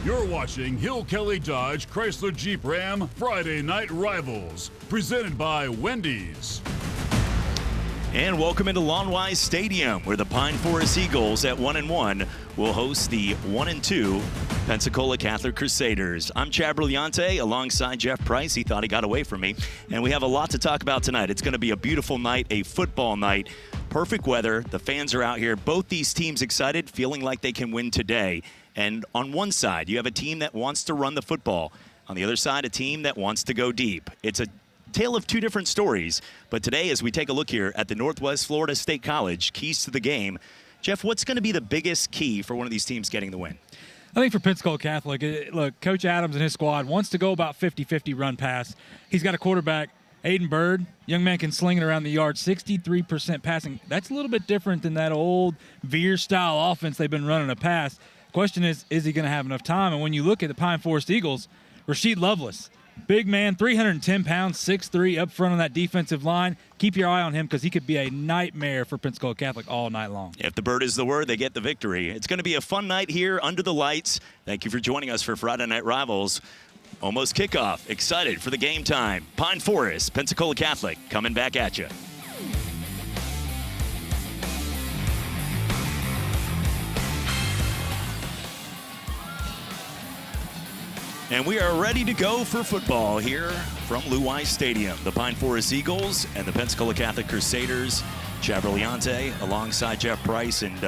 You're watching Hill Kelly Dodge Chrysler Jeep Ram Friday Night Rivals, presented by Wendy's. And welcome into Lawnwise Stadium, where the Pine Forest Eagles at 1-1 will host the 1-2 Pensacola Catholic Crusaders. I'm Chad Brillante alongside Jeff Price. He thought he got away from me. And we have a lot to talk about tonight. It's going to be a beautiful night, a football night. Perfect weather. The fans are out here. Both these teams excited, feeling like they can win today. And on one side, you have a team that wants to run the football. On the other side, a team that wants to go deep. It's a tale of two different stories. But today, as we take a look here at the Northwest Florida State College, keys to the game, Jeff, what's going to be the biggest key for one of these teams getting the win? I think for Pensacola Catholic, look, Coach Adams and his squad wants to go about 50-50 run pass. He's got a quarterback, Aiden Bird. Young man can sling it around the yard, 63% passing. That's a little bit different than that old Veer-style offense they've been running a pass. Question is he going to have enough time? And when you look at the Pine Forest Eagles, Rasheed Lovelace, big man, 310 pounds, 6'3", up front on that defensive line. Keep your eye on him because he could be a nightmare for Pensacola Catholic all night long. If the bird is the word, they get the victory. It's going to be a fun night here under the lights. Thank you for joining us for Friday Night Rivals. Almost kickoff. Excited for the game time. Pine Forest, Pensacola Catholic, coming back at you. And we are ready to go for football here from Lawnwise Stadium. The Pine Forest Eagles and the Pensacola Catholic Crusaders. Chad Brillante alongside Jeff Price. And,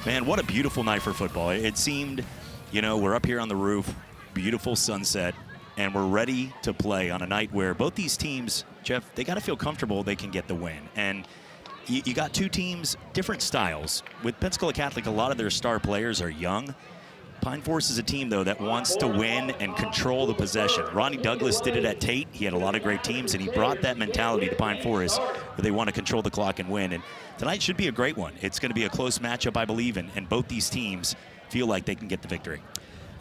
man, what a beautiful night for football. It seemed, we're up here on the roof, beautiful sunset, and we're ready to play on a night where both these teams, Jeff, they got to feel comfortable they can get the win. And you got two teams, different styles. With Pensacola Catholic, a lot of their star players are young. Pine Forest is a team, though, that wants to win and control the possession. Ronnie Douglas did it at Tate. He had a lot of great teams, and he brought that mentality to Pine Forest where they want to control the clock and win. And tonight should be a great one. It's going to be a close matchup, I believe, and both these teams feel like they can get the victory.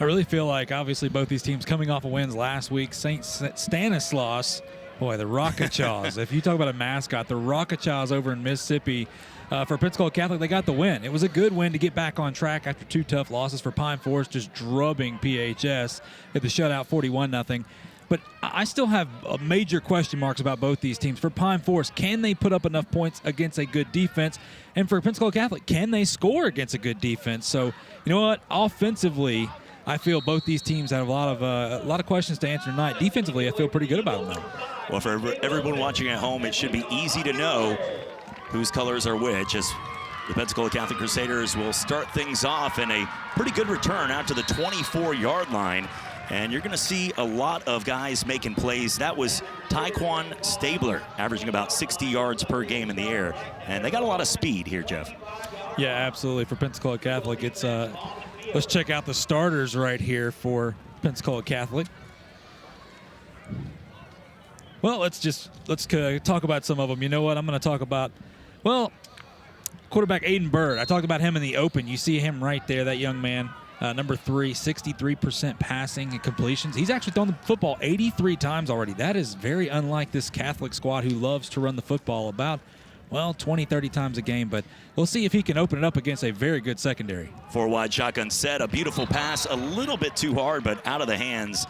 I really feel like, obviously, both these teams coming off of wins last week. St. Stanislaus, boy, the Rockachaws. If you talk about a mascot, the Rockachaws over in Mississippi, for Pensacola Catholic, they got the win. It was a good win to get back on track after two tough losses for Pine Forest, just drubbing PHS at the shutout 41-0. But I still have major question marks about both these teams. For Pine Forest, can they put up enough points against a good defense? And for Pensacola Catholic, can they score against a good defense? So, you know what? Offensively, I feel both these teams have a lot of questions to answer tonight. Defensively, I feel pretty good about them, though. Well, for everyone watching at home, it should be easy to know whose colors are which, as the Pensacola Catholic Crusaders will start things off in a pretty good return out to the 24-yard line. And you're going to see a lot of guys making plays. That was Tyquan Stabler, averaging about 60 yards per game in the air. And they got a lot of speed here, Jeff. Yeah, absolutely. For Pensacola Catholic, it's let's check out the starters right here for Pensacola Catholic. Well, let's talk about some of them. You know what? I'm going to talk about, quarterback Aiden Bird. I talked about him in the open. You see him right there, that young man, number 3, 63% passing and completions. He's actually thrown the football 83 times already. That is very unlike this Catholic squad who loves to run the football about, 20, 30 times a game. But we'll see if he can open it up against a very good secondary. 4-wide shotgun set, a beautiful pass, a little bit too hard, but out of the hands.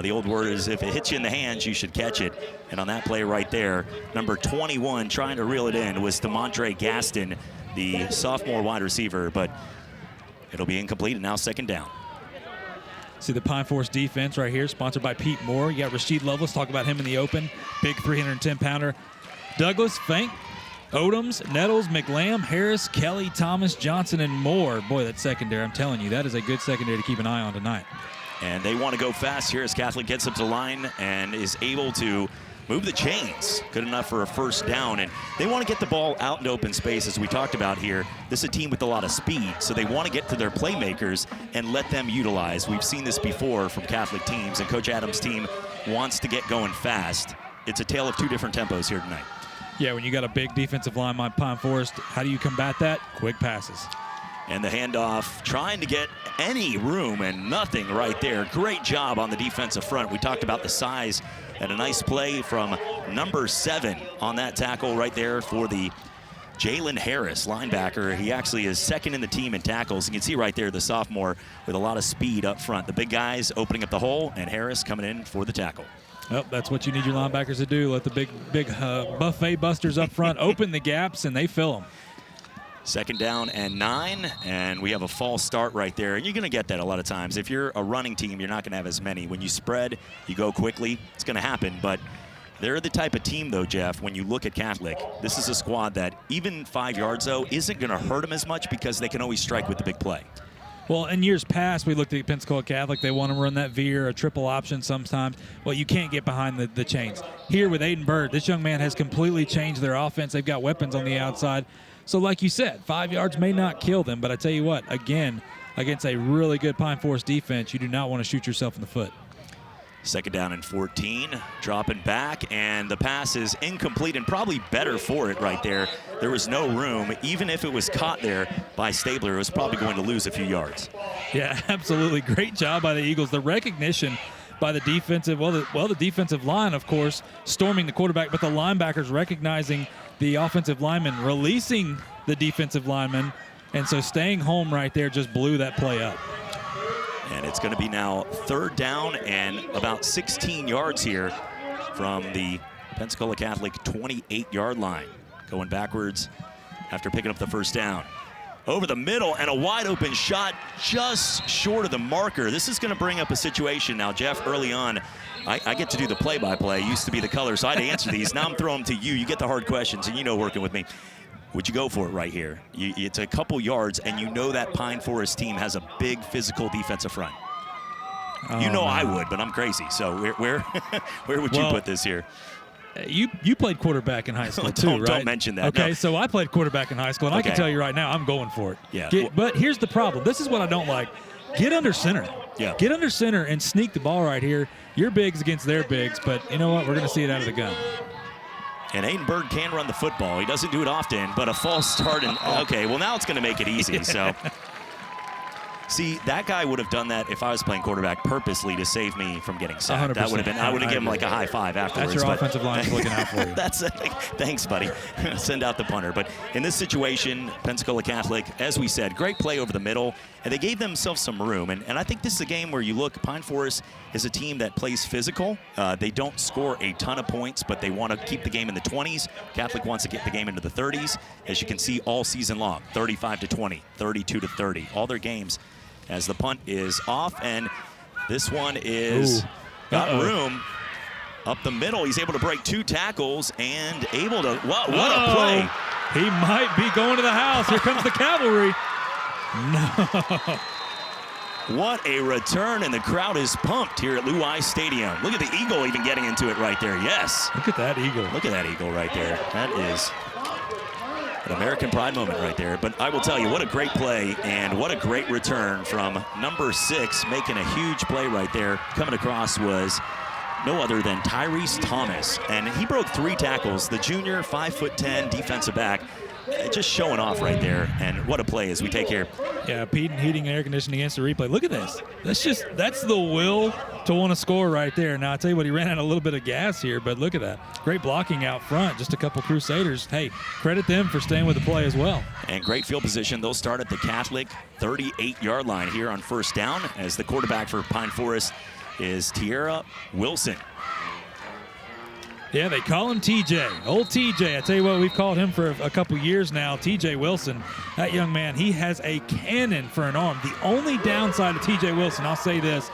The old word is if it hits you in the hands, you should catch it. And on that play right there, number 21 trying to reel it in was Demontre Gaston, the sophomore wide receiver, but it'll be incomplete and now second down. See the Pine Forest defense right here, sponsored by Pete Moore. You got Rasheed Lovelace, talk about him in the open. Big 310-pounder. Douglas, Fink, Odoms, Nettles, McLam, Harris, Kelly, Thomas, Johnson, and Moore. Boy, that secondary, I'm telling you, that is a good secondary to keep an eye on tonight. And they want to go fast here as Catholic gets up to the line and is able to move the chains. Good enough for a first down. And they want to get the ball out in open space, as we talked about here. This is a team with a lot of speed, so they want to get to their playmakers and let them utilize. We've seen this before from Catholic teams, and Coach Adams' team wants to get going fast. It's a tale of two different tempos here tonight. Yeah, when you got a big defensive line like Pine Forest, how do you combat that? Quick passes. And the handoff, trying to get any room and nothing right there. Great job on the defensive front. We talked about the size and a nice play from number 7 on that tackle right there for the Jalen Harris, linebacker. He actually is second in the team in tackles. You can see right there the sophomore with a lot of speed up front. The big guys opening up the hole, and Harris coming in for the tackle. Well, that's what you need your linebackers to do. Let the big buffet busters up front open the gaps, and they fill them. 2nd down and 9, and we have a false start right there. And you're going to get that a lot of times. If you're a running team, you're not going to have as many. When you spread, you go quickly, it's going to happen. But they're the type of team, though, Jeff, when you look at Catholic, this is a squad that even 5 yards, though, isn't going to hurt them as much because they can always strike with the big play. Well, in years past, we looked at Pensacola Catholic. They want to run that veer, a triple option sometimes. Well, you can't get behind the chains. Here with Aiden Bird, this young man has completely changed their offense. They've got weapons on the outside. So like you said, 5 yards may not kill them, but I tell you what, again, against a really good Pine Forest defense, you do not want to shoot yourself in the foot. 2nd down and 14, dropping back, and the pass is incomplete and probably better for it right there. There was no room. Even if it was caught there by Stabler, it was probably going to lose a few yards. Yeah, absolutely. Great job by the Eagles. The recognition by the defensive, the defensive line, of course, storming the quarterback, but the linebackers recognizing the offensive lineman, releasing the defensive lineman, and so staying home right there just blew that play up. And it's going to be now 3rd down and about 16 yards here from the Pensacola Catholic 28-yard line. Going backwards after picking up the 1st down. Over the middle and a wide open shot just short of the marker. This is going to bring up a situation now, Jeff, early on. I get to do the play-by-play. Used to be the color, so I had to answer these. Now I'm throwing them to you. You get the hard questions, and you know working with me. Would you go for it right here? It's a couple yards, and you know that Pine Forest team has a big physical defensive front. You know I would, but I'm crazy. So where would you put this here? You played quarterback in high school too, right? Don't mention that. Okay, no. So I played quarterback in high school, and I can tell you right now, I'm going for it. Yeah. But here's the problem. This is what I don't like. Get under center. Yeah. Get under center and sneak the ball right here. Your bigs against their bigs, but you know what? We're going to see it out of the gun. And Aiden Bird can run the football. He doesn't do it often, but a false start. And okay, well, now it's going to make it easy. So, see, that guy would have done that if I was playing quarterback purposely to save me from getting sacked. That would have been. I would have given him like a high five afterwards. That's your offensive line looking out for you. That's it. Thanks, buddy. Send out the punter. But in this situation, Pensacola Catholic, as we said, great play over the middle, and they gave themselves some room. And I think this is a game where you look, Pine Forest is a team that plays physical. They don't score a ton of points, but they want to keep the game in the 20s. Catholic wants to get the game into the 30s, as you can see all season long, 35-20, 32-30. All their games as the punt is off, and this one is got room up the middle. He's able to break 2 tackles and able to, what a play. He might be going to the house. Here comes the cavalry. No. What a return, and the crowd is pumped here at Lou Wise Stadium. Look at the Eagle even getting into it right there. Yes. Look at that Eagle. Look at that Eagle right there. That is an American pride moment right there. But I will tell you, what a great play and what a great return from number 6, making a huge play right there. Coming across was no other than Tyrese Thomas. And he broke 3 tackles. The junior, 5'10" defensive back. Just showing off right there. And what a play as we take here. Yeah, heating and air conditioning against the replay. Look at this. That's the will to want to score right there. Now, I'll tell you what, he ran out a little bit of gas here, but look at that. Great blocking out front. Just a couple Crusaders. Hey, credit them for staying with the play as well. And great field position. They'll start at the Catholic 38-yard line here on 1st down, as the quarterback for Pine Forest is Tierra Wilson. Yeah, they call him TJ. Old TJ. I tell you what, we've called him for a couple years now. TJ Wilson, that young man, he has a cannon for an arm. The only downside of TJ Wilson, I'll say this,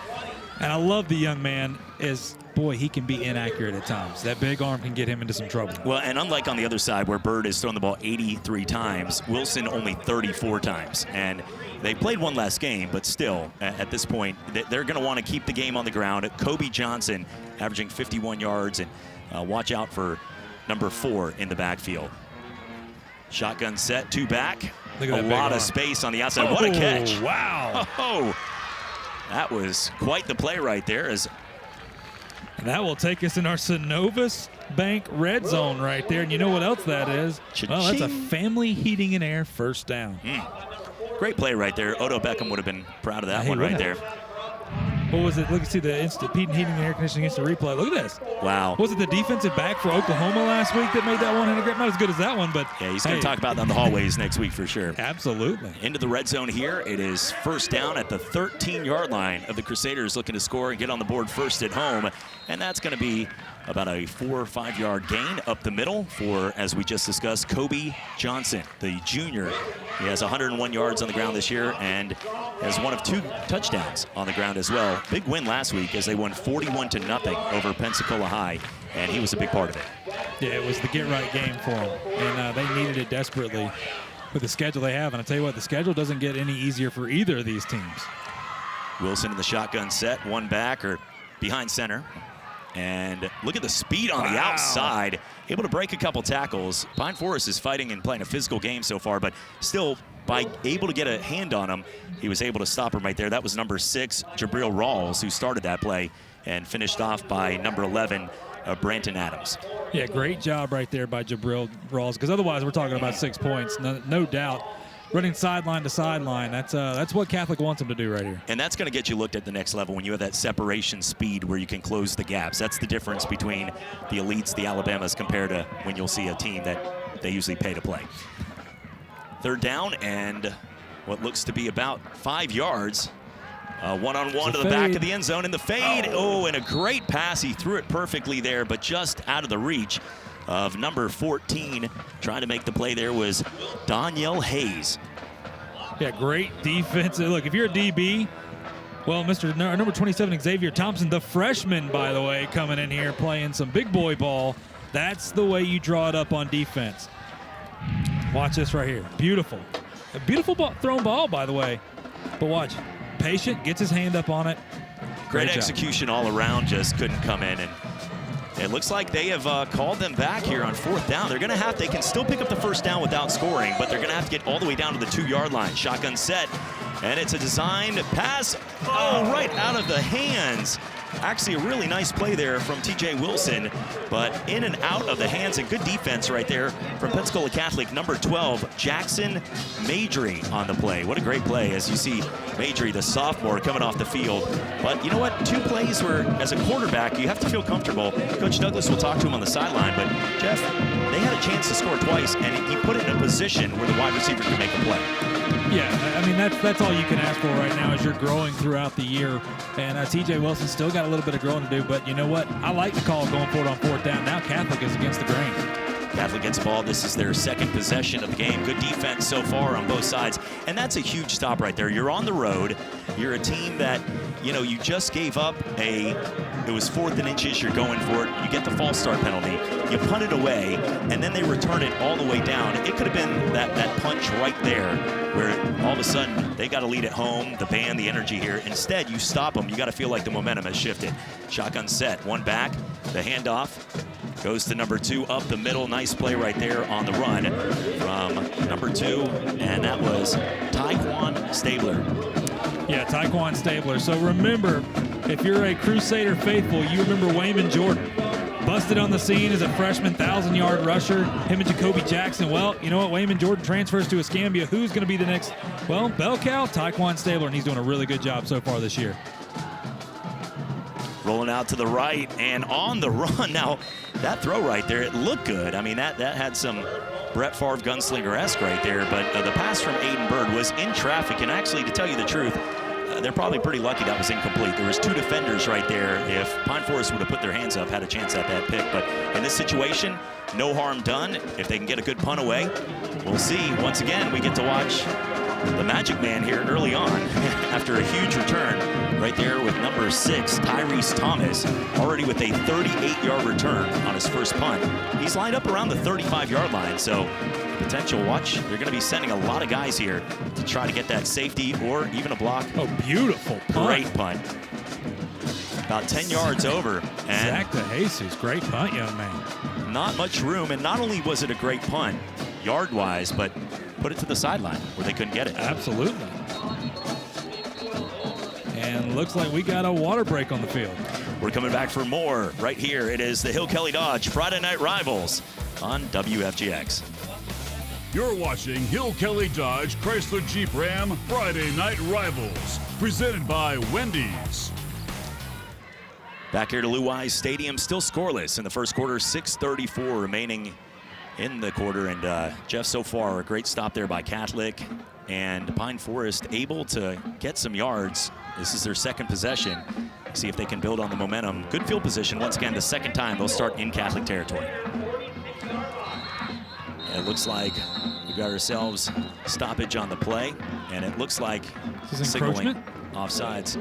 and I love the young man, is, boy, he can be inaccurate at times. That big arm can get him into some trouble. Well, and unlike on the other side where Bird has thrown the ball 83 times, Wilson only 34 times. And they played one last game, but still, at this point, they're going to want to keep the game on the ground. Kobe Johnson averaging 51 yards, and watch out for number 4 in the backfield. Shotgun set, 2 back. Look at a lot of space on the outside. Oh, what a catch. Wow. Oh, that was quite the play right there. And that will take us in our Synovus Bank red zone right there. And you know what else that is? Well, that's a family heating and air 1st down. Great play right there. Odo Beckham would have been proud of that one right there. What was it? Look, see the instant heating and air conditioning instant replay. Look at this. Wow. Was it the defensive back for Oklahoma last week that made that one-handed grab? Not as good as that one, but yeah, he's going to talk about that in the hallways next week for sure. Absolutely. Into the red zone here. It is first down at the 13-yard line of the Crusaders, looking to score and get on the board first at home. And that's going to be about a 4 or 5 yard gain up the middle for, as we just discussed, Kobe Johnson, the junior. He has 101 yards on the ground this year and has one of 2 touchdowns on the ground as well. Big win last week as they won 41-0 over Pensacola High, and he was a big part of it. Yeah, it was the get-right game for them, and they needed it desperately with the schedule they have. And I tell you what, the schedule doesn't get any easier for either of these teams. Wilson in the shotgun set, one back or behind center. And look at the speed on the outside. Able to break a couple tackles. Pine Forest is fighting and playing a physical game so far, but still, by able to get a hand on him, he was able to stop him right there. That was number 6, Jabril Rawls, who started that play and finished off by number 11, Branton Adams. Yeah, great job right there by Jabril Rawls, because otherwise we're talking about 6 points, no doubt. Running sideline to sideline, that's what Catholic wants them to do right here. And that's going to get you looked at the next level when you have that separation speed where you can close the gaps. That's the difference between the elites, the Alabamas, compared to when you'll see a team that they usually pay to play. Third down and what looks to be about 5 yards. One-on-one to the back of the end zone in the fade. Oh, and a great pass. He threw it perfectly there, but just out of the reach of number 14. Trying to make the play there was Danielle Hayes. Yeah, great defense. Look, if you're a DB, well, number 27, Xavier Thompson, the freshman, by the way, coming in here playing some big boy ball. That's the way you draw it up on defense. Watch this right here. Beautiful. A beautiful thrown ball, by the way. But watch. Patient, gets his hand up on it. Great execution all around, just couldn't come in. And it looks like they have called them back here on 4th down. They can still pick up the first down without scoring, but they're going to have to get all the way down to the 2-yard line. Shotgun set, and it's a designed pass. Oh, right out of the hands. Actually, a really nice play there from T.J. Wilson, but in and out of the hands, and good defense right there from Pensacola Catholic, number 12, Jackson Majory on the play. What a great play as you see Majory, the sophomore, coming off the field. But you know what? 2 plays where, as a quarterback, you have to feel comfortable. Coach Douglas will talk to him on the sideline, but Jeff, they had a chance to score twice, and he put it in a position where the wide receiver could make a play. Yeah, I mean, that's all you can ask for right now as you're growing throughout the year. And T.J. Wilson still got a little bit of growing to do, but you know what? I like the call going forward on 4th down. Now Catholic is against the grain. Catholic gets the ball. This is their second possession of the game. Good defense so far on both sides. And that's a huge stop right there. You're on the road. You're a team that, you know, you just gave up it was 4th and inches. You're going for it. You get the false start penalty. You punt it away, and then they return it all the way down. It could have been that punch right there where all of a sudden they got to lead at home, the band, the energy here. Instead, you stop them. You got to feel like the momentum has shifted. Shotgun set, one back, the handoff. Goes to number 2 up the middle. Nice play right there on the run from number 2, and that was Tyquan Stabler. Yeah, Tyquan Stabler. So remember, if you're a Crusader faithful, you remember Wayman Jordan. Busted on the scene as a freshman 1,000-yard rusher. Him and Jacoby Jackson. Well, you know what? Wayman Jordan transfers to Escambia. Who's going to be the next? Well, bell cow, Tyquan Stabler, and he's doing a really good job so far this year. Rolling out to the right and on the run. Now, that throw right there, it looked good. I mean, that had some Brett Favre gunslinger-esque right there, but the pass from Aiden Bird was in traffic, and actually, to tell you the truth, they're probably pretty lucky that was incomplete. There was 2 defenders right there. If Pine Forest would have put their hands up, had a chance at that pick. But in this situation, no harm done. If they can get a good punt away, we'll see. Once again, we get to watch the Magic Man here early on after a huge return right there with number 6, Tyrese Thomas, already with a 38-yard return on his first punt. He's lined up around the 35-yard line, so potential watch. They're going to be sending a lot of guys here to try to get that safety or even a block. Oh, beautiful punt. Great punt. About 10 yards over. And Zach DeJesus, great punt, young man. Not much room, and not only was it a great punt, yard-wise, but put it to the sideline where they couldn't get it. Absolutely. And looks like we got a water break on the field. We're coming back for more right here. It is the Hill Kelly Dodge Friday Night Rivals on WFGX. You're watching Hill Kelly Dodge Chrysler Jeep Ram Friday Night Rivals, presented by Wendy's. Back here to Lou Wise Stadium, still scoreless in the first quarter, 6:34 remaining in the quarter. And Jeff, so far, a great stop there by Catholic. And Pine Forest able to get some yards. This is their second possession. See if they can build on the momentum. Good field position. Once again, the second time they'll start in Catholic territory. And it looks like we've got ourselves stoppage on the play. And it looks like signaling offsides.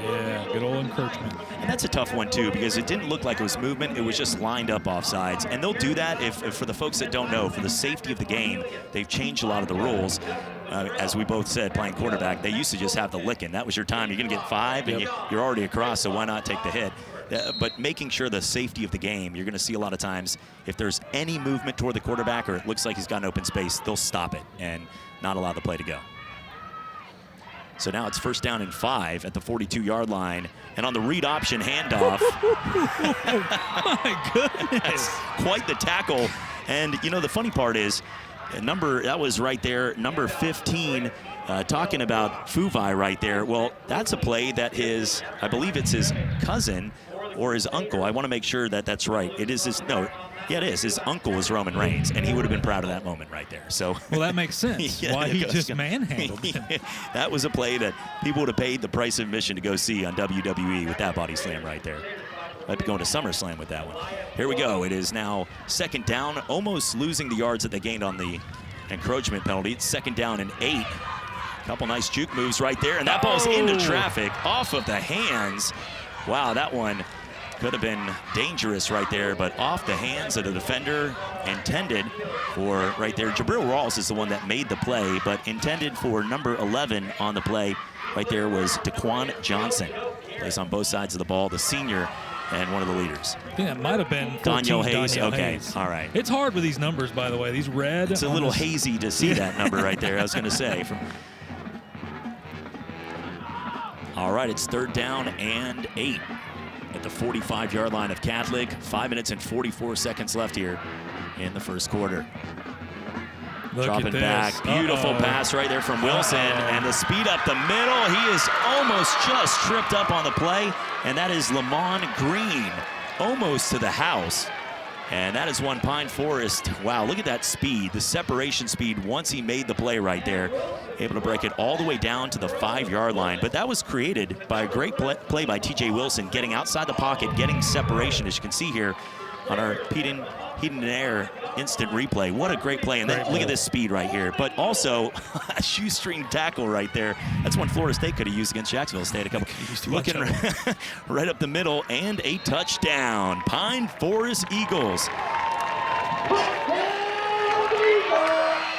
Yeah, good old encroachment. And that's a tough one, too, because it didn't look like it was movement. It was just lined up offsides. And they'll do that if for the folks that don't know, for the safety of the game, they've changed a lot of the rules. As we both said, playing quarterback, they used to just have the licking. That was your time. You're going to get 5, and you're already across, so why not take the hit? But making sure the safety of the game, you're going to see a lot of times if there's any movement toward the quarterback or it looks like he's got an open space, they'll stop it and not allow the play to go. So now it's 1st down and 5 at the 42-yard line. And on the read option handoff. My goodness. That's quite the tackle. And, you know, the funny part is, that was right there, number 15, talking about Fuvai right there. Well, that's a play that I believe it's his cousin or his uncle. I want to make sure that that's right. It is it is. His uncle is Roman Reigns, and he would have been proud of that moment right there. So, well, that makes sense. Why he just manhandled him. That was a play that people would have paid the price of admission to go see on WWE with that body slam right there. Might be going to SummerSlam with that one. Here we go. It is now 2nd down, almost losing the yards that they gained on the encroachment penalty. It's 2nd down and 8. Couple nice juke moves right there, and that ball's into traffic, off of the hands. Wow, that one could have been dangerous right there, but off the hands of the defender, intended for right there. Jabril Rawls is the one that made the play, but intended for number 11 on the play right there was Daquan Johnson. Plays on both sides of the ball, the senior and one of the leaders. I think that might have been Daniel Hayes. Okay, Hayes. All right. It's hard with these numbers, by the way. These red. It's a little hazy to see that number right there, I was going to say. All right, it's 3rd down and 8 at the 45-yard line of Catholic. 5 minutes and 44 seconds left here in the first quarter. Dropping back. Beautiful pass right there from Wilson. And the speed up the middle. He is almost just tripped up on the play. And that is Lamont Green, almost to the house. And that is one Pine Forest. Wow, look at that speed, the separation speed once he made the play right there. Able to break it all the way down to the 5-yard line. But that was created by a great play by T.J. Wilson, getting outside the pocket, getting separation, as you can see here on our Heaton and Air instant replay. What a great play. And then look at this speed right here. But also a shoestring tackle right there. That's one Florida State could have used against Jacksonville State. Looking right up the middle, and a touchdown. Pine Forest Eagles.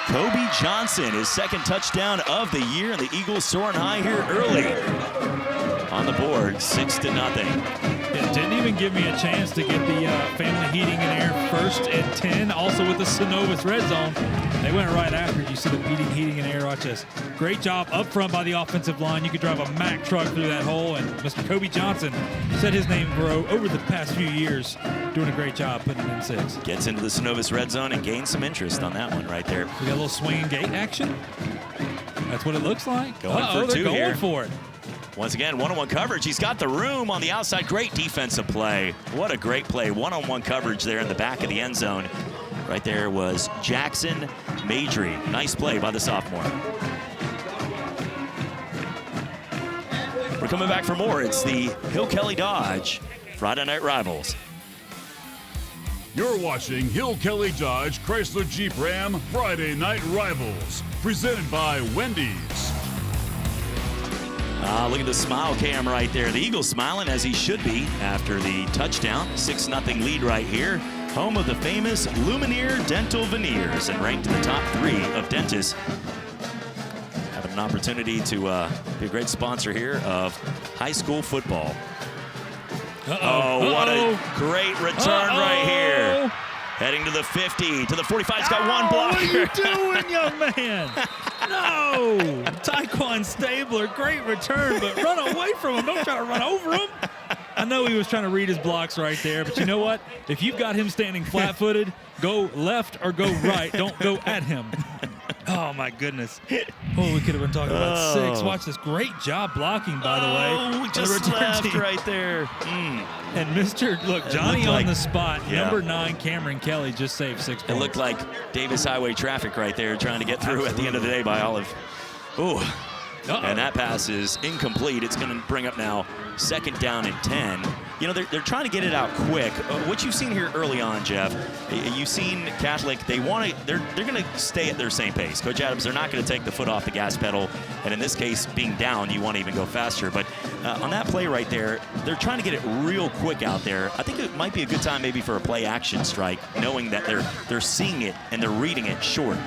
Kobe Johnson, his 2nd touchdown of the year, and the Eagles soaring high here early on the board, 6-0. It didn't even give me a chance to get the Family Heating and Air 1st and 10. Also with the Synovus Red Zone, they went right after it. You see the Heating and Air. Watch this. Great job up front by the offensive line. You could drive a Mack truck through that hole, and Mr. Kobe Johnson said his name grow over the past few years, doing a great job putting it in 6. Gets into the Synovus Red Zone and gains some interest on that one right there. We got a little swinging gate action. That's what it looks like. Going for 2 they're here. going for it. Once again, one-on-one coverage. He's got the room on the outside. Great defensive play. What a great play. One-on-one coverage there in the back of the end zone. Right there was Jackson Madry. Nice play by the sophomore. We're coming back for more. It's the Hill Kelly Dodge Friday Night Rivals. You're watching Hill Kelly Dodge Chrysler Jeep Ram Friday Night Rivals, presented by Wendy's. Look at the smile cam right there. The Eagles smiling as he should be after the touchdown. 6-0 lead right here. Home of the famous Lumineer Dental Veneers and ranked in the top 3 of dentists. Having an opportunity to be a great sponsor here of high school football. What a great return right here. Heading to the 50, to the 45. He's got one blocker. What are you doing, young man? No! Tyquan Stabler, great return, but run away from him. Don't try to run over him. I know he was trying to read his blocks right there, but you know what? If you've got him standing flat-footed, go left or go right. Don't go at him. Oh, my goodness. Oh, we could have been talking about 6. Watch this. Great job blocking, by the way. Oh, just left right there. And look, Johnny on the spot. Yeah. Number 9, Cameron Kelly, just saved 6 points. It looked like Davis Highway traffic right there, trying to get through at the end of the day by Olive. Ooh. And that pass is incomplete. It's going to bring up now 2nd down and 10. You know, they're trying to get it out quick. What you've seen here early on, Jeff, you've seen Catholic, they're going to stay at their same pace. Coach Adams, they're not going to take the foot off the gas pedal. And in this case, being down, you want to even go faster. But on that play right there, they're trying to get it real quick out there. I think it might be a good time maybe for a play action strike, knowing that they're seeing it and they're reading it short.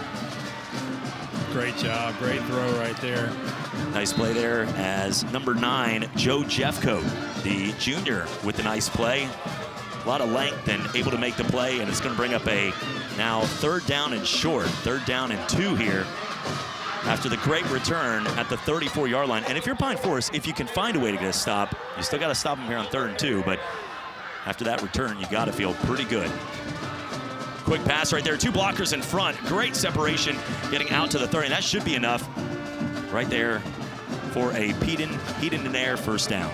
Great job. Great throw right there. Nice play there as number 9, Joe Jeffcoat, the junior, with a nice play. A lot of length and able to make the play, and it's going to bring up a now 3rd down and short, 3rd down and 2 here after the great return at the 34-yard line. And if you're Pine Forest, if you can find a way to get a stop, you still got to stop them here on 3rd and 2, but after that return, you got to feel pretty good. Quick pass right there, 2 blockers in front. Great separation getting out to the 30. That should be enough right there for a Heaton and Air 1st down.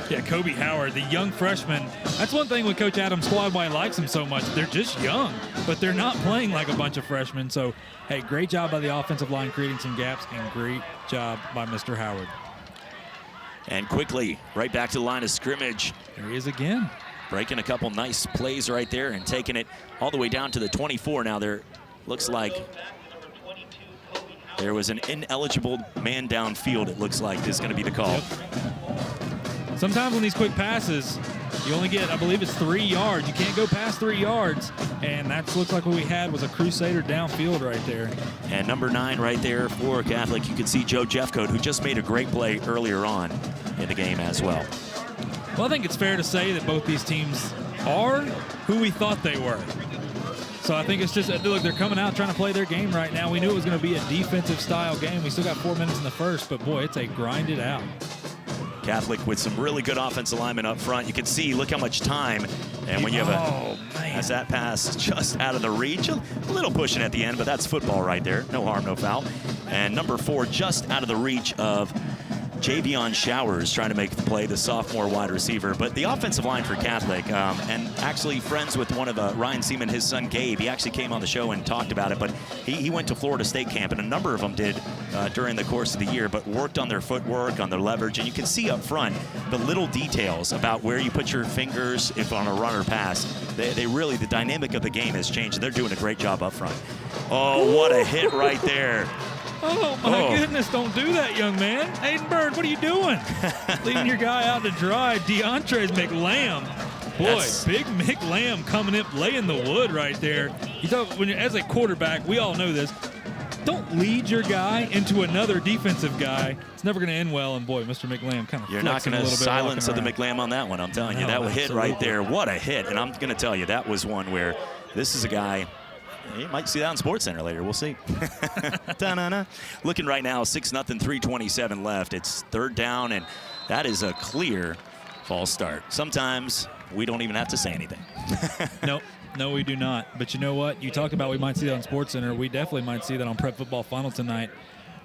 Yeah, Kobe Howard, the young freshman. That's one thing with Coach Adams' squad, why he likes him so much. They're just young, but they're not playing like a bunch of freshmen. So, hey, great job by the offensive line creating some gaps, and great job by Mr. Howard. And quickly, right back to the line of scrimmage. There he is again. Breaking a couple nice plays right there and taking it all the way down to the 24. Now there looks like there was an ineligible man downfield, it looks like is going to be the call. Yep. Sometimes on these quick passes, you only get, I believe it's 3 yards. You can't go past 3 yards. And that looks like what we had was a Crusader downfield right there. And number 9 right there for Catholic, you can see Joe Jeffcoat, who just made a great play earlier on in the game as well. Well, I think it's fair to say that both these teams are who we thought they were. So I think it's just, look, they're coming out trying to play their game right now. We knew it was going to be a defensive style game. We still got 4 minutes in the first, but boy, it's a grind it out. Catholic with some really good offensive linemen up front. You can see, look how much time. And when you have as that pass just out of the reach, a little pushing at the end, but that's football right there. No harm, no foul. And number 4 just out of the reach of Javion Showers, trying to make the play, the sophomore wide receiver. But the offensive line for Catholic, and actually friends with one of Ryan Seaman, his son Gabe, he actually came on the show and talked about it, but he went to Florida State camp, and a number of them did during the course of the year, but worked on their footwork, on their leverage, and you can see up front the little details about where you put your fingers if on a run or pass. They really, the dynamic of the game has changed, and they're doing a great job up front. Oh, what a hit right there. Oh, my goodness, don't do that, young man. Aiden Bird, what are you doing? Leaving your guy out to dry. DeAndres McLamb. Boy, big Mick Lamb coming in, laying the wood right there. You talk, as a quarterback, we all know this. Don't lead your guy into another defensive guy. It's never going to end well. And, boy, Mr. McLamb kind of You're not going to silence the McLamb on that one, I'm telling you. That was hit right there. What a hit. And I'm going to tell you, that was one where this is a guy – you might see that on SportsCenter later. We'll see. Looking right now, 6-0, 3:27 left. It's 3rd down, and that is a clear false start. Sometimes we don't even have to say anything. No, we do not. But you know what? You talked about we might see that on SportsCenter. We definitely might see that on Prep Football Final tonight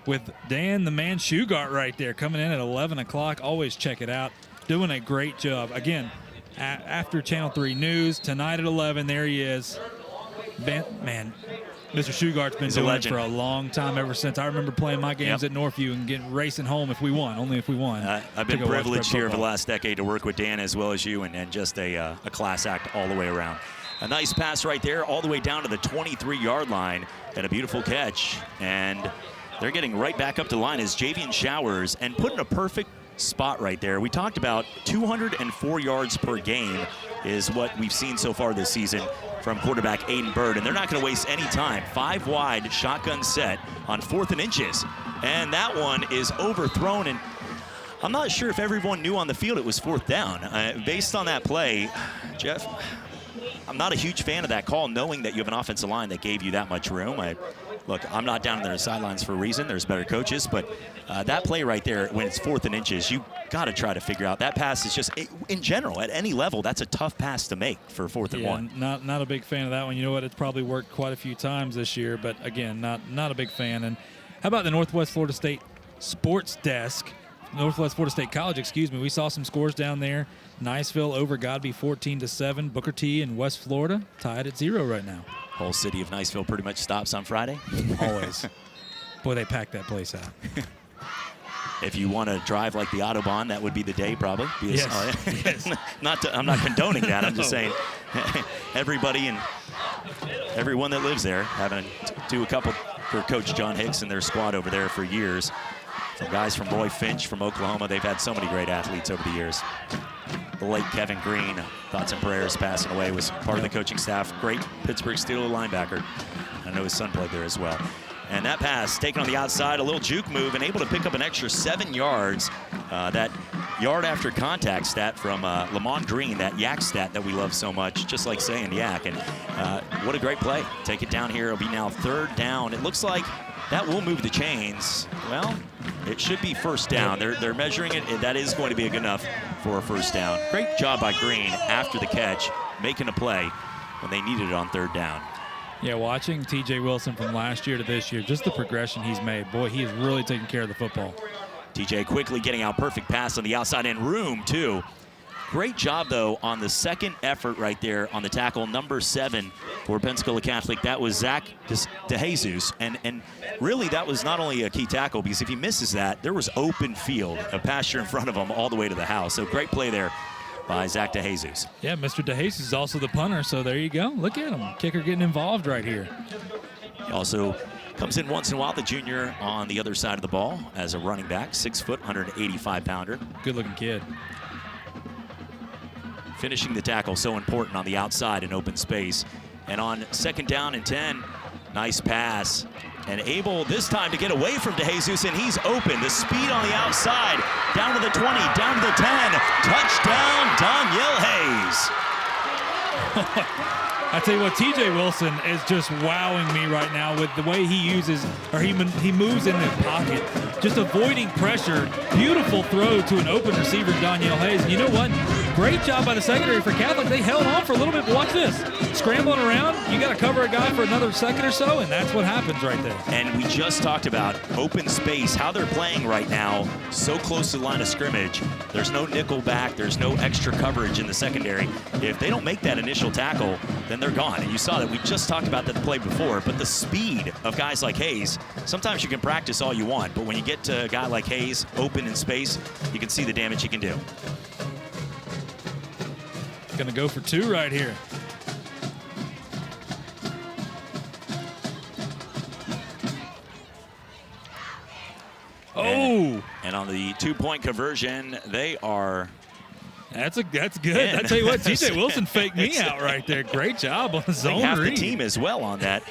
with Dan, the man Shugart, right there, coming in at 11 o'clock. Always check it out. Doing a great job. Again, after Channel 3 News, tonight at 11, there he is. Man, Mr. Shugart's been doing it for a long time, ever since I remember playing my games at Northview and getting racing home if we won, only if we won. I've been privileged here over the last decade to work with Dan as well as you, and just a class act all the way around. A nice pass right there all the way down to the 23-yard line, and a beautiful catch. And they're getting right back up to the line as Javion Showers, and putting a perfect spot right there. We talked about 204 yards per game is what we've seen so far this season from quarterback Aiden Bird, and they're not going to waste any time. 5 wide shotgun set on 4th and inches, and that one is overthrown, and I'm not sure if everyone knew on the field it was 4th down. Based on that play, Jeff, I'm not a huge fan of that call, knowing that you have an offensive line that gave you that much room. look, I'm not down in the sidelines for a reason. There's better coaches, but that play right there, when it's 4th and inches, you got to try to figure out. That pass is just, in general, at any level, that's a tough pass to make for 4th and 1. Not a big fan of that one. You know what? It's probably worked quite a few times this year, but again, not a big fan. And how about the Northwest Florida State Sports Desk? Northwest Florida State College, excuse me. We saw some scores down there. Niceville over Godby 14-7. Booker T in West Florida tied at 0 right now. Whole city of Niceville pretty much stops on Friday. Always. Boy, they packed that place out. If you want to drive like the Autobahn, that would be the day probably. Yes. I'm not condoning that. I'm just saying everybody and everyone that lives there having to do a couple for Coach John Hicks and their squad over there for years. From guys from Roy Finch from Oklahoma. They've had so many great athletes over the years. The late Kevin Green, thoughts and prayers, passing away, was part of the coaching staff. Great Pittsburgh Steelers linebacker. I know his son played there as well. And that pass taken on the outside, a little juke move, and able to pick up an extra 7 yards. That yard after contact stat from Lamont Green, that yak stat that we love so much, just like saying yak. And what a great play. Take it down here. It'll be now 3rd down. It looks like that will move the chains. Well, it should be 1st down. They're measuring it. That is going to be good enough for a 1st down. Great job by Green after the catch, making a play when they needed it on 3rd down. Yeah, watching T.J. Wilson from last year to this year, just the progression he's made. Boy, he is really taking care of the football. T.J. quickly getting out, perfect pass on the outside and room, too. Great job, though, on the second effort right there on the tackle, number 7 for Pensacola Catholic. That was Zach DeJesus. And really, that was not only a key tackle, because if he misses that, there was open field, a pasture in front of him all the way to the house. So great play there by Zach DeJesus. Yeah, Mr. DeJesus is also the punter, so there you go. Look at him. Kicker getting involved right here. He also comes in once in a while, the junior on the other side of the ball as a running back, 6 foot, 185-pounder. Good-looking kid. Finishing the tackle so important on the outside in open space. And on 2nd down and 10, nice pass. And able this time to get away from DeJesus, and he's open. The speed on the outside, down to the 20, down to the 10. Touchdown, Daniel Hayes. I tell you what, T.J. Wilson is just wowing me right now with the way he uses, or he moves in the pocket, just avoiding pressure. Beautiful throw to an open receiver, Daniel Hayes. And you know what? Great job by the secondary for Catholic. They held on for a little bit, but watch this. Scrambling around, you got to cover a guy for another second or so, and that's what happens right there. And we just talked about open space, how they're playing right now, so close to the line of scrimmage. There's no nickel back. There's no extra coverage in the secondary. If they don't make that initial tackle, then they're gone. And you saw that. We just talked about that play before, but the speed of guys like Hayes, sometimes you can practice all you want, but when you get to a guy like Hayes open in space, you can see the damage he can do. Going to go for 2 right here. And on the 2-point conversion, they are... That's good. I tell you what, T.J. Wilson faked me out right there. Great job on the zone half read. the team as well on that,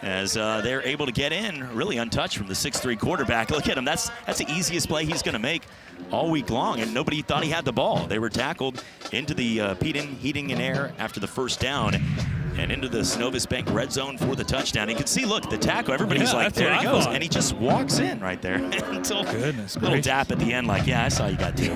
as they're able to get in really untouched from the 6'3" quarterback. Look at him. That's the easiest play he's going to make all week long, and nobody thought he had the ball. They were tackled into the heating and air after the 1st down, and into the Synovus Bank red zone for the touchdown. You can see, look, the tackle. Everybody's like, there he goes, and he just walks in right there. Until goodness little gracious. dap at the end, like, yeah, I saw you got 2.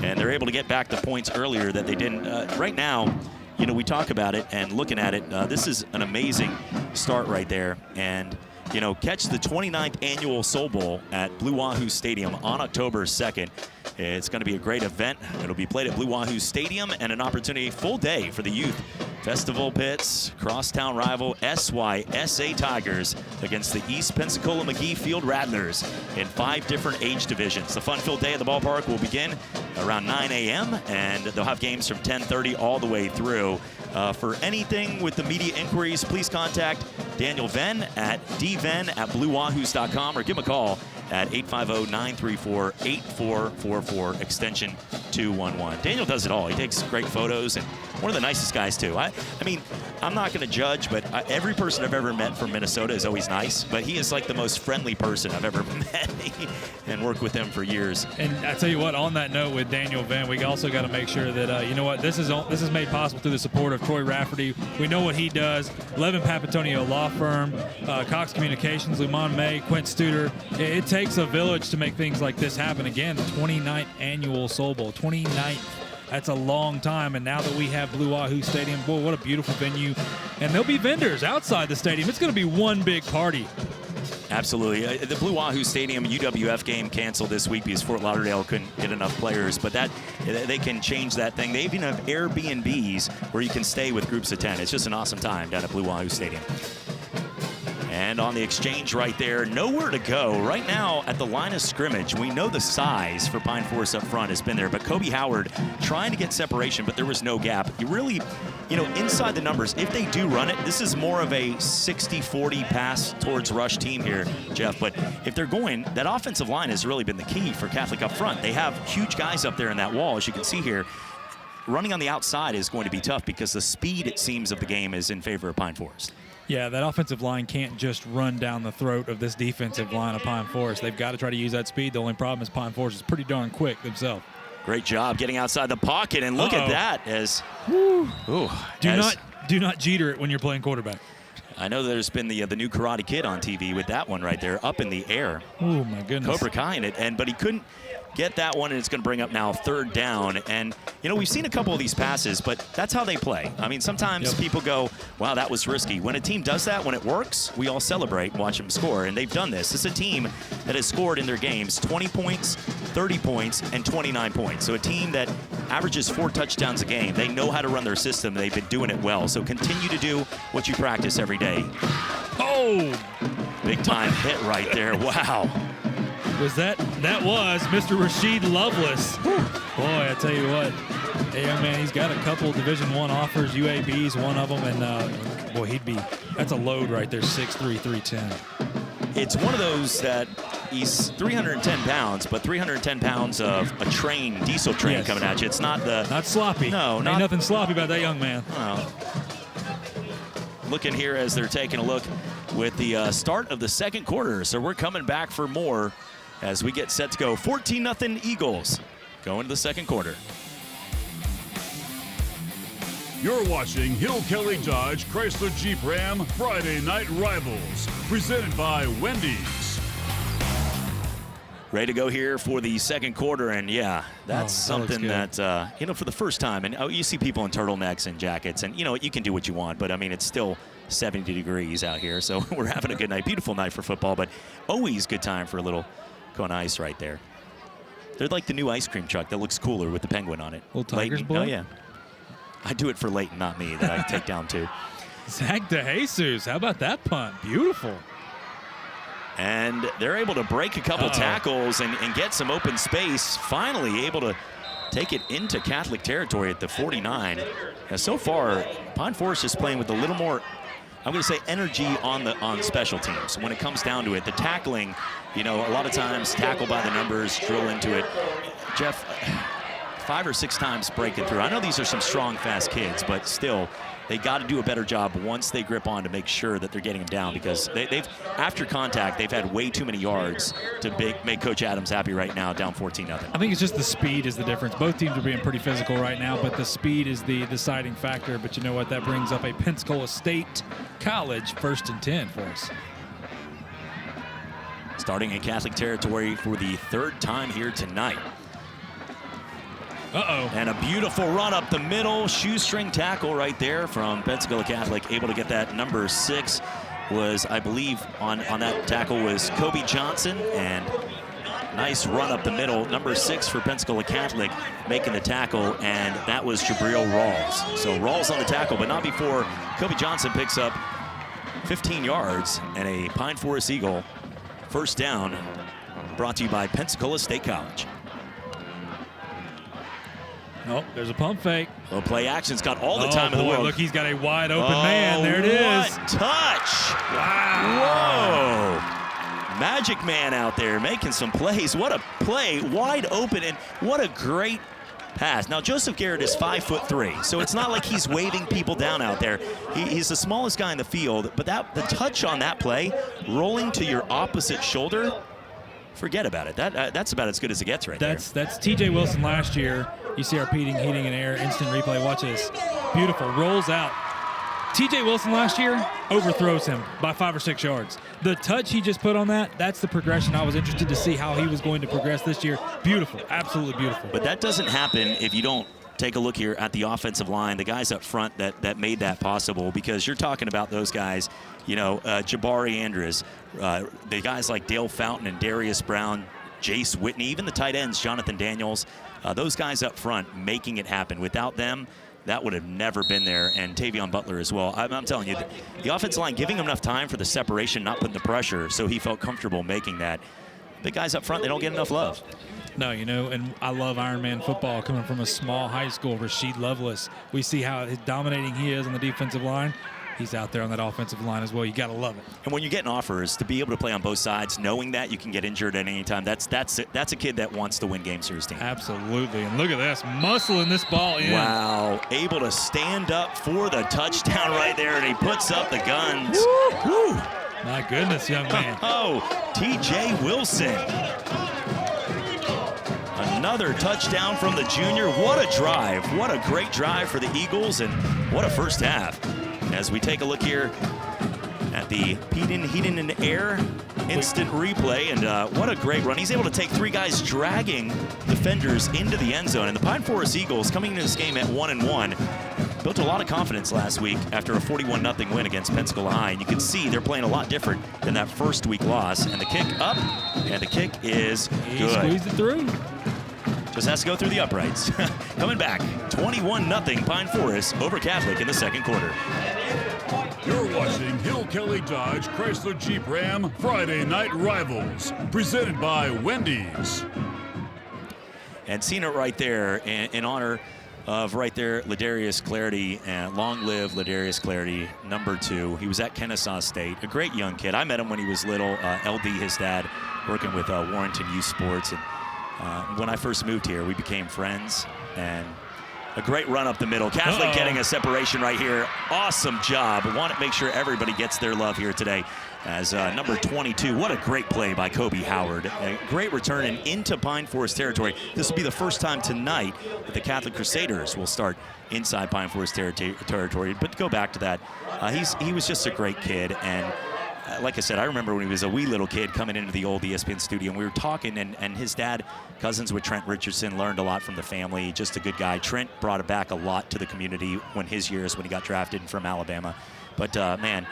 And they're able to get back the points earlier that they didn't. Right now, you know, we talk about it and looking at it, this is an amazing start right there. And, you know, catch the 29th annual Soul Bowl at Blue Wahoo Stadium on October 2nd. It's going to be a great event. It'll be played at Blue Wahoo Stadium, and an opportunity, full day for the youth. Festival Pits, crosstown rival SYSA Tigers against the East Pensacola McGee Field Rattlers in 5 different age divisions. The fun-filled day at the ballpark will begin around 9 a.m., and they'll have games from 10:30 all the way through. For anything with the media inquiries, please contact Daniel Venn at dvenn@bluewahoos.com, or give him a call at 850-934-8444, extension 211. Daniel does it all. He takes great photos, and one of the nicest guys, too. I mean, I'm not going to judge, but every person I've ever met from Minnesota is always nice. But he is like the most friendly person I've ever met and worked with him for years. And I tell you what, on that note with Daniel Venn, we also got to make sure that, you know what, this is made possible through the support of Troy Rafferty. We know what he does. Levin Papantonio Law Firm, Cox Communications, Lumon May, Quint Studer. It takes a village to make things like this happen. Again, the 29th annual Soul Bowl, 29th. That's a long time, and now that we have Blue Wahoo Stadium, boy, what a beautiful venue. And there'll be vendors outside the stadium. It's going to be one big party. Absolutely. The Blue Wahoo Stadium UWF game canceled this week because Fort Lauderdale couldn't get enough players, but they can change that thing. They even have Airbnbs where you can stay with groups of 10. It's just an awesome time down at Blue Wahoo Stadium. And on the exchange right there, nowhere to go. Right now at the line of scrimmage, we know the size for Pine Forest up front has been there, but Kobe Howard trying to get separation, but there was no gap. You really, inside the numbers, if they do run it, this is more of a 60-40 pass towards rush team here, Jeff. But if they're going, that offensive line has really been the key for Catholic up front. They have huge guys up there in that wall, as you can see here. Running on the outside is going to be tough because the speed, it seems, of the game is in favor of Pine Forest. Yeah, that offensive line can't just run down the throat of this defensive line of Pine Forest. They've got to try to use that speed. The only problem is Pine Forest is pretty darn quick themselves. Great job getting outside the pocket, and look at that as Do not jeter it when you're playing quarterback. I know there's been the new Karate Kid on TV with that one right there, up in the air. Oh my goodness. Cobra Kai in it, but he couldn't get that one, and it's going to bring up now 3rd down. And, we've seen a couple of these passes, but that's how they play. I mean, sometimes people go, wow, that was risky. When a team does that, when it works, we all celebrate and watch them score, and they've done this. This is a team that has scored in their games 20 points, 30 points, and 29 points. So a team that averages 4 touchdowns a game. They know how to run their system. They've been doing it well. So continue to do what you practice every day. Oh! Big time hit right there. Wow. Was that was Mr. Rasheed Lovelace. Boy, I tell you what, hey, young man, he's got a couple Division I offers, UAB's one of them, and boy, that's a load right there, 6'3", 310. It's one of those that he's 310 pounds, but 310 pounds of a diesel train coming at you. It's not sloppy. No, ain't nothing sloppy about that young man. No. Looking here as they're taking a look with the start of the second quarter. So we're coming back for more as we get set to go. 14-0 Eagles going to the second quarter. You're watching Hill Kelly Dodge Chrysler Jeep Ram Friday Night Rivals, presented by Wendy's. Ready to go here for the second quarter, and that's something that, for the first time, and you see people in turtlenecks and jackets, and you can do what you want, but I mean, it's still 70 degrees out here, so we're having a good night. Beautiful night for football, but always good time for a little Kona Ice right there. They're like the new ice cream truck that looks cooler with the penguin on it. Little Tiger's Blood? Oh, yeah. I do it for Leighton, not me, that I take down too. Zach DeJesus, how about that punt? Beautiful. And they're able to break a couple tackles and get some open space. Finally able to take it into Catholic territory at the 49. Now, so far, Pine Forest is playing with a little more, I'm going to say, energy on special teams. When it comes down to it, the tackling, a lot of times tackle by the numbers, drill into it. Jeff, 5 or 6 times breaking through. I know these are some strong, fast kids, but still, they got to do a better job once they grip on to make sure that they're getting them down, because they've after contact, they've had way too many yards to make Coach Adams happy right now, down 14-0. I think it's just the speed is the difference. Both teams are being pretty physical right now, but the speed is the deciding factor. But you know what? That brings up a Pensacola State College 1st and 10 for us. Starting in Catholic territory for the 3rd time here tonight. And a beautiful run up the middle, shoestring tackle right there from Pensacola Catholic. Able to get that. Number 6 was, I believe, on that tackle was Kobe Johnson, and nice run up the middle. Number 6 for Pensacola Catholic making the tackle, and that was Jabril Rawls. So Rawls on the tackle, but not before Kobe Johnson picks up 15 yards and a Pine Forest Eagle first down, brought to you by Pensacola State College. Nope, there's a pump fake. Well, play action's got all the time in the world. Look, he's got a wide open man. There it is. What touch. Wow. Whoa. Magic Man out there making some plays. What a play, wide open, and what a great pass. Now, Joseph Garrett is 5'3", so it's not like he's waving people down out there. He's the smallest guy in the field, but the touch on that play, rolling to your opposite shoulder, forget about it. That's about as good as it gets right there. That's T.J. Wilson last year. You see our heating and air instant replay. Watch this. Beautiful. Rolls out. T.J. Wilson last year overthrows him by 5 or 6 yards. The touch he just put on that's the progression. I was interested to see how he was going to progress this year. Beautiful. Absolutely beautiful. But that doesn't happen if you don't take a look here at the offensive line, the guys up front that made that possible, because you're talking about those guys, Jabari Andrews, the guys like Dale Fountain and Darius Brown, Jace Whitney, even the tight ends, Jonathan Daniels, those guys up front making it happen. Without them, that would have never been there, and Tavion Butler as well. I'm telling you, the offensive line giving him enough time for the separation, not putting the pressure, so he felt comfortable making that. The guys up front, they don't get enough love. No, and I love Ironman football coming from a small high school, Rasheed Lovelace. We see how dominating he is on the defensive line. He's out there on that offensive line as well. You got to love it. And when you're getting offers, to be able to play on both sides, knowing that you can get injured at any time, that's a kid that wants to win games for his team. Absolutely. And look at this, muscling this ball in. Wow, able to stand up for the touchdown right there, and he puts up the guns. Woo. My goodness, young man. T.J. Wilson. Another touchdown from the junior. What a drive. What a great drive for the Eagles, and what a first half. As we take a look here at the heating and air instant replay, and what a great run. He's able to take 3 guys dragging defenders into the end zone. And the Pine Forest Eagles coming into this game at 1-1 built a lot of confidence last week after a 41-0 win against Pensacola High. And you can see they're playing a lot different than that first week loss. And the kick up, and the kick is good. He squeezed it through. Just has to go through the uprights. Coming back, 21-0 Pine Forest over Catholic in the second quarter. You're watching Hill Kelly Dodge Chrysler Jeep Ram Friday Night Rivals, presented by Wendy's. And seeing it right there in honor of Ladarius Clarity, and long live Ladarius Clarity, number 2. He was at Kennesaw State, a great young kid. I met him when he was little. LD, his dad, working with Warrenton Youth Sports. And when I first moved here, we became friends, and a great run up the middle. Catholic getting a separation right here. Awesome job. Want to make sure everybody gets their love here today as number 22. What a great play by Kobe Howard. A great return and into Pine Forest territory. This will be the first time tonight that the Catholic Crusaders will start inside Pine Forest territory. But to go back to that, he was just a great kid, and like I said, I remember when he was a wee little kid coming into the old ESPN studio, and we were talking, and his dad, cousins with Trent Richardson, learned a lot from the family. Just a good guy. Trent brought it back a lot to the community when he got drafted from Alabama. But man,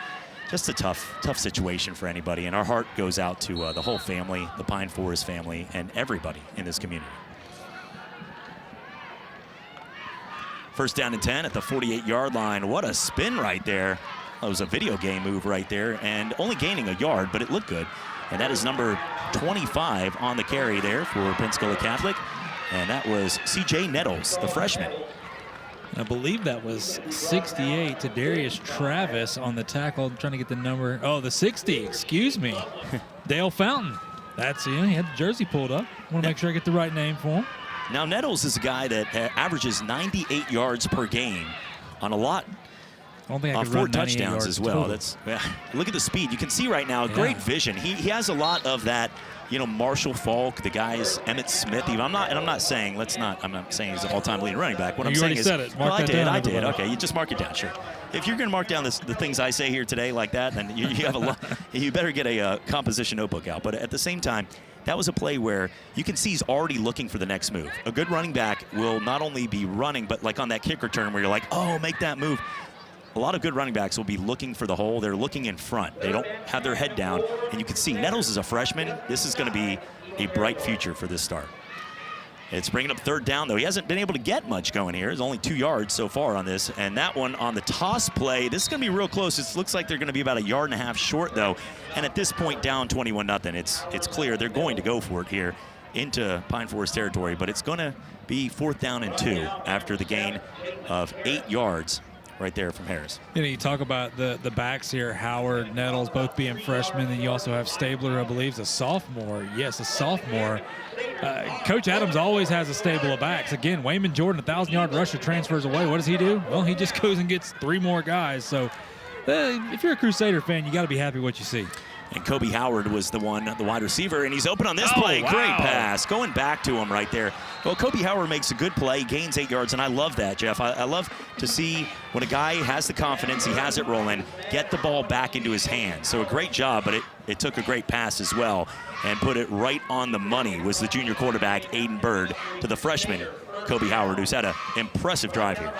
just a tough situation for anybody, and our heart goes out to the whole family, the Pine Forest family, and everybody in this community. First down and 10 at the 48-yard line. What a spin right there. That was a video game move right there, and only gaining a yard, but it looked good. And that is number 25 on the carry there for Pensacola Catholic, and that was C.J. Nettles, the freshman. I believe that was 68 to Darius Travis on the tackle. I'm trying to get the number. Oh, the 60, excuse me. Dale Fountain. That's he had the jersey pulled up. I want to make sure I get the right name for him. Now, Nettles is a guy that averages 98 yards per game on a lot. I don't think I could 4 run touchdowns as well. Total. Look at the speed. You can see right now, great vision. He has a lot of that, Marshall Falk, the guys, Emmitt Smith. Even I'm not saying he's an all-time leading running back. What I'm saying is, said it. I did. Okay, you just mark it down, sure. If you're going to mark down the things I say here today like that, then you have a lot. You better get a composition notebook out. But at the same time, that was a play where you can see he's already looking for the next move. A good running back will not only be running, but like on that kick return where you're like, oh, make that move. A lot of good running backs will be looking for the hole. They're looking in front. They don't have their head down. And you can see Nettles is a freshman. This is going to be a bright future for this start. It's bringing up third down, though. He hasn't been able to get much going here. There's only 2 yards so far on this. And that one on the toss play, this is going to be real close. It looks like they're going to be about 1.5 yards short, though. And at this point, down 21-0. It's clear they're going to go for it here into Pine Forest territory. But it's going to be 4th down and 2 after the gain of 8 yards. Right there from Harris. You talk about the backs here, Howard, Nettles, both being freshmen. Then you also have Stabler, I believe, is a sophomore. Yes, a sophomore. Coach Adams always has a stable of backs. Again, Wayman Jordan, 1,000-yard rusher, transfers away. What does he do? Well, he just goes and gets 3 more guys. So if you're a Crusader fan, you got to be happy what you see. And Kobe Howard was the wide receiver, and he's open on this play. Wow. Great pass. Going back to him right there. Well, Kobe Howard makes a good play, gains 8 yards, and I love that, Jeff. I love to see when a guy has the confidence, he has it rolling, get the ball back into his hands. So a great job, but it took a great pass as well and put it right on the money was the junior quarterback, Aiden Bird, to the freshman, Kobe Howard, who's had an impressive drive here.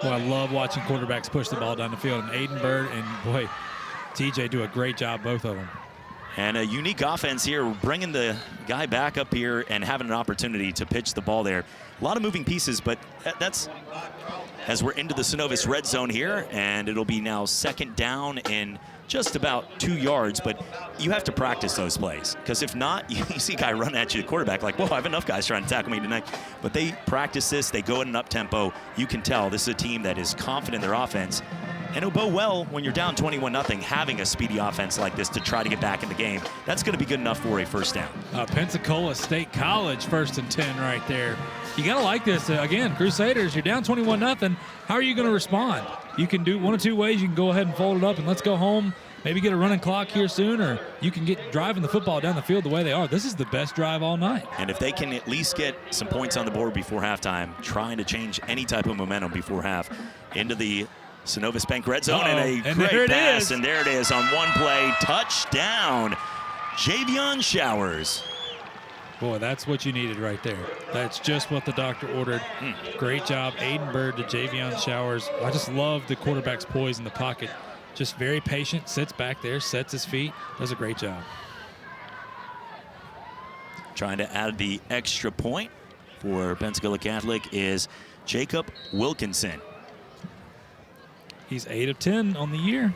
Well, I love watching quarterbacks push the ball down the field. And Aiden Bird and, boy, TJ do a great job, both of them. And a unique offense here, bringing the guy back up here and having an opportunity to pitch the ball there. A lot of moving pieces, but that's as we're into the Synovus red zone here, and it'll be now 2nd down in just about 2 yards, but you have to practice those plays, because if not, you see a guy run at you, the quarterback, like, whoa, I have enough guys trying to tackle me tonight. But they practice this, they go at an up-tempo. You can tell this is a team that is confident in their offense. And it'll bode well when you're down 21-0, having a speedy offense like this to try to get back in the game. That's going to be good enough for a first down. Pensacola State College, 1st and 10 right there. You got to like this. Again, Crusaders, you're down 21-0. How are you going to respond? You can do one of 2 ways. You can go ahead and fold it up and let's go home, maybe get a running clock here soon, or you can get driving the football down the field the way they are. This is the best drive all night. And if they can at least get some points on the board before halftime, trying to change any type of momentum before half into the Synovus Bank red zone, and a great pass, and there it is on one play. Touchdown, Javion Showers. Boy, that's what you needed right there. That's just what the doctor ordered. Great job, Aiden Bird to Javion Showers. I just love the quarterback's poise in the pocket. Just very patient, sits back there, sets his feet, does a great job. Trying to add the extra point for Pensacola Catholic is Jacob Wilkinson. He's 8 of 10 on the year.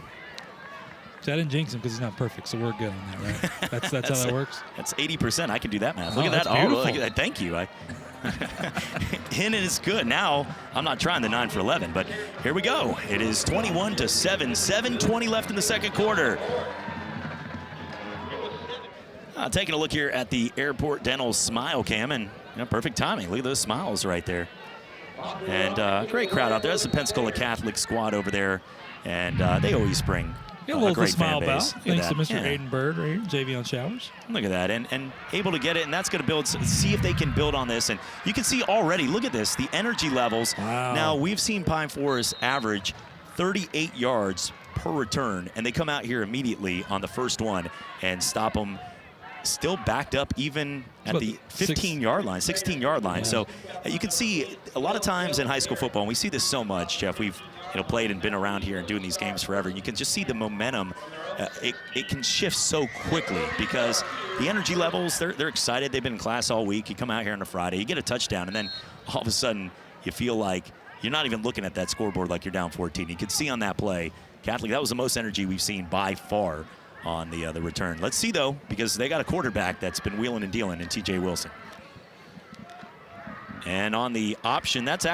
So I didn't jinx him because he's not perfect, so we're good on that, right? That's how that works. That's 80%. I can do that math. Look at that. Beautiful. Look at that. Thank you. And it's good. Now, I'm not trying the 9 for 11, but here we go. It is 21-7. 7:20 left in the second quarter. Taking a look here at the Airport Dental Smile Cam, and perfect timing. Look at those smiles right there. And great crowd out there. That's the Pensacola Catholic squad over there, and they always bring a great smile fan base. Thanks to Mr. Aiden Bird right here, Javion Showers. Look at that, and able to get it, and that's going to build. See if they can build on this, and you can see already. Look at this, the energy levels. Wow. Now we've seen Pine Forest average 38 yards per return, and they come out here immediately on the first one and stop them. Still backed up even at the 15-yard line, 16-yard line. Yeah. So you can see a lot of times in high school football, and we see this so much, Jeff. We've played and been around here and doing these games forever. You can just see the momentum. It can shift so quickly because the energy levels, they're excited. They've been in class all week. You come out here on a Friday, you get a touchdown, and then all of a sudden you feel like you're not even looking at that scoreboard like you're down 14. You can see on that play, Catholic, that was the most energy we've seen by far on the return. Let's see, though, because they got a quarterback that's been wheeling and dealing in TJ Wilson. And on the option, that's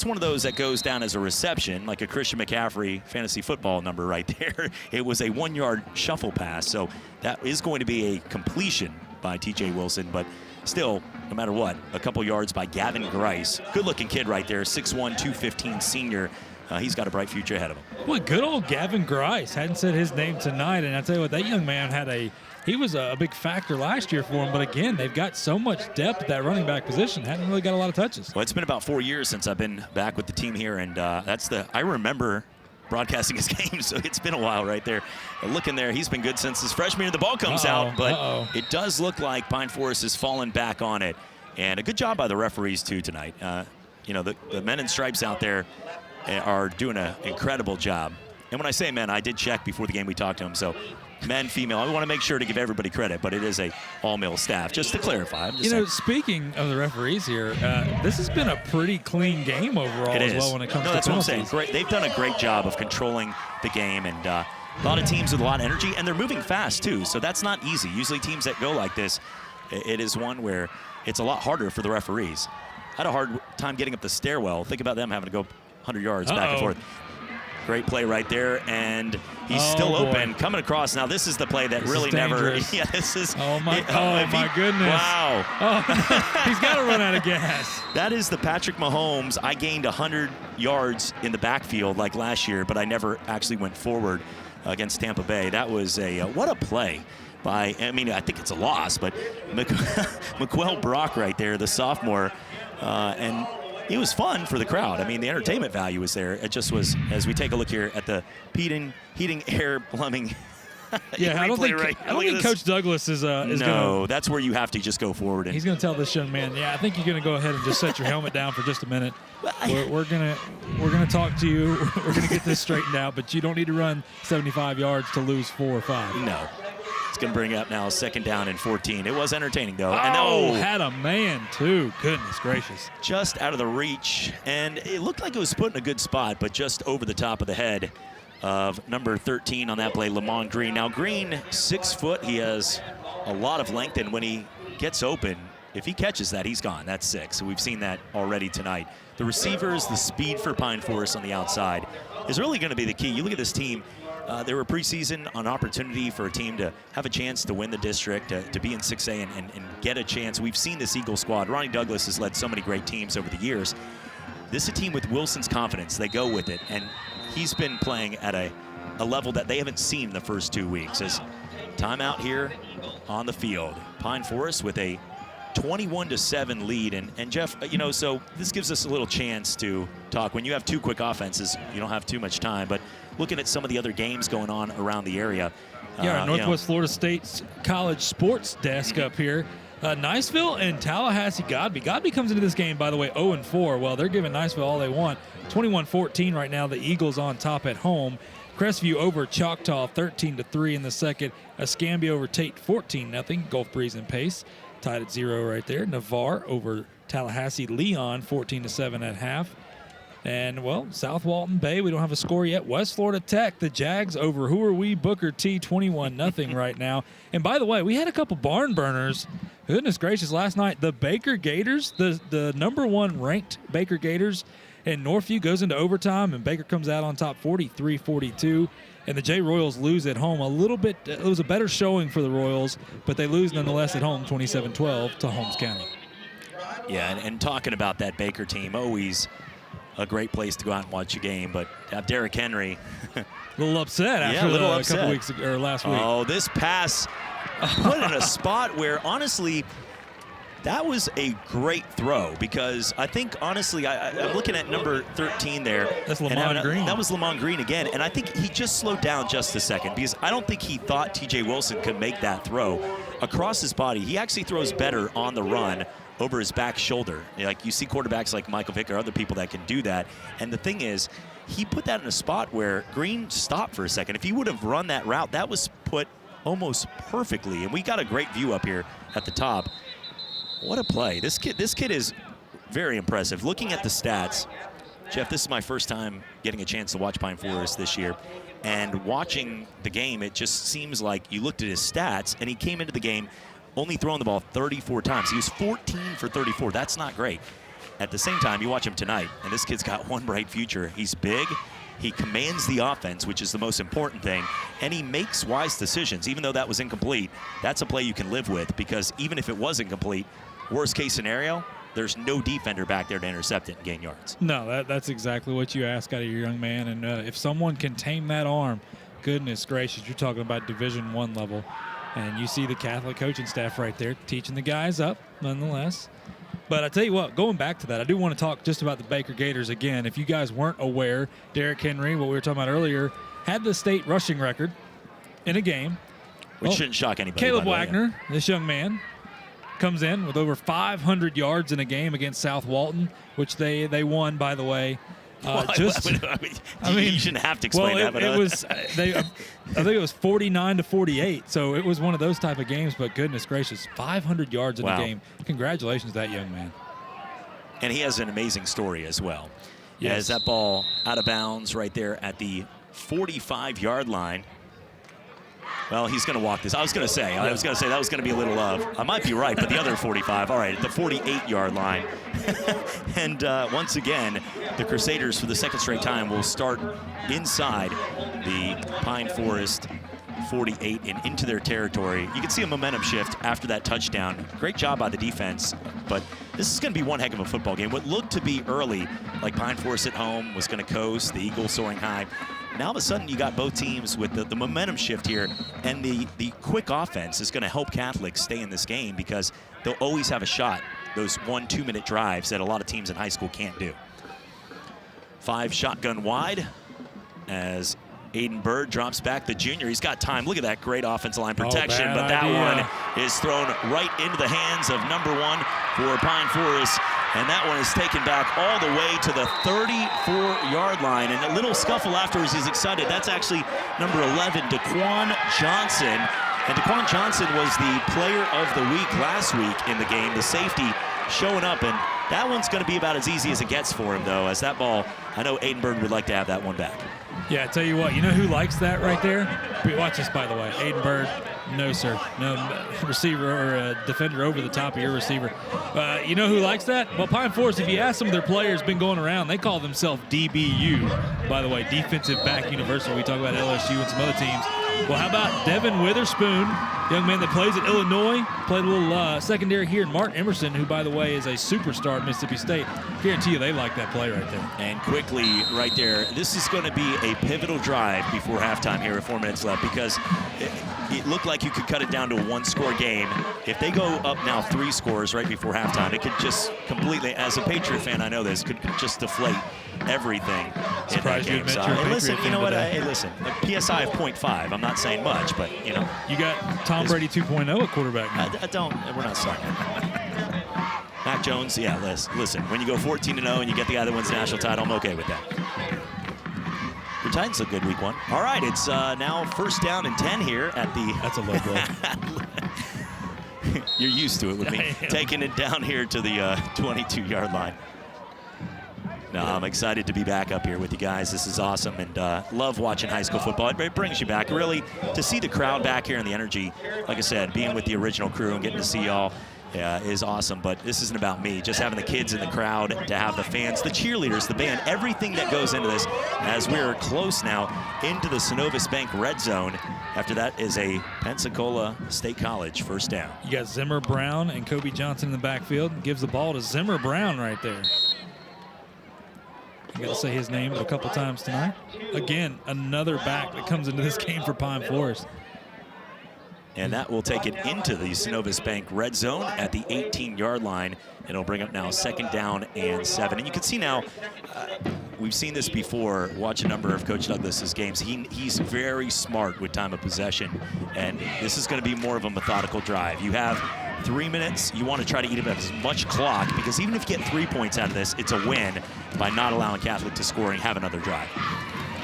one of those that goes down as a reception, like a Christian McCaffrey fantasy football number right there. It was a 1-yard shuffle pass, so that is going to be a completion by TJ Wilson, but still, no matter what, a couple yards by Gavin Grice. Good-looking kid right there, 6'1", 215 senior. He's got a bright future ahead of him. Well, good old Gavin Grice. Hadn't said his name tonight, and I tell you what, that young man he was a big factor last year for him, but again, they've got so much depth at that running back position. Hadn't really got a lot of touches. Well, it's been about 4 years since I've been back with the team here, and I remember broadcasting his game, so it's been a while right there. Looking there, he's been good since his freshman year. The ball comes out, but it does look like Pine Forest has fallen back on it, and a good job by the referees, too, tonight. The men in stripes out there are doing an incredible job. And when I say men, I did check before the game. We talked to them. So men, female, I want to make sure to give everybody credit, but it is a all-male staff, just to clarify. Speaking of the referees here, this has been a pretty clean game overall as well when it comes to that's penalties. What I'm saying. Great. They've done a great job of controlling the game, and a lot of teams with a lot of energy, and they're moving fast, too. So that's not easy. Usually teams that go like this, it is one where it's a lot harder for the referees. I had a hard time getting up the stairwell. Think about them having to go 100 yards back and forth. Great play right there, and he's still open. Coming across. Now, this is the play that really never. Yeah, this is. Oh, my goodness. Wow. Oh, he's got to run out of gas. That is the Patrick Mahomes. I gained 100 yards in the backfield like last year, but I never actually went forward against Tampa Bay. That was what a play by, I mean, I think it's a loss, but McQuell Brock right there, the sophomore, and it was fun for the crowd. I mean, the entertainment value was there. It just was, as we take a look here at the heating, air, plumbing. Yeah, I don't think Coach Douglas is going to. No, that's where you have to just go forward. He's going to tell this young man, yeah, I think you're going to go ahead and just set your helmet down for just a minute. We're gonna talk to you. We're gonna get this straightened out, but you don't need to run 75 yards to lose 4 or 5. No. It's going to bring up now 2nd down and 14. It was entertaining, though. Had a man, too. Goodness gracious. Just out of the reach, and it looked like it was put in a good spot, but just over the top of the head of number 13 on that play, Lamont Green. Now, Green, 6 foot. He has a lot of length, and when he gets open, if he catches that, he's gone. That's 6. So we've seen that already tonight. The receivers, the speed for Pine Forest on the outside is really going to be the key. You look at this team. They were preseason, an opportunity for a team to have a chance to win the district, to be in 6A and get a chance. We've seen this Eagle squad. Ronnie Douglas has led so many great teams over the years. This is a team with Wilson's confidence. They go with it, and he's been playing at a level that they haven't seen in the first 2 weeks. As timeout here on the field. Pine Forest with a 21-7 lead, and Jeff, you know, so this gives us a little chance to talk. When you have 2 quick offenses, you don't have too much time, but looking at some of the other games going on around the area. Yeah, Northwest Florida State's college sports desk up here. Niceville and Tallahassee Godby. Godby comes into this game, by the way, 0-4. Well, they're giving Niceville all they want. 21-14 right now. The Eagles on top at home. Crestview over Choctaw 13-3 in the second. Escambia over Tate 14-0. Gulf Breeze and Pace tied at 0 right there. Navarre over Tallahassee Leon 14-7 at half. And, well, South Walton Bay, we don't have a score yet. West Florida Tech, the Jags over Who Are We, Booker T, 21-0 right now. And, by the way, we had a couple barn burners. Goodness gracious, last night, the Baker Gators, the number 1 ranked Baker Gators in Northview goes into overtime, and Baker comes out on top 43-42. And the J Royals lose at home a little bit. It was a better showing for the Royals, but they lose nonetheless at home 27-12 to Holmes County. Yeah, and talking about that Baker team, always a great place to go out and watch a game, but Derrick Henry. A little upset after a couple weeks ago, or last week. Oh, this pass put in a spot where, honestly, that was a great throw, because I think, honestly, I'm looking at number 13 there. That's Lamont Green. That was Lamont Green again, and I think he just slowed down just a second, because I don't think he thought T.J. Wilson could make that throw across his body. He actually throws better on the run over his back shoulder. Like, you see quarterbacks like Michael Vick or other people that can do that, and the thing is, he put that in a spot where Green stopped for a second. If he would have run that route, that was put almost perfectly, and we got a great view up here at the top. What a play. This kid is very impressive. Looking at the stats, Jeff, this is my first time getting a chance to watch Pine Forest this year, and watching the game, it just seems like you looked at his stats, and he came into the game only throwing the ball 34 times. He was 14 for 34. That's not great. At the same time, you watch him tonight, and this kid's got one bright future. He's big. He commands the offense, which is the most important thing, and he makes wise decisions. Even though that was incomplete, that's a play you can live with, because even if it was incomplete, worst case scenario, there's no defender back there to intercept it and gain yards. No, that's exactly what you ask out of your young man, and if someone can tame that arm, goodness gracious, you're talking about Division I level. And you see the Catholic coaching staff right there teaching the guys up nonetheless. But I tell you what, going back to that, I do want to talk just about the Baker Gators again. If you guys weren't aware, Derrick Henry, what we were talking about earlier, had the state rushing record in a game. Which shouldn't shock anybody. Caleb Wagner, this young man, comes in with over 500 yards in a game against South Walton, which they won, by the way. You shouldn't have to explain that. But it was. I think it was 49-48. So it was one of those type of games. But goodness gracious, 500 yards in a game. Congratulations to that young man. And he has an amazing story as well. Yes. As that ball out of bounds right there at the 45-yard line. Well, he's going to walk this. I was going to say that was going to be a little of. I might be right, but the other 45. All right, at the 48-yard line. And once again, the Crusaders for the second straight time will start inside the Pine Forest 48 and into their territory. You can see a momentum shift after that touchdown. Great job by the defense, but this is going to be one heck of a football game. What looked to be early, like Pine Forest at home, was going to coast, the Eagles soaring high. Now all of a sudden you got both teams with the momentum shift here, and the quick offense is going to help Catholic stay in this game because they'll always have a shot, those 1-2 minute drives that a lot of teams in high school can't do. 5 shotgun wide as Aiden Bird drops back, the junior. He's got time. Look at that great offensive line protection, but that one is thrown right into the hands of number 1 for Pine Forest, and that one is taken back all the way to the 34-yard line, and a little scuffle afterwards. He's excited. That's actually number 11, Daquan Johnson, and Daquan Johnson was the player of the week last week in the game, the safety showing up, and that one's going to be about as easy as it gets for him, though, as that ball, I know Aiden Bird would like to have that one back. Yeah, I tell you what, you know who likes that right there? Watch this, by the way. Aiden Bird, no, sir. No receiver or defender over the top of your receiver. You know who likes that? Well, Pine Forest, if you ask some of their players, been going around, they call themselves DBU, by the way, Defensive Back University. We talk about LSU and some other teams. Well, how about Devin Witherspoon, young man that plays at Illinois, played a little secondary here, and Mark Emerson, who, by the way, is a superstar at Mississippi State. Guarantee you they like that play right there. And quickly, right there, this is going to be a pivotal drive before halftime here with 4 minutes left, because it looked like you could cut it down to a 1-score game. If they go up now 3 scores right before halftime, it could just completely, as a Patriot fan, I know this, could just deflate everything in that game. So, hey, listen, you know what? Hey, listen, a PSI of 0.5. I'm not saying much, but, you know. You got Tom Brady 2.0 at quarterback now. We're not saying Mac Jones, yeah, listen, when you go 14-0 and you get the guy that wins the national title, I'm okay with that. Your Titans look good week 1. All right, it's now 1st down and 10 here at the... That's a low blow. You're used to it with me taking it down here to the 22-yard line. No, I'm excited to be back up here with you guys. This is awesome, and love watching high school football. It brings you back, really, to see the crowd back here and the energy. Like I said, being with the original crew and getting to see y'all is awesome, but this isn't about me. Just having the kids in the crowd, to have the fans, the cheerleaders, the band, everything that goes into this, as we're close now into the Synovus Bank red zone. After that is a Pensacola State College 1st down. You got Zimmer Brown and Kobe Johnson in the backfield. Gives the ball to Zimmer Brown right there. I got to say his name a couple times tonight. Again, another back that comes into this game for Pine Forest. And that will take it into the Synovus Bank red zone at the 18-yard line. And it'll bring up now 2nd down and 7. And you can see now, we've seen this before, watch a number of Coach Douglas's games. He's very smart with time of possession. And this is going to be more of a methodical drive. You have 3 minutes. You want to try to eat up as much clock, because even if you get 3 points out of this, it's a win by not allowing Catholic to score and have another drive.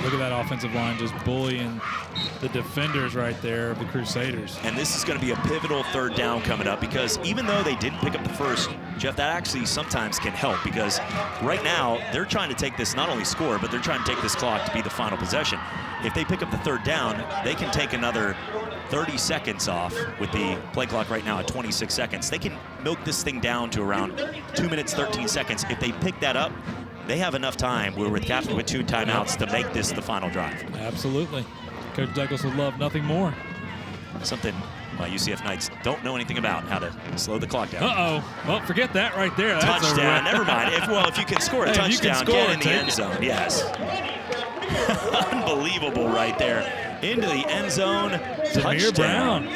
Look at that offensive line just bullying the defenders right there of the Crusaders. And this is going to be a pivotal 3rd down coming up, because even though they didn't pick up the first, Jeff, that actually sometimes can help, because right now they're trying to take this, not only score, but they're trying to take this clock to be the final possession. If they pick up the 3rd down, they can take another 30 seconds off with the play clock right now at 26 seconds. They can milk this thing down to around 2 minutes, 13 seconds. If they pick that up, they have enough time, we're with Catholic with 2 timeouts, to make this the final drive. Absolutely. Coach Douglas would love nothing more. Something UCF Knights don't know anything about, how to slow the clock down. Uh-oh. Well, forget that right there. That's touchdown. Never mind. If you can score a touchdown, get in the end zone. Yes. Unbelievable right there. Into the end zone. Zamir Brown.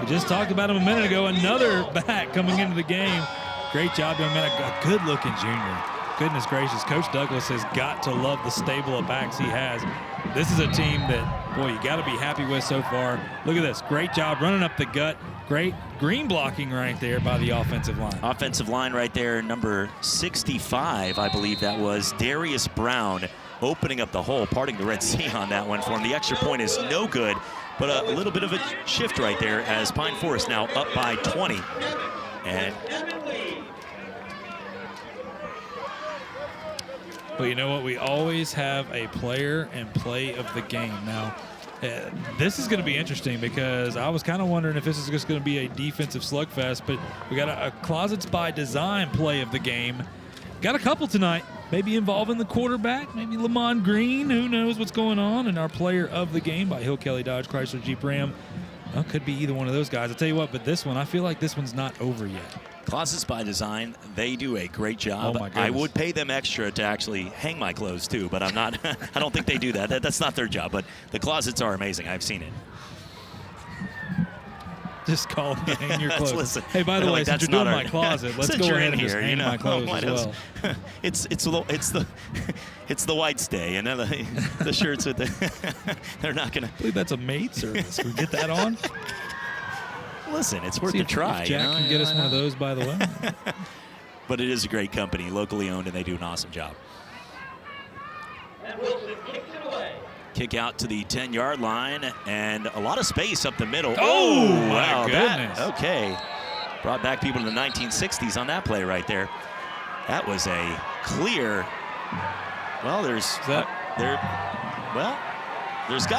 We just talked about him a minute ago. Another back coming into the game. Great job, young man. A good-looking junior. Goodness gracious, Coach Douglas has got to love the stable of backs he has. This is a team that, boy, you got to be happy with so far. Look at this. Great job running up the gut. Great green blocking right there by the offensive line. Offensive line right there, number 65, I believe that was, Darius Brown, opening up the hole, parting the Red Sea on that one for him. The extra point is no good, but a little bit of a shift right there as Pine Forest now up by 20. And but you know what? We always have a player and play of the game. Now, This is going to be interesting because I was kind of wondering if this is just going to be a defensive slugfest, but we got a Closets by Design play of the game. Got a couple tonight, maybe involving the quarterback, maybe Lamont Green. Who knows what's going on? And our player of the game by Hill Kelly Dodge Chrysler Jeep Ram. Well, could be either one of those guys. I'll tell you what, but this one, I feel like this one's not over yet. Closets by Design, they do a great job. Oh my goodness. I would pay them extra to actually hang my clothes too, but I'm not. I don't think they do that. That's not their job. But the closets are amazing. I've seen it. Just call them to hang your clothes. Listen, hey, by the way, like, since you're doing my closet, let's go ahead and just hang my clothes as well. It's the whites day, and the shirts with the. They're not gonna. I believe that's a maid service. Can we get that on? Listen, it's worth See a try. If Jack can get us one of those, by the way. But it is a great company, locally owned, and they do an awesome job. And Wilson kicks it away. Kick out to the 10-yard line, and a lot of space up the middle. Oh, my wow, goodness. Okay. Brought back people to the 1960s on that play right there. That was a clear. Well, there's got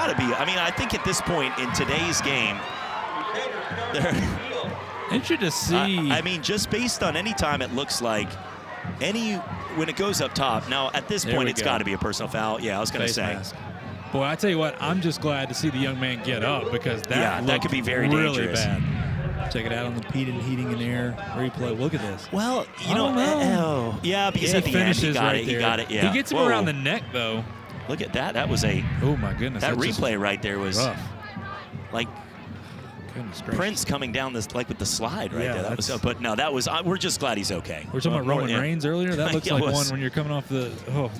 to be. I mean, I think at this point in today's game, Interesting to see. I mean, just based on any time it looks like when it goes up top. Now, at this point, it's got to be a personal foul. Yeah, I was going to say. Mask. Boy, I tell you what, I'm just glad to see the young man get up because that could be very really dangerous. Bad. Check it out on the heating and air replay. Look at this. Well, you know. Yeah, because at the end he got it. He got it. Yeah. He gets him around the neck though. Look at that. That was a. Oh my goodness. That replay right there was rough. Like. Prince coming down this with the slide right there. That was, but no, that was. We're just glad he's okay. We're talking about Roman Reigns earlier. That looks like one when you're coming off the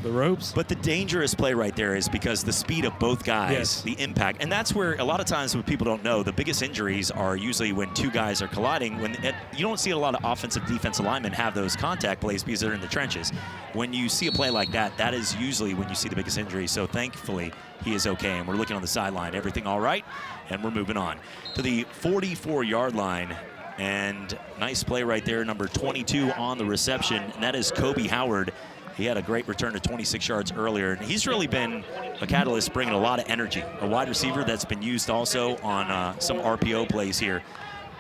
ropes. But the dangerous play right there is because the speed of both guys, the impact, and that's where a lot of times what people don't know, the biggest injuries are usually when two guys are colliding. You don't see a lot of offensive defensive linemen have those contact plays because they're in the trenches. When you see a play like that, that is usually when you see the biggest injury. So thankfully he is okay, and we're looking on the sideline. Everything all right? And we're moving on to the 44-yard line. And nice play right there, number 22 on the reception, and that is Kobe Howard. He had a great return to 26 yards earlier, and he's really been a catalyst, bringing a lot of energy. A wide receiver that's been used also on some RPO plays here.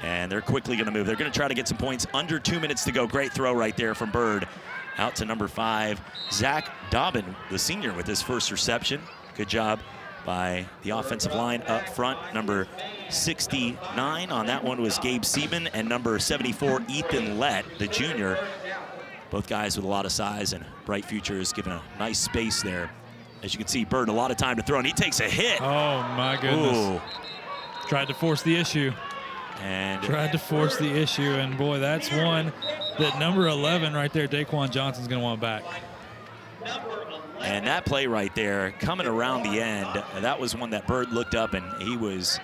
And they're quickly going to move. They're going to try to get some points. Under 2 minutes to go. Great throw right there from Bird. Out to number 5, Zach Dobbin, the senior, with his first reception. Good job by the offensive line up front. Number 69 on that one was Gabe Seaman, and number 74, Ethan Lett, the junior. Both guys with a lot of size and bright futures, given a nice space there. As you can see, Bird, a lot of time to throw, and he takes a hit. Oh, my goodness. Ooh. Tried to force the issue. And boy, that's one that number 11 right there, Daquan Johnson's going to want back. And that play right there, coming around the end, that was one that Bird looked up, and he was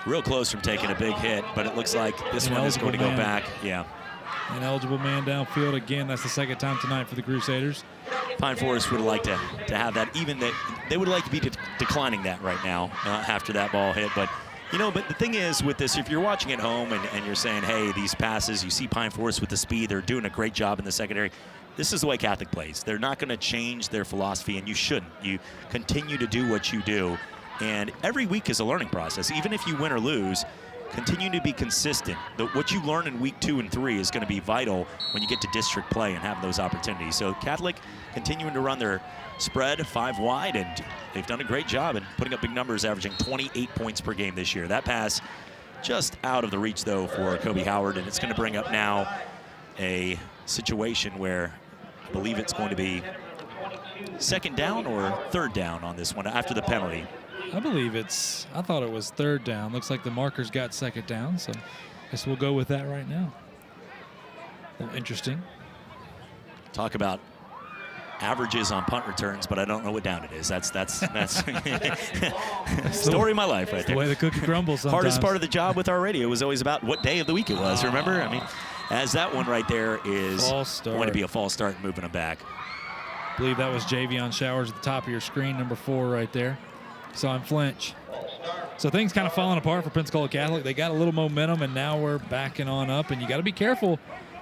real close from taking a big hit, but it looks like this one is going to go back. Yeah. Ineligible man downfield. Again, that's the second time tonight for the Crusaders. Pine Forest would like to have that. Even that they would like to be declining that right now after that ball hit. But, but the thing is with this, if you're watching at home and you're saying, hey, these passes, you see Pine Forest with the speed, they're doing a great job in the secondary. This is the way Catholic plays. They're not going to change their philosophy, and you shouldn't. You continue to do what you do. And every week is a learning process. Even if you win or lose, continue to be consistent. What you learn in week 2 and 3 is going to be vital when you get to district play and have those opportunities. So Catholic continuing to run their spread 5 wide, and they've done a great job in putting up big numbers, averaging 28 points per game this year. That pass just out of the reach, though, for Kobe Howard, and it's going to bring up now a situation where I believe it's going to be second down or third down on this one after the penalty. I thought it was third down. Looks like the markers got second down, so I guess we'll go with that right now. Well, interesting. Talk about averages on punt returns, but I don't know what down it is. That's story of my life right there. The way the cookie crumbles sometimes. Hardest part of the job with our radio was always about what day of the week it was, remember? I mean, as that one right there is going to be a false start, moving them back. I believe that was Javion Showers at the top of your screen, number 4 right there. Saw him flinch. So things kind of falling apart for Pensacola Catholic. They got a little momentum, and now we're backing on up, and you got to be careful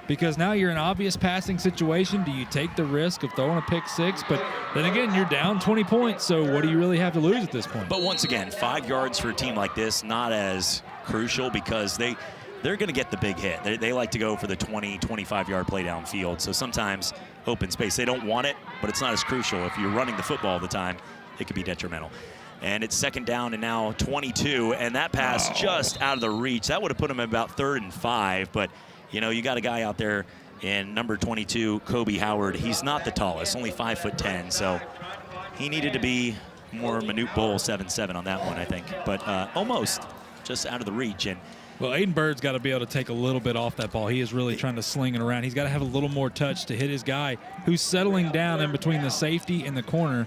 because now you're in an obvious passing situation. Do you take the risk of throwing a pick six? But then again, you're down 20 points, so what do you really have to lose at this point? But once again, 5 yards for a team like this, not as crucial because they're going to get the big hit. They like to go for the 20, 25-yard play downfield. So sometimes open space, they don't want it, but it's not as crucial. If you're running the football all the time, it could be detrimental. And it's 2nd down and now 22, and that pass just out of the reach. That would have put him at about 3rd and 5, but you know, you got a guy out there in number 22, Kobe Howard. He's not the tallest, only 5'10", so he needed to be more Manute Bowl 7'7" on that one, I think. But almost just out of the reach. And well, Aiden Bird's got to be able to take a little bit off that ball. He is really trying to sling it around. He's got to have a little more touch to hit his guy who's settling down in between the safety and the corner.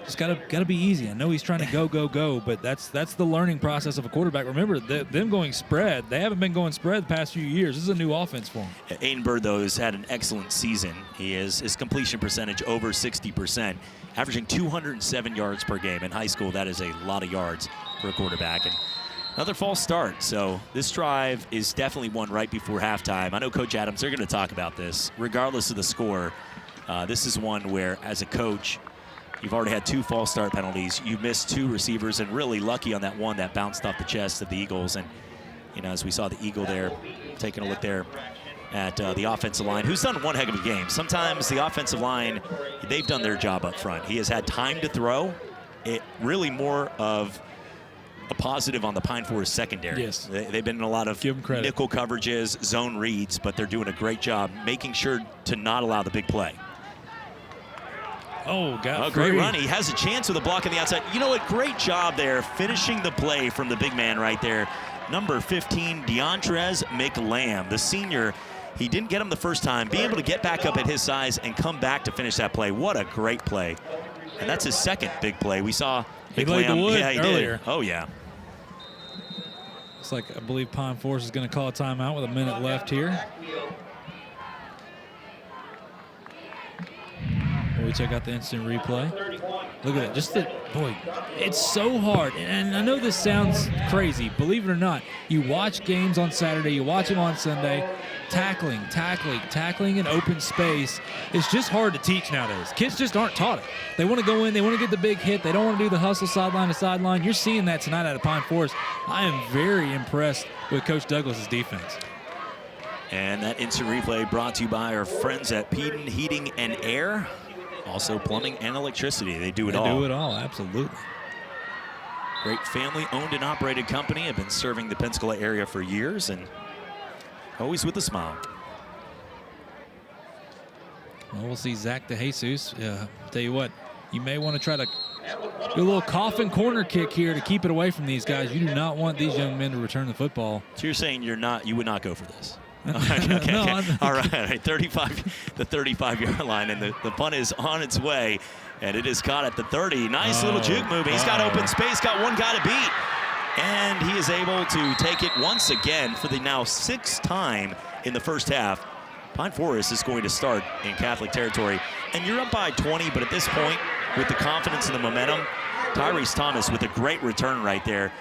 Just got to be easy. I know he's trying to go, but that's the learning process of a quarterback. Remember, them going spread, they haven't been going spread the past few years. This is a new offense for him. Aiden Bird, though, has had an excellent season. His completion percentage over 60%, averaging 207 yards per game. In high school, that is a lot of yards for a quarterback. And another false start. So this drive is definitely one right before halftime. I know Coach Adams, they're going to talk about this. Regardless of the score, this is one where, as a coach, you've already had 2 false start penalties. You missed 2 receivers, and really lucky on that one that bounced off the chest of the Eagles. And, you know, as we saw the Eagle there, taking a look there at the offensive line, who's done one heck of a game. Sometimes the offensive line, they've done their job up front. He has had time to throw. It really more of a positive on the Pine Forest secondary. Yes. They've been in a lot of nickel coverages, zone reads, but they're doing a great job making sure to not allow the big play. Great run. He has a chance with a block on the outside. You know what? Great job there finishing the play from the big man right there. Number 15, Deontrez McLamb, the senior. He didn't get him the first time. Being able to get back up at his size and come back to finish that play. What a great play. And that's his second big play. We saw McLamb. Yeah, he earlier. Did. Oh, yeah. It's like I believe Pine Forest is going to call a timeout with a minute left here. We check out the instant replay. Look at it. Boy, it's so hard. And I know this sounds crazy. Believe it or not, you watch games on Saturday, you watch them on Sunday. Tackling in open space. It's just hard to teach nowadays. Kids just aren't taught it. They want to go in, they want to get the big hit. They don't want to do the hustle sideline to sideline. You're seeing that tonight out of Pine Forest. I am very impressed with Coach Douglas's defense. And that instant replay brought to you by our friends at Peden Heating and Air. Also plumbing and electricity. They do it all. They do it all, absolutely. Great family-owned and operated company. Have been serving the Pensacola area for years and always with a smile. Well, we'll see Zach DeJesus. Tell you what, you may want to try to do a little coffin corner kick here to keep it away from these guys. You do not want these young men to return the football. So you're saying you would not go for this? Okay. No, all right. The 35-yard line, and the punt is on its way, and it is caught at the 30. Nice little juke move. He's got open space, got one guy to beat, and he is able to take it once again for the now 6th time in the first half. Pine Forest is going to start in Catholic territory, and you're up by 20, but at this point, with the confidence and the momentum, Tyrese Thomas with a great return right there.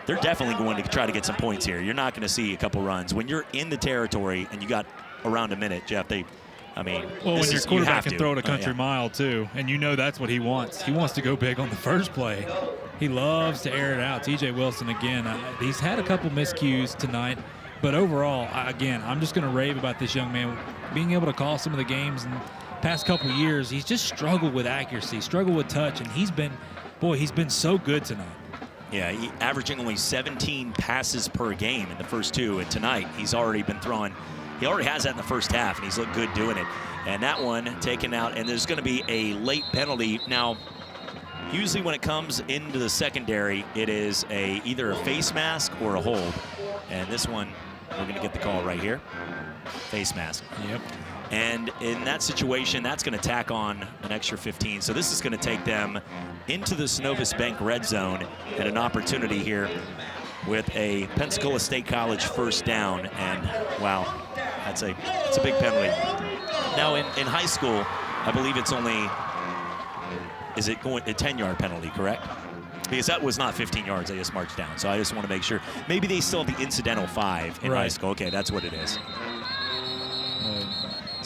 They're definitely going to try to get some points here. You're not going to see a couple runs. When you're in the territory and you got around a minute, Jeff, when your quarterback can throw it a country mile, too, and you know that's what he wants. He wants to go big on the first play. He loves to air it out. TJ Wilson, again, he's had a couple miscues tonight, but overall, again, I'm just going to rave about this young man. Being able to call some of the games in the past couple years, he's just struggled with accuracy, struggled with touch, and he's been so good tonight. Yeah, averaging only 17 passes per game in the first 2, and tonight he's already been throwing. He already has that in the first half, and he's looked good doing it. And that one taken out, and there's going to be a late penalty. Now, usually when it comes into the secondary, it is either a face mask or a hold. And this one, we're going to get the call right here. Face mask. Yep. And in that situation, that's going to tack on an extra 15. So this is going to take them into the Synovus Bank red zone and an opportunity here with a Pensacola State College first down. And wow, it's a big penalty. Now in high school, I believe it's only, is it going a 10-yard penalty, correct? Because that was not 15 yards, they just marched down. So I just want to make sure. Maybe they still have the incidental 5 in high school. Okay, that's what it is.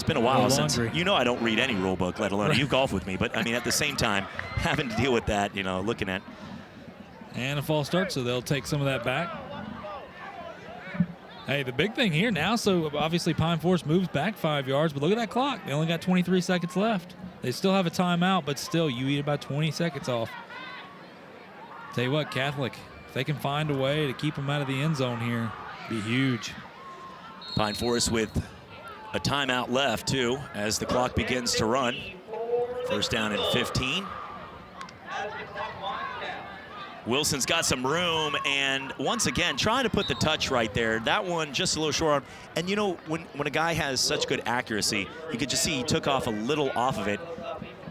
It's been a while since, laundry. you know, I don't read any rule book, let alone you golf with me. But, I mean, at the same time, having to deal with that, you know, looking at. And a false start, so they'll take some of that back. Hey, the big thing here now, so obviously Pine Forest moves back 5 yards, but look at that clock. They only got 23 seconds left. They still have a timeout, but still, you eat about 20 seconds off. Tell you what, Catholic, if they can find a way to keep them out of the end zone here, be huge. Pine Forest with a timeout left, too, as the clock begins to run. First down and 15. Wilson's got some room, and once again, trying to put the touch right there. That one just a little short. And, you know, when a guy has such good accuracy, you could just see he took off a little off of it.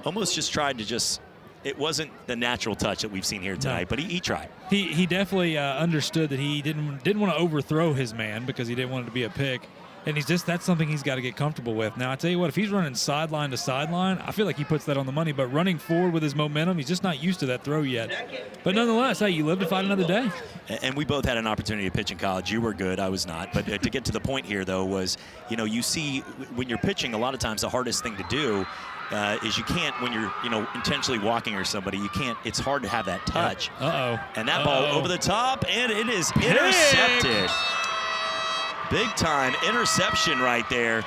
Almost just tried to just, it wasn't the natural touch that we've seen here tonight, but he tried. He definitely understood that he didn't want to overthrow his man because he didn't want it to be a pick. And that's something he's got to get comfortable with. Now, I tell you what, if he's running sideline to sideline, I feel like he puts that on the money. But running forward with his momentum, he's just not used to that throw yet. But nonetheless, hey, you live to fight another day. And we both had an opportunity to pitch in college. You were good, I was not. But to get to the point here, though, was, you know, you see when you're pitching, a lot of times the hardest thing to do is you can't, when you're, you know, intentionally walking or somebody, you can't, it's hard to have that touch. Uh-oh. And that ball over the top, and it is intercepted. Big time interception right there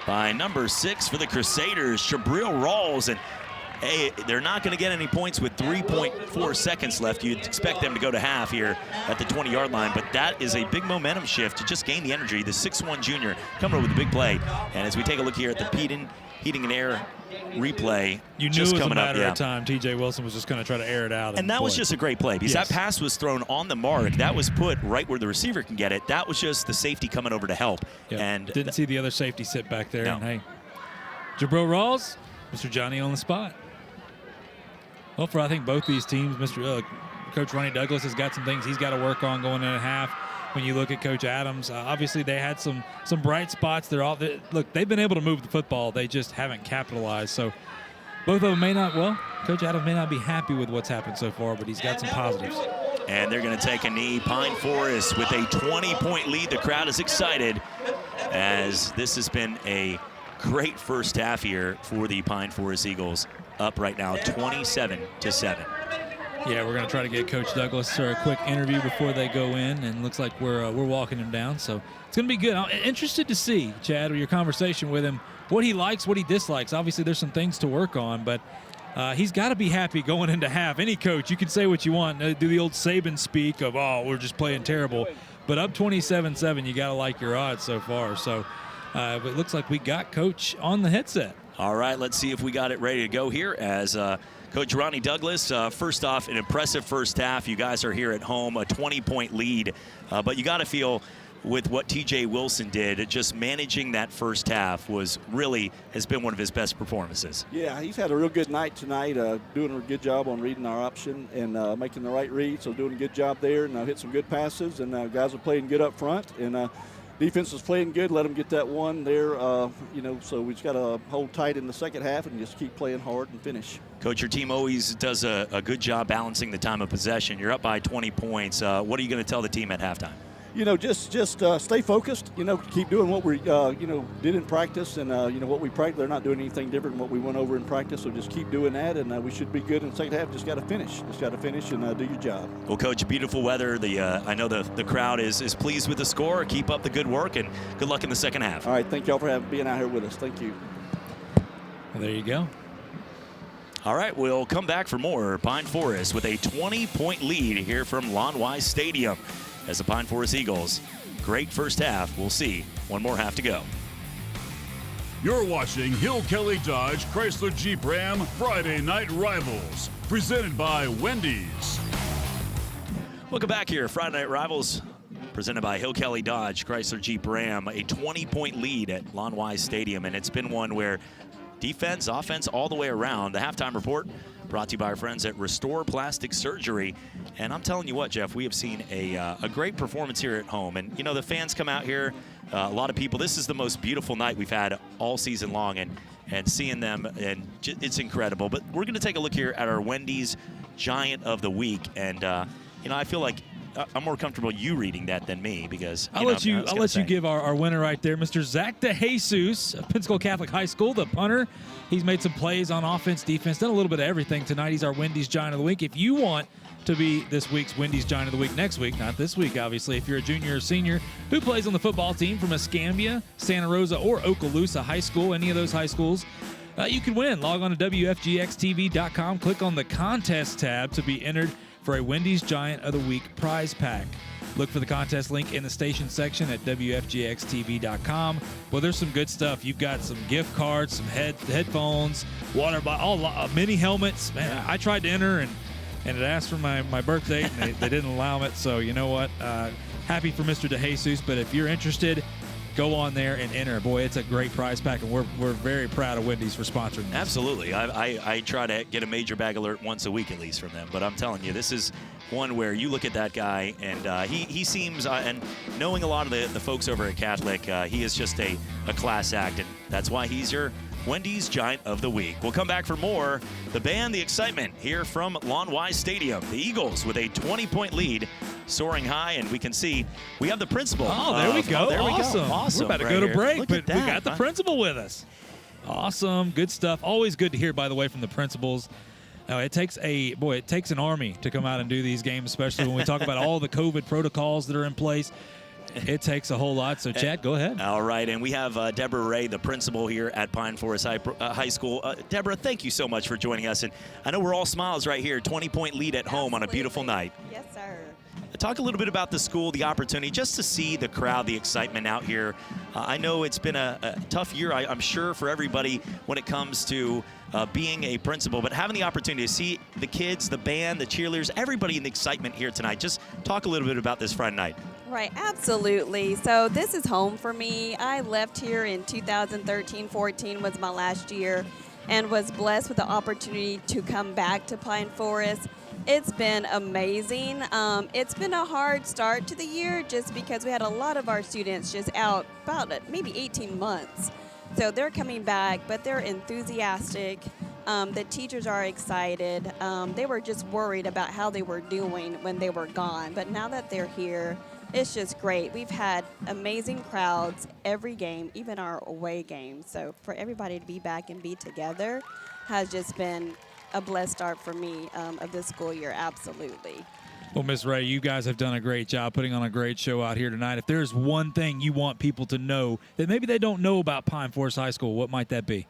by number 6 for the Crusaders, Jabril Rawls. And hey, they're not going to get any points with 3.4 seconds left. You'd expect them to go to half here at the 20-yard line, but that is a big momentum shift to just gain the energy. The 6'1 junior coming up with a big play. And as we take a look here at the Heating and Air replay, you knew just it was coming a matter up, of time. T.J. Wilson was just going to try to air it out. And that was just a great play because that pass was thrown on the mark. That was put right where the receiver can get it. That was just the safety coming over to help. Yep. And didn't see the other safety sit back there. No. And hey, Jabril Rawls, Mr. Johnny on the spot. Well, for I think both these teams, Coach Ronnie Douglas has got some things he's got to work on going in at half. When you look at Coach Adams, obviously they had some bright spots. Look, they've been able to move the football. They just haven't capitalized. So both of them Coach Adams may not be happy with what's happened so far, but he's got some positives. And they're going to take a knee. Pine Forest with a 20-point lead. The crowd is excited as this has been a great first half here for the Pine Forest Eagles. Up right now 27-7. Yeah, we're going to try to get Coach Douglas a quick interview before they go in, and looks like we're walking him down. So it's going to be good. I'm interested to see, Chad, with your conversation with him, what he likes, what he dislikes. Obviously, there's some things to work on, but he's got to be happy going into half. Any coach, you can say what you want, do the old Saban speak of, oh, we're just playing terrible. But up 27-7, you got to like your odds so far. So it looks like we got Coach on the headset. All right, let's see if we got it ready to go here as Coach Ronnie Douglas, first off, an impressive first half. You guys are here at home, a 20-point lead. But you got to feel with what T.J. Wilson did, just managing that first half has been one of his best performances. Yeah, he's had a real good night tonight, doing a good job on reading our option and making the right read, so doing a good job there, and hit some good passes, and guys are playing good up front, and defense is playing good, let them get that one there, so we just got to hold tight in the second half and just keep playing hard and finish. Coach, your team always does a good job balancing the time of possession. You're up by 20 points. What are you going to tell the team at halftime? Just stay focused, keep doing what we, did in practice, and, what we practiced. They're not doing anything different than what we went over in practice, so just keep doing that, and we should be good in the second half. Just got to finish and do your job. Well, Coach, beautiful weather. I know the crowd is pleased with the score. Keep up the good work, and good luck in the second half. All right, thank y'all for being out here with us. Thank you. Well, there you go. All right, we'll come back for more. Pine Forest with a 20-point lead here from Lon Wise Stadium. As the Pine Forest Eagles, great first half. We'll see. One more half to go. You're watching Hill Kelly Dodge Chrysler Jeep Ram Friday Night Rivals, presented by Wendy's. Welcome back here. Friday Night Rivals, presented by Hill Kelly Dodge Chrysler Jeep Ram. A 20-point lead at Lon Wise Stadium, and it's been one where defense, offense, all the way around. The halftime report brought to you by our friends at Restore Plastic Surgery. And I'm telling you what, Jeff, we have seen a great performance here at home. And, the fans come out here, a lot of people. This is the most beautiful night we've had all season long. And seeing them, and it's incredible. But we're going to take a look here at our Wendy's Giant of the Week. And, I feel like I'm more comfortable you reading that than me because I'll let you give our winner right there, Mr. Zach DeJesus of Pensacola Catholic High School, the punter. He's made some plays on offense, defense, done a little bit of everything tonight. He's our Wendy's Giant of the Week. If you want to be this week's Wendy's Giant of the Week next week, not this week, obviously, if you're a junior or senior who plays on the football team from Escambia, Santa Rosa, or Okaloosa High School, any of those high schools, you can win. Log on to WFGXTV.com, click on the contest tab to be entered for a Wendy's Giant of the Week prize pack. Look for the contest link in the station section at WFGXTV.com. Well, there's some good stuff. You've got some gift cards, some headphones, water bottle, mini helmets. Man, I tried to enter and it asked for my birth date, and they didn't allow it. So you know what? Happy for Mr. DeJesus, but if you're interested, go on there and enter. Boy, it's a great prize pack, and we're very proud of Wendy's for sponsoring this. Absolutely. I try to get a major bag alert once a week at least from them, but I'm telling you, this is one where you look at that guy, and he seems, and knowing a lot of the folks over at Catholic, he is just a class act, and that's why he's your Wendy's Giant of the Week. We'll come back for more. The band, the excitement here from Lawn Wise Stadium. The Eagles with a 20-point lead, soaring high, and we can see we have the principal. Oh, there we go. There awesome. we go. Awesome. We're about to right go to here. break, Look but at that. we got the principal with us. Awesome. Good stuff. Always good to hear, by the way, from the principals. Now, it takes an army to come out and do these games, especially when we talk about all the COVID protocols that are in place. It takes a whole lot. So, Chad, go ahead. All right, and we have Deborah Ray, the principal here at Pine Forest High School. Deborah, thank you so much for joining us. And I know we're all smiles right here, 20-point lead at home on a beautiful night. Yes, sir. Talk a little bit about the school, the opportunity, just to see the crowd, the excitement out here. I know it's been a tough year, I'm sure, for everybody when it comes to being a principal, but having the opportunity to see the kids, the band, the cheerleaders, everybody in the excitement here tonight. Just talk a little bit about this Friday night. Right, absolutely. So this is home for me. I left here in 2013-14 was my last year and was blessed with the opportunity to come back to Pine Forest. It's been amazing. It's been a hard start to the year just because we had a lot of our students just out about maybe 18 months. So they're coming back, but they're enthusiastic. The teachers are excited. They were just worried about how they were doing when they were gone. But now that they're here, it's just great. We've had amazing crowds every game, even our away games. So for everybody to be back and be together has just been a blessed start for me of this school year, absolutely. Well, Ms. Ray, you guys have done a great job putting on a great show out here tonight. If there's one thing you want people to know that maybe they don't know about Pine Forest High School, what might that be?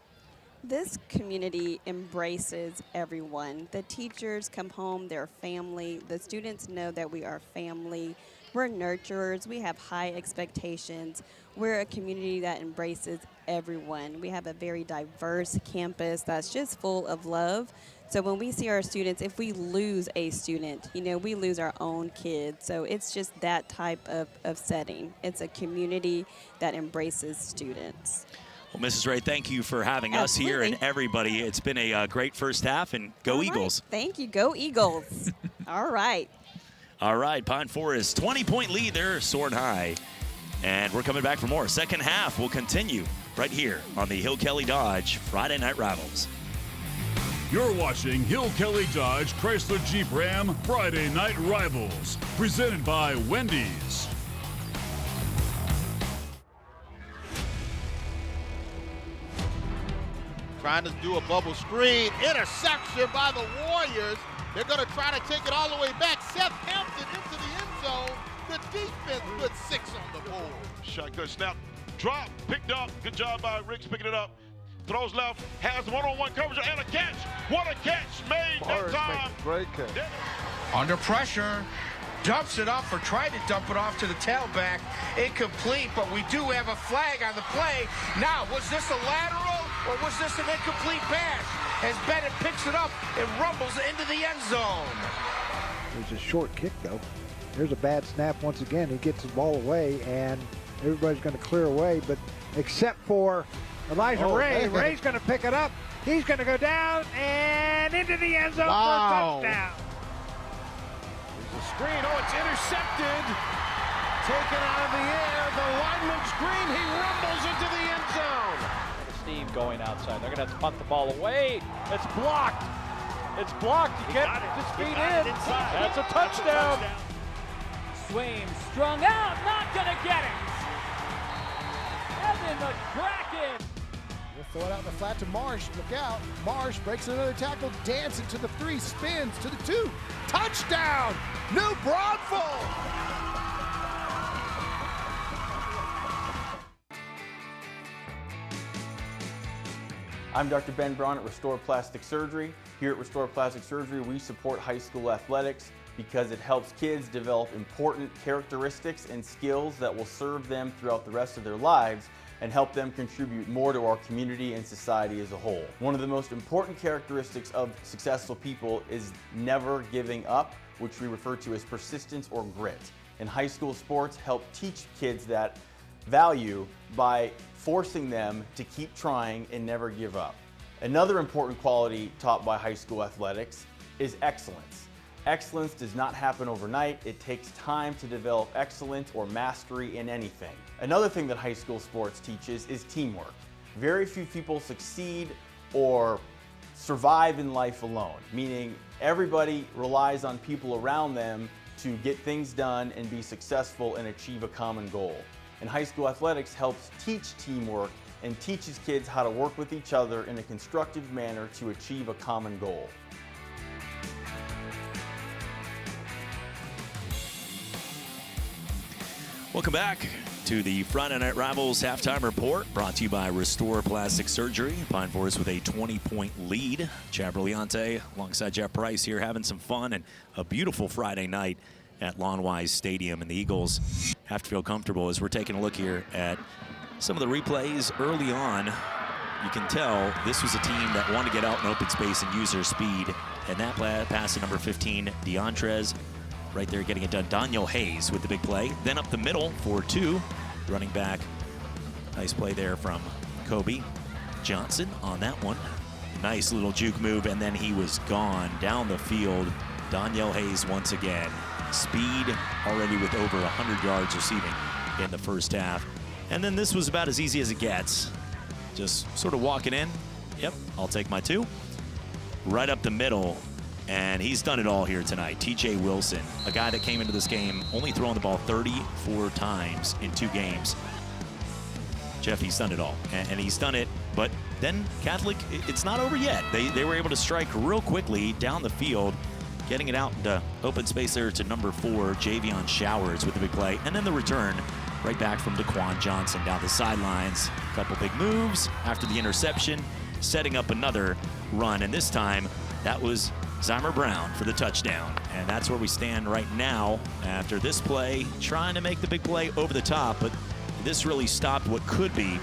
This community embraces everyone. The teachers come home, they're family. The students know that we are family. We're nurturers. We have high expectations. We're a community that embraces everyone. We have a very diverse campus that's just full of love. So when we see our students, if we lose a student, we lose our own kids. So it's just that type of setting. It's a community that embraces students. Well, Mrs. Ray, thank you for having us here and everybody. It's been a great first half, and go Eagles. Right. Thank you. Go Eagles. All right. All right, Pine Forest, 20-point lead there, soaring high. And we're coming back for more. Second half will continue right here on the Hill Kelly Dodge Friday Night Rivals. You're watching Hill Kelly Dodge Chrysler Jeep Ram Friday Night Rivals, presented by Wendy's. Trying to do a bubble screen. Interception by the Warriors. They're going to try to take it all the way back. Seth Hampton into the end zone. The defense put 6 on the board. Shotgun snap. Drop. Picked up. Good job by Ricks picking it up. Throws left. Has one-on-one coverage and a catch. What a catch made that time. Great catch. Under pressure. Dumps it off or tried to dump it off to the tailback. Incomplete, but we do have a flag on the play. Now, was this a lateral or was this an incomplete pass? As Bennett picks it up and rumbles into the end zone. There's a short kick, though. There's a bad snap once again. He gets the ball away, and everybody's going to clear away, but except for Elijah Ray. Ray's going to pick it up. He's going to go down and into the end zone for a touchdown. The screen, it's intercepted. Taken out of the air, the lineman screen, he rumbles into the end zone. Steve going outside. They're going to have to punt the ball away. It's blocked. It's blocked. You get his feet in. That's a touchdown. Swaim strung out, not gonna get it. Evan McCracken. We'll throw it out in the flat to Marsh. Look out. Marsh breaks another tackle, dancing to the 3, spins to the 2. Touchdown! New Braunfels! I'm Dr. Ben Braun at Restore Plastic Surgery. Here at Restore Plastic Surgery, we support high school athletics because it helps kids develop important characteristics and skills that will serve them throughout the rest of their lives and help them contribute more to our community and society as a whole. One of the most important characteristics of successful people is never giving up, which we refer to as persistence or grit. And high school sports help teach kids that value by forcing them to keep trying and never give up. Another important quality taught by high school athletics is excellence. Excellence does not happen overnight. It takes time to develop excellence or mastery in anything. Another thing that high school sports teaches is teamwork. Very few people succeed or survive in life alone, meaning everybody relies on people around them to get things done and be successful and achieve a common goal. And high school athletics helps teach teamwork and teaches kids how to work with each other in a constructive manner to achieve a common goal. Welcome back to the Friday Night Rivals halftime report, brought to you by Restore Plastic Surgery. Pine Forest with a 20-point lead. Chad Brillante alongside Jeff Price here having some fun and a beautiful Friday night at Lawnwise Stadium. And the Eagles have to feel comfortable as we're taking a look here at some of the replays early on. You can tell this was a team that wanted to get out in open space and use their speed. And that pass to number 15, DeAndres, right there getting it done. Daniel Hayes with the big play. Then up the middle for 2, running back. Nice play there from Kobe Johnson on that one. Nice little juke move, and then he was gone down the field. Daniel Hayes once again. Speed already with over 100 yards receiving in the first half. And then this was about as easy as it gets. Just sort of walking in. Yep, I'll take my 2. Right up the middle. And he's done it all here tonight. TJ Wilson, a guy that came into this game only throwing the ball 34 times in 2 games. Jeff, he's done it all. And he's done it. But then Catholic, it's not over yet. They were able to strike real quickly down the field, getting it out into open space there to number 4, Javion Showers with the big play. And then the return right back from Daquan Johnson down the sidelines. A couple big moves after the interception, setting up another run. And this time, that was Zymer Brown for the touchdown. And that's where we stand right now after this play, trying to make the big play over the top, but this really stopped what could be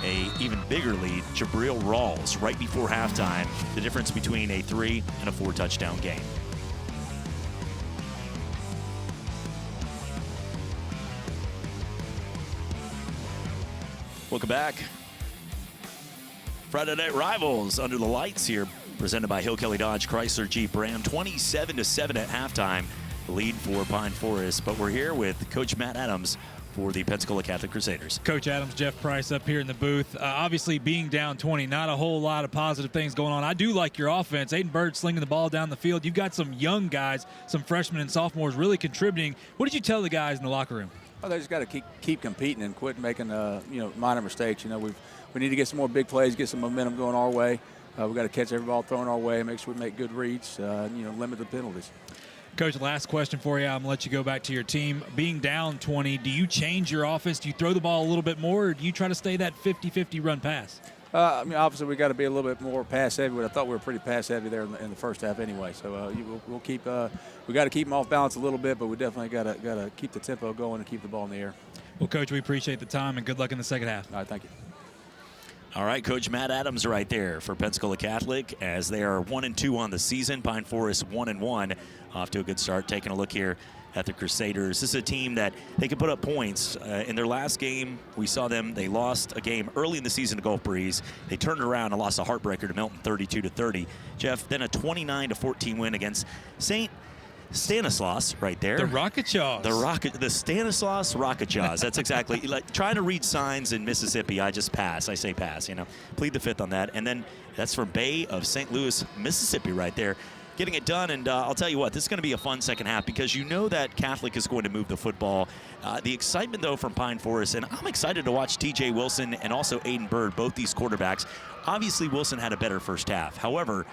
a even bigger lead. Jabril Rawls right before halftime, the difference between a 3 and a 4 touchdown game. Welcome back. Friday Night Rivals under the lights here, presented by Hill Kelly Dodge Chrysler Jeep Ram. 27-7 at halftime, the lead for Pine Forest. But we're here with Coach Matt Adams for the Pensacola Catholic Crusaders. Coach Adams, Jeff Price up here in the booth. Obviously, being down 20, not a whole lot of positive things going on. I do like your offense. Aiden Bird slinging the ball down the field. You've got some young guys, some freshmen and sophomores really contributing. What did you tell the guys in the locker room? Well, they just got to keep competing and quit making minor mistakes. We need to get some more big plays, get some momentum going our way. We've got to catch every ball thrown our way, make sure we make good reads, limit the penalties. Coach, last question for you. I'm going to let you go back to your team. Being down 20, do you change your offense? Do you throw the ball a little bit more, or do you try to stay that 50-50 run pass? Obviously, we got to be a little bit more pass heavy, but I thought we were pretty pass heavy there in the first half anyway. So we'll keep. We got to keep them off balance a little bit, but we definitely got to keep the tempo going and keep the ball in the air. Well, Coach, we appreciate the time and good luck in the second half. All right, thank you. All right, Coach Matt Adams right there for Pensacola Catholic as they are 1-2 on the season. Pine Forest 1-1, off to a good start. Taking a look here at the Crusaders. This is a team that they can put up points. In their last game, we saw them. They lost a game early in the season to Gulf Breeze. They turned around and lost a heartbreaker to Milton 32-30. Jeff, then a 29-14 win against St. Stanislaus right there. The Rocket-Chaws. The Stanislaus Rocket-Chaws. That's exactly, like trying to read signs in Mississippi, I just pass. I say pass, plead the fifth on that. And then that's from Bay of St. Louis, Mississippi right there. getting it done. And I'll tell you what, this is going to be a fun second half because you know that Catholic is going to move the football. The excitement, though, from Pine Forest, and I'm excited to watch T.J. Wilson and also Aiden Bird, both these quarterbacks. Obviously, Wilson had a better first half. However,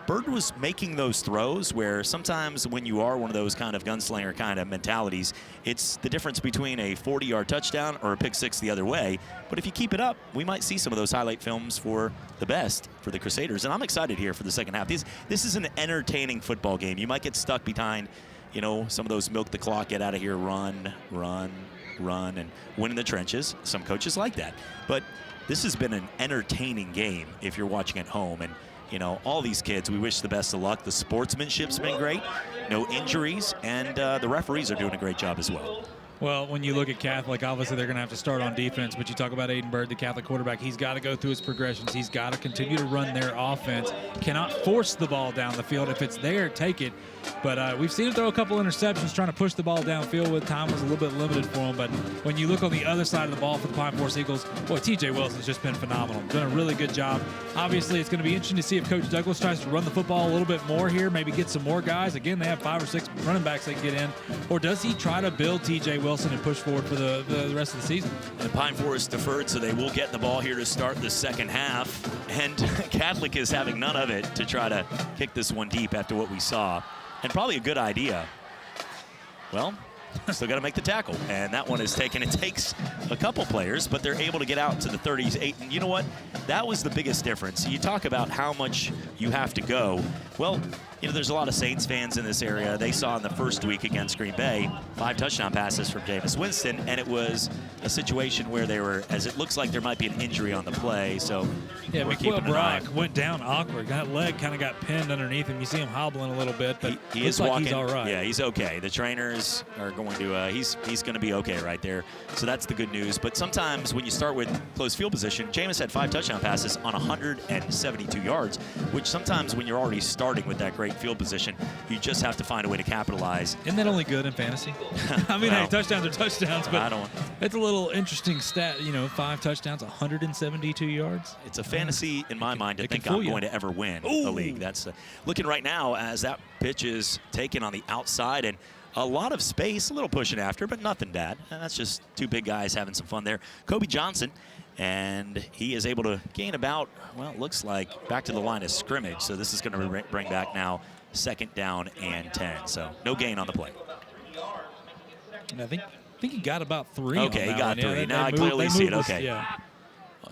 Bird was making those throws where sometimes when you are one of those kind of gunslinger kind of mentalities, it's the difference between a 40-yard touchdown or a pick six the other way. But if you keep it up, we might see some of those highlight films for the best for the Crusaders. And I'm excited here for the second half. This is an entertaining football game. You might get stuck behind, you know, some of those milk the clock, get out of here, run, and win in the trenches. Some coaches like that. But this has been an entertaining game if you're watching at home. And you know, all these kids, we wish the best of luck. The sportsmanship's been great, no injuries, and the referees are doing a great job as well. Well, when you look at Catholic, obviously they're going to have to start on defense, but you talk about Aiden Bird, the Catholic quarterback. He's got to go through his progressions. He's got to continue to run their offense. Cannot force the ball down the field. If it's there, take it. But we've seen him throw a couple interceptions trying to push the ball downfield with time was a little bit limited for him. But when you look on the other side of the ball for the Pine Forest Eagles, boy, T.J. Wilson's just been phenomenal. Done a really good job. Obviously, it's going to be interesting to see if Coach Douglas tries to run the football a little bit more here, maybe get some more guys. Again, they have 5 or 6 running backs they can get in. Or does he try to build T.J. Wilson and push forward for the rest of the season? And Pine Forest deferred, so they will get the ball here to start the second half. And Catholic is having none of it to try to kick this one deep after what we saw. And probably a good idea. Well, still got to make the tackle. And that one is taken. It takes a couple players, but they're able to get out to the 38. And you know what? That was the biggest difference. You talk about how much you have to go. Well, you know, there's a lot of Saints fans in this area. They saw in the first week against Green Bay 5 touchdown passes from Jameis Winston, and it was a situation where they were, as it looks like there might be an injury on the play. So yeah, we're McQuill keeping an eye. Brock went down awkward. That leg kind of got pinned underneath him. You see him hobbling a little bit, but he is like walking. He's all right. Yeah, he's okay. The trainers are going to. He's going to be okay right there. So that's the good news. But sometimes when you start with close field position, Jameis had 5 touchdown passes on 172 yards, which sometimes when you're already starting with that great field position, you just have to find a way to capitalize. Isn't that only good in fantasy? I mean, hey, touchdowns are touchdowns, but it's a little interesting stat. You know, 5 touchdowns, 172 yards. It's a fantasy in my mind to think I'm going to ever win a league. That's looking right now as that pitch is taken on the outside and a lot of space, a little pushing after, but nothing bad. And that's just 2 big guys having some fun there. Kobe Johnson, and he is able to gain about, well, it looks like back to the line of scrimmage. So this is going to bring back now 2nd down and 10. So no gain on the play. And I think he got about 3. Okay, he got 3. Now I clearly see it. Okay. Yeah.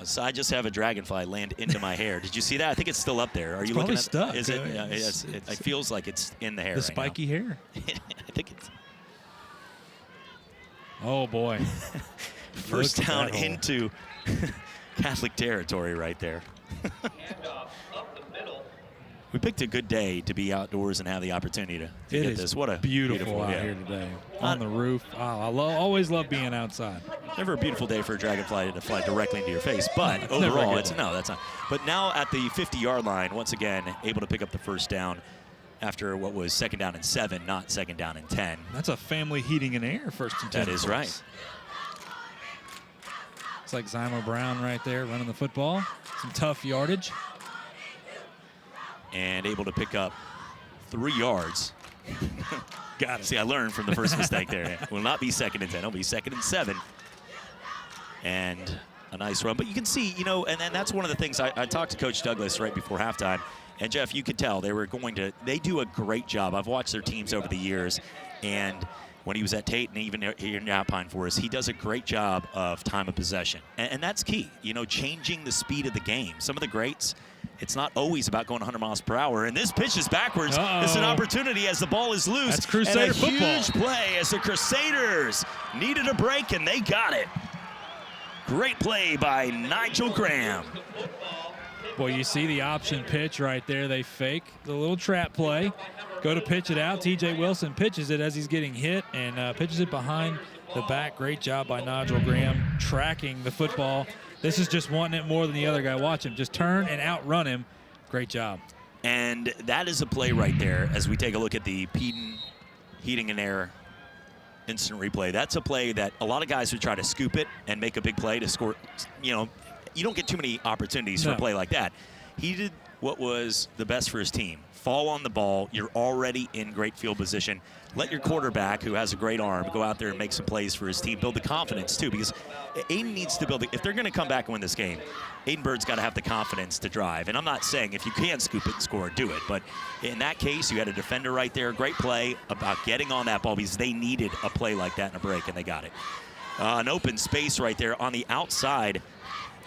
So I just have a dragonfly land into my hair. Did you see that? I think it's still up there. Are you looking at stuck. Is it? It feels like it's in the hair. The spiky hair. I think it's. Oh boy. First down into Catholic territory right there. We picked a good day to be outdoors and have the opportunity to get this. What a beautiful out here today. On the roof. Oh, I always love being outside. Never a beautiful day for a dragonfly to fly directly into your face, but overall, that's not. But now at the 50-yard line, once again, able to pick up the first down after what was 2nd down and 7, not 2nd down and 10. That's a family heating and air 1st and 10. That is right. It's like Zymo Brown right there running the football. Some tough yardage. And able to pick up 3 yards. Got it. See, I learned from the first mistake there. It will not be 2nd and 10. It'll be 2nd and 7. And a nice run. But you can see, you know, and that's one of the things. I talked to Coach Douglas right before halftime. And, Jeff, you could tell they do a great job. I've watched their teams over the years. And when he was at Tate and even here now at Pine Forest, he does a great job of time of possession. And that's key, you know, changing the speed of the game. Some of the greats, it's not always about going 100 miles per hour. And this pitch is backwards. It's an opportunity as the ball is loose. That's Crusader football. And a huge play as the Crusaders needed a break, and they got it. Great play by Nigel Graham. Boy, you see the option pitch right there. They fake the little trap play. Go to pitch it out. T.J. Wilson pitches it as he's getting hit and pitches it behind the back. Great job by Nigel Graham tracking the football. This is just wanting it more than the other guy. Watch him. Just turn and outrun him. Great job. And that is a play right there as we take a look at the Peden heating and air instant replay. That's a play that a lot of guys would try to scoop it and make a big play to score. You know, you don't get too many opportunities for a play like that. He did what was the best for his team. Fall on the ball. You're already in great field position. Let your quarterback, who has a great arm, go out there and make some plays for his team. Build the confidence, too, because Aiden needs to build it. If they're going to come back and win this game, Aiden Bird's got to have the confidence to drive. And I'm not saying if you can scoop it and score, do it. But in that case, you had a defender right there. Great play about getting on that ball because they needed a play like that in a break, and they got it. An open space right there on the outside.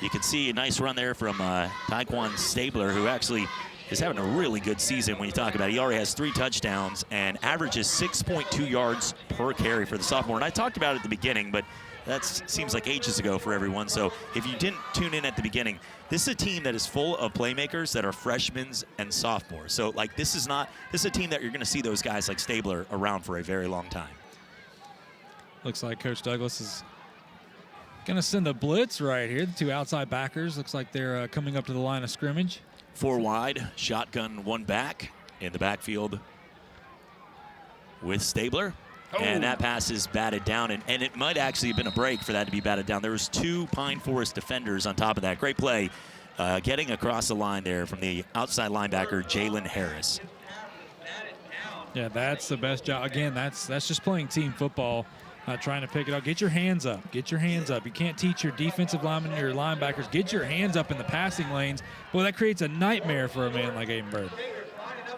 You can see a nice run there from Taekwon Stabler, who actually is having a really good season when you talk about it. He already has 3 touchdowns and averages 6.2 yards per carry for the sophomore. And I talked about it at the beginning, but that seems like ages ago for everyone. So if you didn't tune in at the beginning, this is a team that is full of playmakers that are freshmen and sophomores. So like this is a team that you're going to see those guys like Stabler around for a very long time. Looks like Coach Douglas is going to send a blitz right here. The 2 outside backers. Looks like they're coming up to the line of scrimmage. 4 wide, shotgun 1 back in the backfield with Stabler. Oh. And that pass is batted down, and it might actually have been a break for that to be batted down. There was 2 Pine Forest defenders on top of that. Great play getting across the line there from the outside linebacker, Jalen Harris. Yeah, that's the best job. Again, that's just playing team football. Trying to pick it up. Get your hands up. Get your hands up. You can't teach your defensive linemen, your linebackers. Get your hands up in the passing lanes. Boy, that creates a nightmare for a man like Aiden Bird.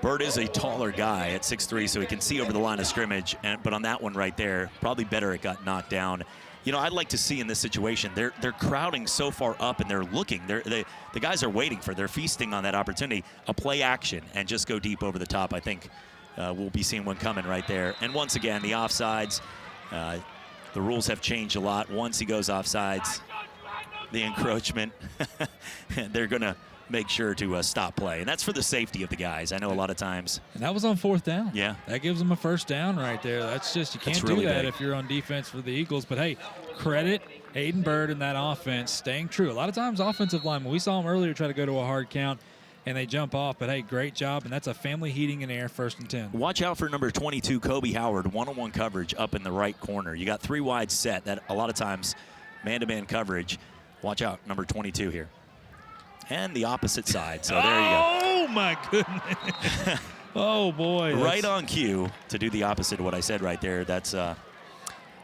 Bird is a taller guy at 6'3", so he can see over the line of scrimmage. But on that one right there, probably better it got knocked down. You know, I'd like to see in this situation, they're crowding so far up and they're looking. The guys are waiting for, they're feasting on that opportunity. A play action and just go deep over the top. I think we'll be seeing one coming right there. And once again, the offsides. The rules have changed a lot. Once he goes offsides, the encroachment, they're going to make sure to stop play. And that's for the safety of the guys. I know a lot of times. And that was on 4th down. Yeah. That gives them a 1st down right there. That's just, you can't really do that big if you're on defense for the Eagles. But, hey, credit Aiden Bird and that offense staying true. A lot of times offensive linemen, we saw them earlier try to go to a hard count, and they jump off. But, hey, great job, and that's a family heating and air 1st and 10. Watch out for number 22, Kobe Howard, one-on-one coverage up in the right corner. You got 3 wide set. That a lot of times man-to-man coverage. Watch out, number 22 here. And the opposite side, so there you go. Oh, my goodness. Oh, boy. Right on cue to do the opposite of what I said right there. That's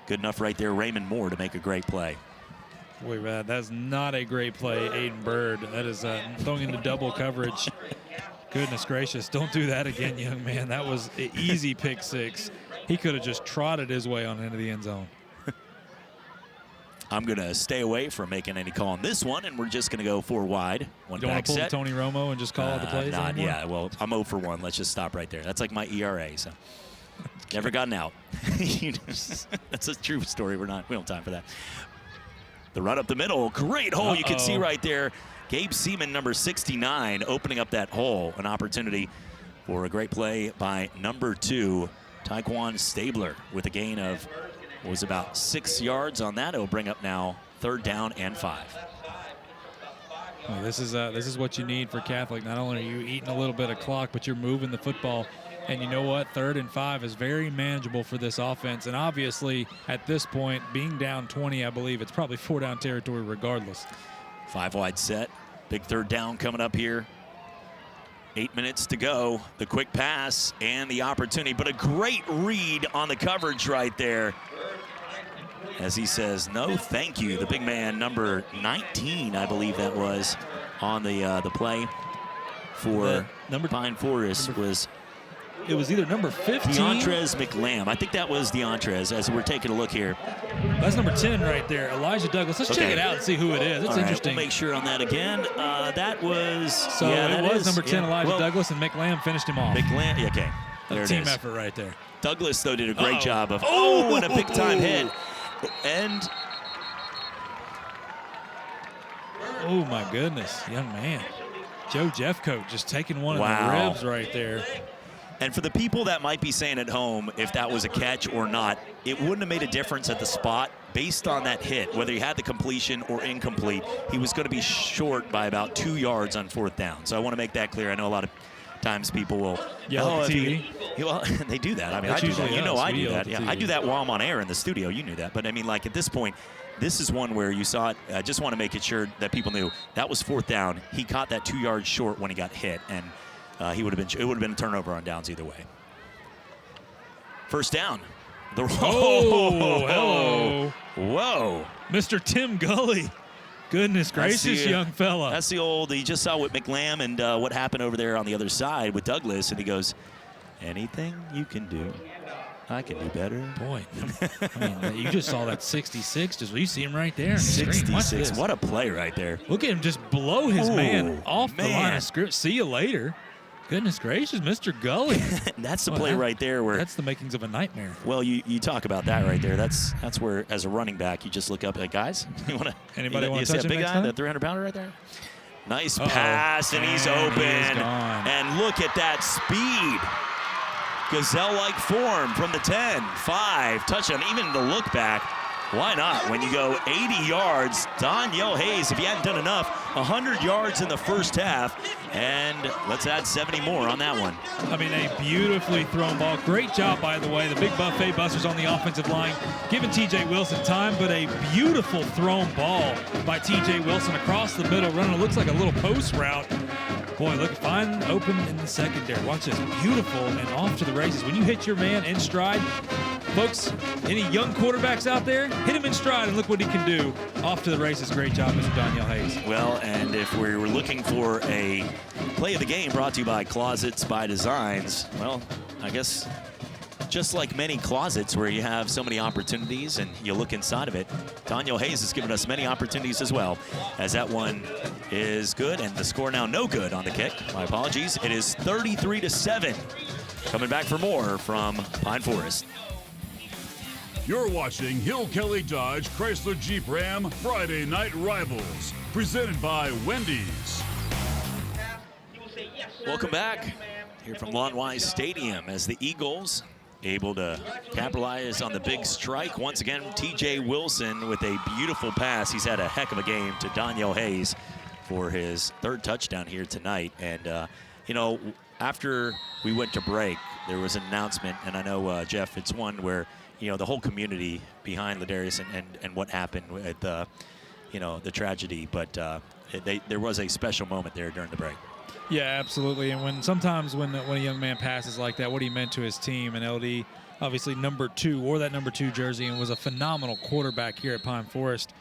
good enough right there, Raymond Moore, to make a great play. Boy, that's not a great play, Aiden Bird. That is throwing into double coverage. Goodness gracious, don't do that again, young man. That was an easy pick 6. He could have just trotted his way on into the end zone. I'm going to stay away from making any call on this one, and we're just going to go 4 wide. You don't want to pull set. Tony Romo and just call out the plays anymore? Yeah, well, I'm 0 for 1. Let's just stop right there. That's like my ERA, so never gotten out. That's a true story. We don't have time for that. The run up the middle, great hole. You can see right there, Gabe Seaman, number 69, opening up that hole. An opportunity for a great play by number 2, Taekwon Stabler, with a gain of was about 6 yards on that. It'll bring up now 3rd down and 5. Well, this is what you need for Catholic. Not only are you eating a little bit of clock, but you're moving the football. And you know what? 3rd and 5 is very manageable for this offense. And obviously, at this point, being down 20, I believe it's probably 4 down territory regardless. 5 wide set. Big 3rd down coming up here. 8 minutes to go. The quick pass and the opportunity, but a great read on the coverage right there. As he says, no, thank you. The big man, number 19, I believe that was, on the play for Pine Forest was. It was either number 15. DeAndres McLam. I think that was DeAndres as we're taking a look here. That's number 10 right there, Elijah Douglas. Let's check it out and see who it is. It's interesting. We'll make sure on that again. That was. So yeah, it was number 10, Elijah Douglas, and McLam finished him off. McLam, okay. There it team is. effort right there. Douglas, though, did a great job of. Oh, what a big time hit. And. Oh, my goodness. Young man. Joe Jeffcoat just taking one of the ribs right there. And for the people that might be saying at home if that was a catch or not, it wouldn't have made a difference at the spot based on that hit, whether he had the completion or incomplete. He was going to be short by about 2 yards on 4th down. So I want to make that clear. I know a lot of Sometimes people will yell at the TV. Well, they do that. I mean, I do that. You know, I do that. Yeah, I do that while I'm on air in the studio. You knew that. But I mean, like at this point, this is one where you saw it. I just want to make it sure that people knew that was 4th down. He caught that 2 yards short when he got hit, and it would have been a turnover on downs either way. 1st down. Hello. Whoa. Mr. Tim Gully. Goodness gracious, young fella. That's the old, he just saw with McLam and what happened over there on the other side with Douglas, and he goes, anything you can do, I can do better. Boy, I mean, you just saw that 66. You see him right there. 66. What a play right there. Look at him just blow his man off the line of scrimmage. See you later. Goodness gracious, Mr. Gully. That's the play right there where that's the makings of a nightmare. Well, you talk about that right there. That's where, as a running back, you just look up at guys. You want to? Anybody want to touch him? Big next guy, time? the 300-pounder right there. Nice pass, and he's open. And look at that speed. Gazelle-like form from the 10, 5, touchdown. Even the look back. Why not? When you go 80 yards, Danielle Hayes, if you hadn't done enough, 100 yards in the first half, and let's add 70 more on that one. I mean, a beautifully thrown ball. Great job, by the way. The big buffet busters on the offensive line, giving T.J. Wilson time, but a beautiful thrown ball by T.J. Wilson across the middle, running. It looks like a little post route. Boy, look, fine open in the secondary. Watch this, beautiful, and off to the races. When you hit your man in stride, folks, any young quarterbacks out there, hit him in stride and look what he can do. Off to the races. Great job, Mr. Danielle Hayes. Well, and if we were looking for a play of the game brought to you by Closets by Designs, well, I guess just like many closets where you have so many opportunities and you look inside of it, Danielle Hayes has given us many opportunities as well, as that one is good, and the score now no good on the kick. My apologies. It is 33-7. Coming back for more from Pine Forest. You're watching Hill Kelly Dodge Chrysler Jeep Ram Friday Night Rivals, presented by Wendy's. Welcome back here from Lawn Wise Stadium as the Eagles able to capitalize on the big strike. Once again, T.J. Wilson with a beautiful pass. He's had a heck of a game to Danielle Hayes for his 3rd touchdown here tonight. And, you know, after we went to break, there was an announcement, and I know, Jeff, it's one where, you know, the whole community behind Ladarius and what happened with, you know, the tragedy. But there was a special moment there during the break. Yeah, absolutely. And sometimes when a young man passes like that, what he meant to his team, and LD, obviously number 2, wore that number 2 jersey and was a phenomenal quarterback here at Pine Forest.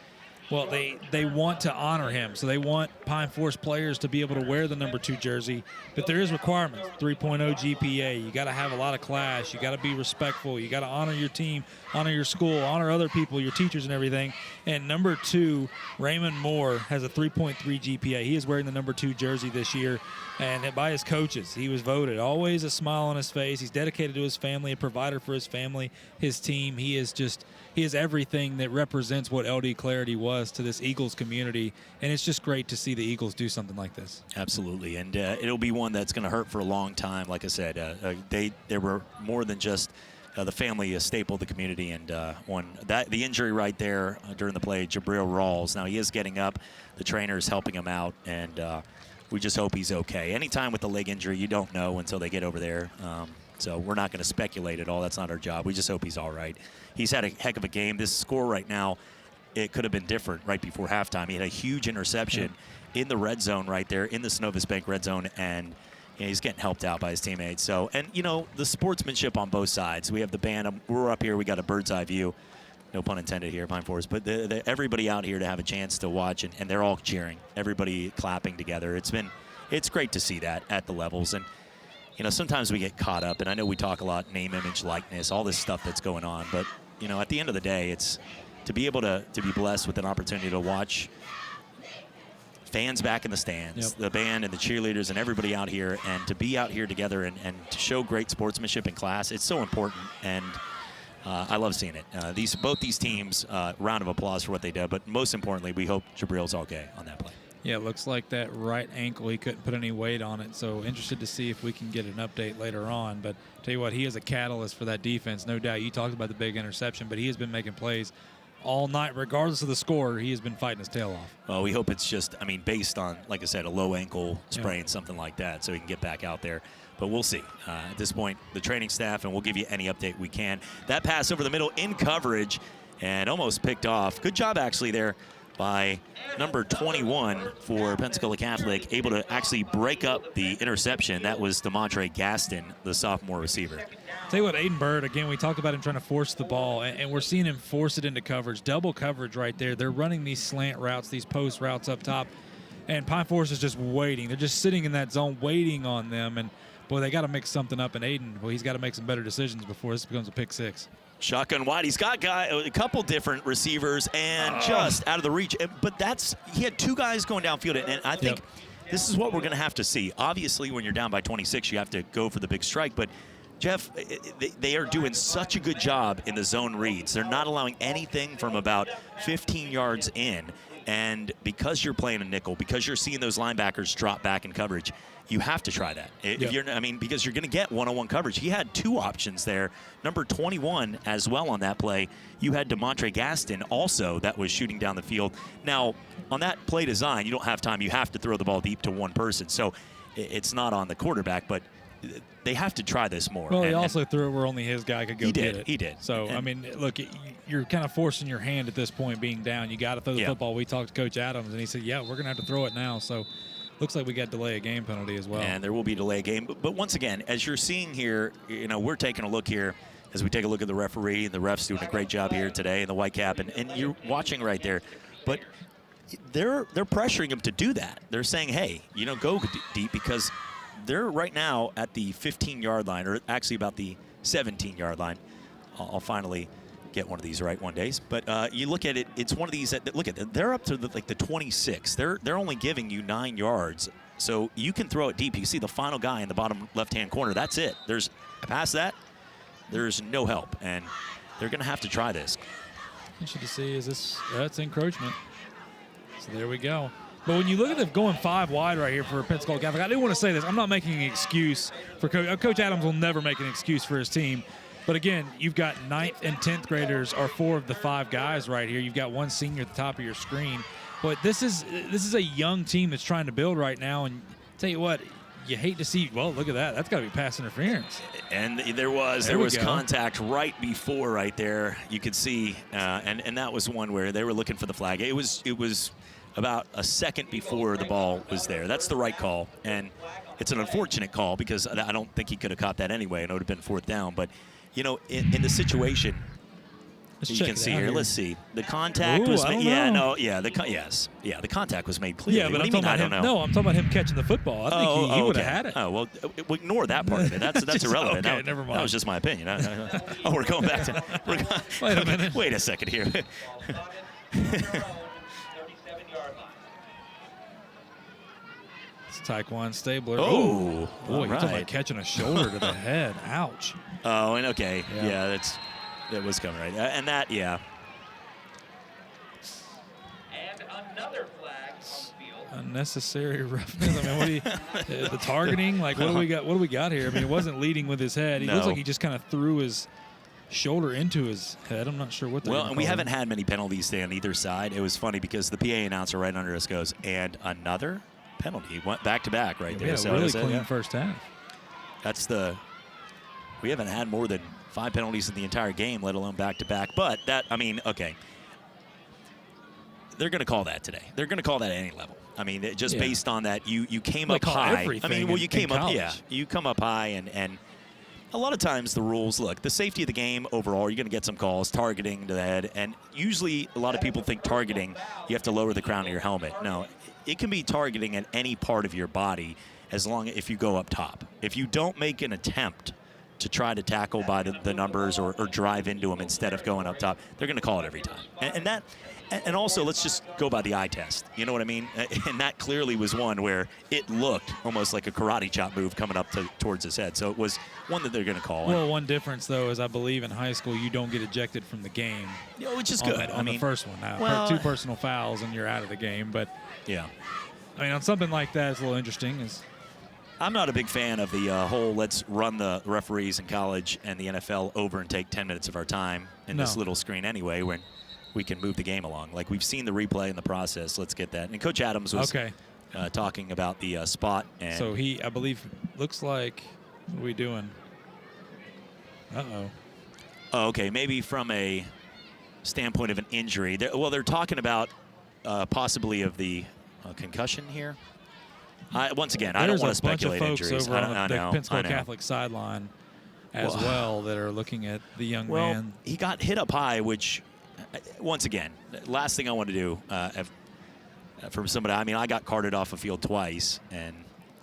Well, they want to honor him, so they want Pine Forest players to be able to wear the number 2 jersey. But there is requirements: 3.0 GPA. You got to have a lot of class. You got to be respectful. You got to honor your team, honor your school, honor other people, your teachers, and everything. And number 2, Raymond Moore, has a 3.3 GPA. He is wearing the number 2 jersey this year, and by his coaches, he was voted. Always a smile on his face. He's dedicated to his family, a provider for his family, his team. He is everything that represents what LD Clarity was to this Eagles community, and it's just great to see the Eagles do something like this. Absolutely, and it'll be one that's going to hurt for a long time. Like I said, there were more than just the family, a staple of the community, and the injury right there during the play, Jabril Rawls. Now he is getting up, the trainer's helping him out, and we just hope he's okay. Anytime with the leg injury, you don't know until they get over there. So we're not going to speculate at all. That's not our job. We just hope he's all right. He's had a heck of a game. This score right now, it could have been different right before halftime. He had a huge interception in the red zone right there, in the Synovus Bank red zone, and he's getting helped out by his teammates. So, and, you know, the sportsmanship on both sides. We have the band. We're up here. We got a bird's eye view. No pun intended here, Pine Forest. But everybody out here to have a chance to watch, and they're all cheering. Everybody clapping together. It's great to see that at the levels. And, you know, sometimes we get caught up, and I know we talk a lot, name, image, likeness, all this stuff that's going on. But, you know, at the end of the day, it's to be able to be blessed with an opportunity to watch fans back in the stands, the band and the cheerleaders and everybody out here, and to be out here together and to show great sportsmanship and class. It's so important, and I love seeing it. Both these teams, round of applause for what they did, but most importantly, we hope Jabril's okay on that play. Yeah, it looks like that right ankle, he couldn't put any weight on it, so interested to see if we can get an update later on. But tell you what, he is a catalyst for that defense, no doubt. You talked about the big interception, but he has been making plays all night, regardless of the score. He has been fighting his tail off. Well, we hope it's just, I mean, based on, like I said, a low ankle sprain, something like that, so he can get back out there. But we'll see. At this point, the training staff, and we'll give you any update we can. That pass over the middle in coverage and almost picked off. Good job, actually, there by number 21 for Pensacola Catholic, able to actually break up the interception. That was DeMontre Gaston, the sophomore receiver. Tell you what, Aiden Bird, again, we talked about him trying to force the ball, and we're seeing him force it into coverage. Double coverage right there. They're running these slant routes, these post routes up top, and Pine Forest is just waiting. They're just sitting in that zone waiting on them, and, boy, they got to mix something up, and Aiden, well, he's got to make some better decisions before this becomes a pick six. Shotgun wide. He's got a couple different receivers and just out of the reach. But he had two guys going downfield, and I think this is what we're going to have to see. Obviously, when you're down by 26, you have to go for the big strike. But, Jeff, they are doing such a good job in the zone reads. They're not allowing anything from about 15 yards in. And because you're playing a nickel, because you're seeing those linebackers drop back in coverage, you have to try that. Because you're going to get one-on-one coverage. He had two options there. Number 21 as well on that play. You had DeMontre Gaston also that was shooting down the field. Now, on that play design, you don't have time. You have to throw the ball deep to one person. So it's not on the quarterback, but they have to try this more. Well, he also threw it where only his guy could go get it. He did. So, I mean, look, you're kind of forcing your hand at this point being down. You got to throw the football. We talked to Coach Adams, and he said, yeah, we're going to have to throw it now. So, looks like we got delay a game penalty as well. And there will be delay a game. But once again, as you're seeing here, we're taking a look here as we take a look at the referee. The ref's doing a great job here today in the white cap. And you're watching right there. But they're pressuring him to do that. They're saying, hey, go deep, because they're right now at the 15-yard line, or actually about the 17-yard line. I'll finally get one of these right one day. But you look at it, it's one of these that look at it, they're up to the 26. They're only giving you 9 yards, so you can throw it deep. You can see the final guy in the bottom left-hand corner. That's it. Past that, there's no help, and they're going to have to try this. Interesting to see that's encroachment. So there we go. But when you look at them going 5 wide right here for Pensacola Catholic, I do want to say this. I'm not making an excuse for Coach Adams will never make an excuse for his team. But, again, you've got 9th and 10th graders are 4 of the 5 guys right here. You've got one senior at the top of your screen. But this is a young team that's trying to build right now. And tell you what, you hate to see, well, look at that. That's got to be pass interference. And there was contact right before right there. You could see, and that was one where they were looking for the flag. It was about a second before the ball was there. That's the right call. And it's an unfortunate call because I don't think he could have caught that anyway, and it would have been 4th down. But, in the situation, you can see here. Let's see. The contact was made. The contact was made clearly. Yeah, but I don't know. No, I'm talking about him catching the football. I think he would have had it. Oh, well, ignore that part of it. That's irrelevant. Okay, never mind. That was just my opinion. We're going back to. Wait a minute. Wait a second here. Taekwon Stabler. Oh, boy, you're talking about catching a shoulder to the head. Ouch. Oh, and okay. Yeah, that was coming right. And that, yeah. And another flag on the field. Unnecessary roughness. I mean, the targeting, like, what do we got? What do we got here? I mean, it wasn't leading with his head. He looks like he just kind of threw his shoulder into his head. I'm not sure what. Well, and we haven't had many penalties today on either side. It was funny because the PA announcer right under us goes, and another penalty. Went back-to-back right there. So really clean first half. We haven't had more than 5 penalties in the entire game, let alone back-to-back. But okay. They're going to call that today. They're going to call that at any level. I mean, just based on that, you came up high. I mean, well, you came up, you come up high, and a lot of times the rules, look, the safety of the game overall, you're going to get some calls, targeting to the head, and usually a lot of people think targeting, you have to lower the crown of your helmet. No, it can be targeting at any part of your body as long as if you go up top. If you don't make an attempt to try to tackle by the numbers or drive into them instead of going up top, they're going to call it every time. And also, let's just go by the eye test. You know what I mean? And that clearly was one where it looked almost like a karate chop move coming up towards his head. So it was one that they're going to call. Well, one difference, though, is I believe in high school you don't get ejected from the game. Yeah, which is good. On the first one now. 2 personal fouls and you're out of the game. But, yeah. I mean, on something like that, it's a little interesting. I'm not a big fan of the whole let's run the referees in college and the NFL over and take 10 minutes of our time in this little screen anyway when we can move the game along. Like, we've seen the replay in the process. Let's get that. And Coach Adams was talking about the spot. And so he, I believe, looks like, what are we doing? Uh-oh. Oh, okay, maybe from a standpoint of an injury. They're talking about possibly of the concussion here. Once again, I don't want to speculate injuries. There's a bunch of folks over on the Pensacola I know. Catholic sideline as well that are looking at the young man. He got hit up high, which, once again, last thing I want to do from somebody. I mean, I got carted off a field twice, and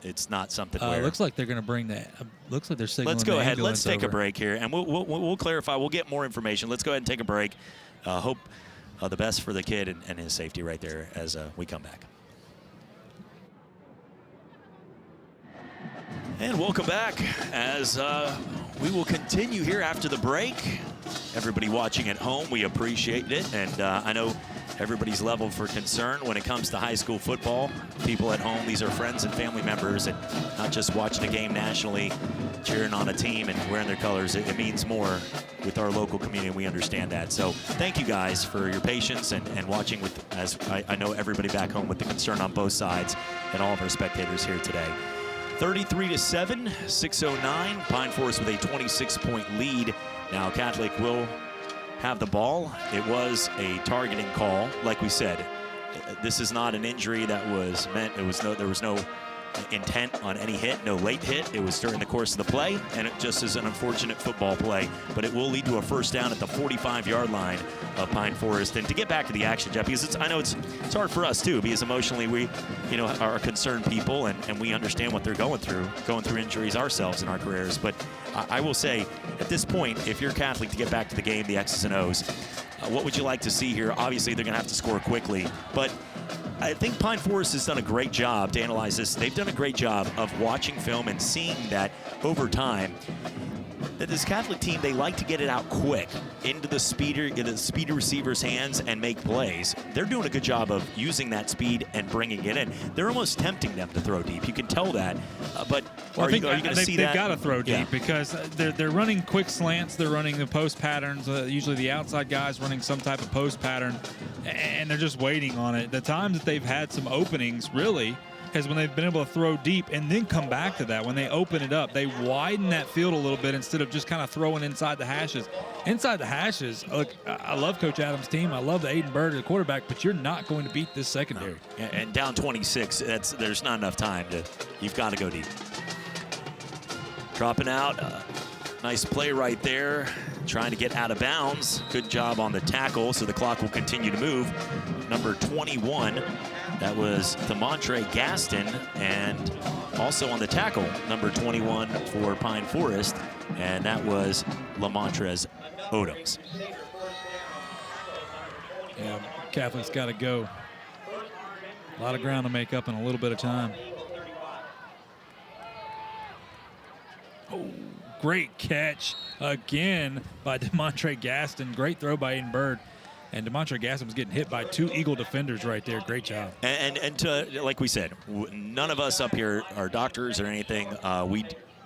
it's not something where. Looks like they're going to bring that. Looks like they're signaling. Let's go ahead. Let's take over. a break here, and we'll clarify. We'll get more information. Let's go ahead and take a break. Hope the best for the kid and his safety right there as we come back. And welcome back as we will continue here after the break. Everybody watching at home, we appreciate it. And I know everybody's level for concern when it comes to high school football. People at home, these are friends and family members, and not just watching a game nationally, cheering on a team and wearing their colors. It means more with our local community, and we understand that. So thank you guys for your patience and watching with, as I know everybody back home, with the concern on both sides and all of our spectators here today. 33-7, 6:09. Pine Forest with a 26-point lead. Now Catholic will have the ball. It was a targeting call, like we said. This is not an injury that was meant. There was no intent on any hit, no late hit. It was during the course of the play, and it just is an unfortunate football play. But it will lead to a first down at the 45-yard line of Pine Forest. And to get back to the action, Jeff, because I know it's hard for us too, because emotionally we, are concerned people, and we understand what they're going through injuries ourselves in our careers. But I will say, at this point, if you're Catholic, to get back to the game, the X's and O's, what would you like to see here? Obviously, they're going to have to score quickly, but I think Pine Forest has done a great job to analyze this. They've done a great job of watching film and seeing that over time, that this Catholic team, they like to get it out quick into the speedy receiver's hands and make plays. They're doing a good job of using that speed and bringing it in. They're almost tempting them to throw deep. You can tell that. But are you going to see that? They've got to throw deep because they're running quick slants. They're running the post patterns. Usually the outside guys running some type of post pattern, and they're just waiting on it. The times that they've had some openings, really, is when they've been able to throw deep and then come back to that. When they open it up, they widen that field a little bit instead of just kind of throwing inside the hashes. Inside the hashes, look, I love Coach Adams' team. I love the Aiden Bird, the quarterback, but you're not going to beat this secondary. No. And down 26, there's not enough time. You've got to go deep. Dropping out. Nice play right there. Trying to get out of bounds. Good job on the tackle, so the clock will continue to move. Number 21. That was Demontre Gaston, and also on the tackle, number 21 for Pine Forest, and that was Lamontrez Odoms. Yeah, Catholic's got to go. A lot of ground to make up in a little bit of time. Oh, great catch again by Demontre Gaston. Great throw by Aiden Bird. And Demontre Gaston was getting hit by two Eagle defenders right there. Great job. And to, like we said, none of us up here are doctors or anything. We,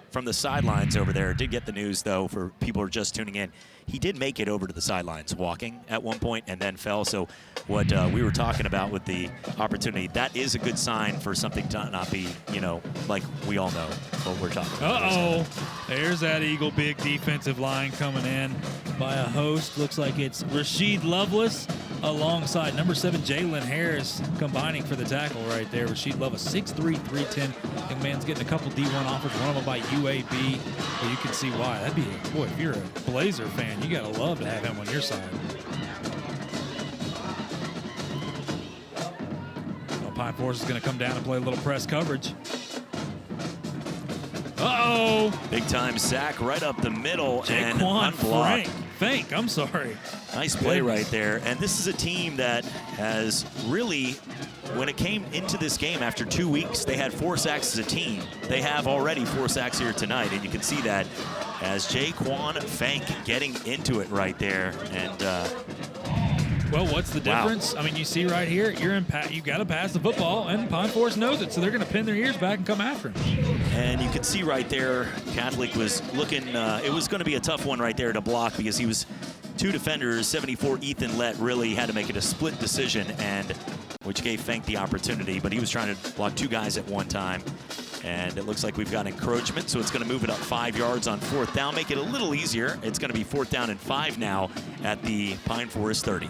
from the sidelines over there, did get the news, though, for people who are just tuning in. He did make it over to the sidelines walking at one point and then fell. So what we were talking about with the opportunity, that is a good sign for something to not be, like we all know what we're talking about. Uh-oh. There's that Eagle big defensive line coming in by a host. Looks like it's Rasheed Lovelace alongside number 7, Jalen Harris, combining for the tackle right there. Rasheed Lovelace, 6'3", 310. Young man's getting a couple D1 offers, one of them by UAB. Well, you can see why. That'd be, boy, if you're a Blazer fan, you got to love to have him on your side. Well, Pine Forest is going to come down and play a little press coverage. Uh-oh. Big time sack right up the middle and unblocked. Fink, I'm sorry. Nice play right there. And this is a team that has really, when it came into this game after 2 weeks, they had 4 sacks as a team. They have already 4 sacks here tonight, and you can see that as Jaquan Fink getting into it right there. And well, what's the difference? Wow. I mean, you see right here, you've got to pass the football, and Pine Forest knows it, so they're going to pin their ears back and come after him. And you can see right there, Catholic was looking, it was going to be a tough one right there to block because he was two defenders, 74 Ethan Lett, really had to make it a split decision, and which gave Fink the opportunity, but he was trying to block two guys at one time. And it looks like we've got encroachment, so it's going to move it up 5 yards on 4th down, make it a little easier. It's going to be 4th down and 5 now at the Pine Forest 30.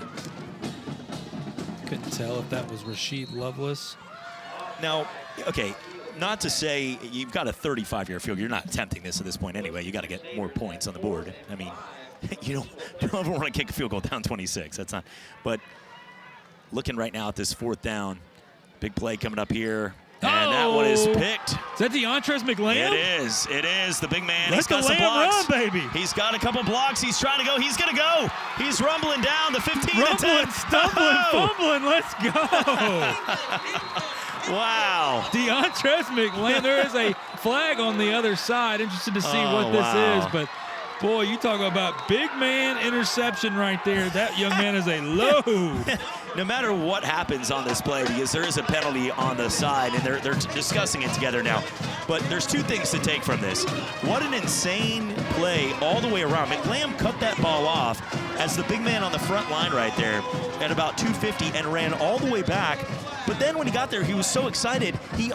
Couldn't tell if that was Rasheed Lovelace. Now, okay, not to say you've got a 35-yard field. You're not attempting this at this point anyway. You got to get more points on the board. I mean, you don't ever want to kick a field goal down 26. That's not. But looking right now at this 4th down, big play coming up here. And that one is picked. Is that DeAndres McLamb? It is. It is. The big man. Let He's got the some Lamb blocks. run, baby. He's got a couple blocks. He's trying to go. He's going to go. He's rumbling down the 15 Rumbling, to 10. stumbling, fumbling. Let's go. Wow. DeAndres McLamb. There is a flag on the other side. Interested to see what this is. But, boy, you talk about big man interception right there. That young man is a load. No matter what happens on this play, because there is a penalty on the side, and they're discussing it together now. But there's two things to take from this. What an insane play all the way around. McLamb cut that ball off as the big man on the front line right there at about 250 and ran all the way back. But then when he got there, he was so excited, he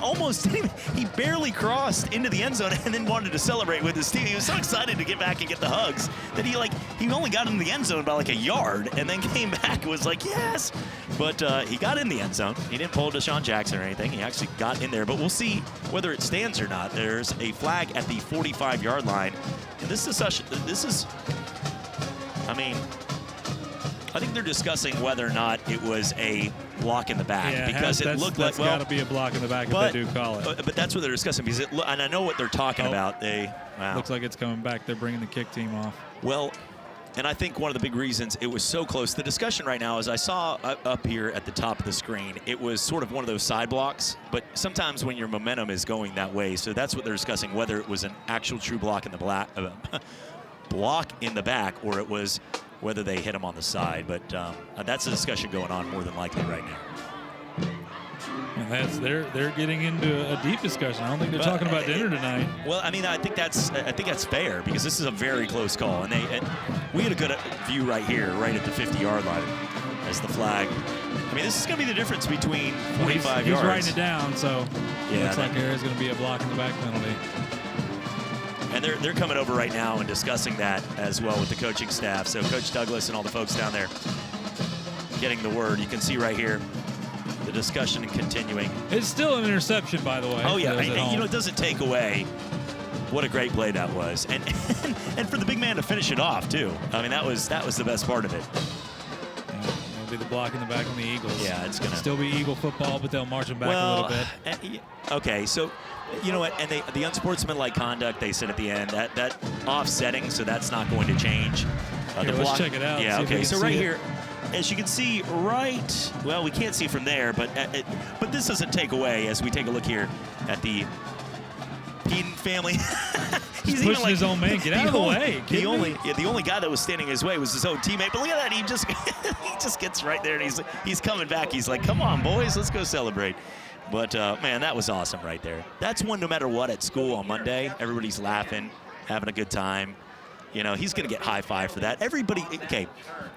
barely crossed into the end zone and then wanted to celebrate with his team. He was so excited to get back and get the hugs that he only got into the end zone by like a yard and then came back and was like, yes. But he got in the end zone. He didn't pull Deshaun Jackson or anything. He actually got in there. But we'll see whether it stands or not. There's a flag at the 45-yard line. And this is, I mean, I think they're discussing whether or not it was a block in the back, because it looked like, well, that's got to be a block in the back if they do call it. But that's what they're discussing, because and I know what they're talking about. Looks like it's coming back. They're bringing the kick team off. Well, and I think one of the big reasons it was so close, the discussion right now is I saw up here at the top of the screen, it was sort of one of those side blocks, but sometimes when your momentum is going that way, so that's what they're discussing, whether it was an actual true block in the block in the back, or it was whether they hit him on the side. But that's a discussion going on more than likely right now. And they're getting into a deep discussion. I don't think they're talking about dinner tonight. Well, I mean, I think that's fair, because this is a very close call, and we had a good view right here, right at the 50-yard line, as the flag. I mean, this is going to be the difference between 45 yards. He's writing it down, so yeah, looks like there is going to be a block in the back penalty. And they're coming over right now and discussing that as well with the coaching staff. So Coach Douglas and all the folks down there getting the word. You can see right here the discussion continuing. It's still an interception, by the way. Oh, yeah. It doesn't take away what a great play that was. And for the big man to finish it off, too. I mean, that was the best part of it. It'll be the block in the back on the Eagles. Yeah, it's going to still be Eagle football, but they'll march them back a little bit. Okay, so you know what? And the unsportsmanlike conduct, they said at the end, that offsetting, so that's not going to change. Here, let's check it out. Yeah, okay. So right here, as you can see, well, we can't see from there, but this doesn't take away as we take a look here at the Peden family. He's pushing his own man. Get out of the way. The only guy that was standing his way was his own teammate. But look at that. He just gets right there, and he's coming back. He's like, come on, boys, let's go celebrate. But, man, that was awesome right there. That's one no matter what at school on Monday. Everybody's laughing, having a good time. You know, he's going to get high five for that. Everybody, okay.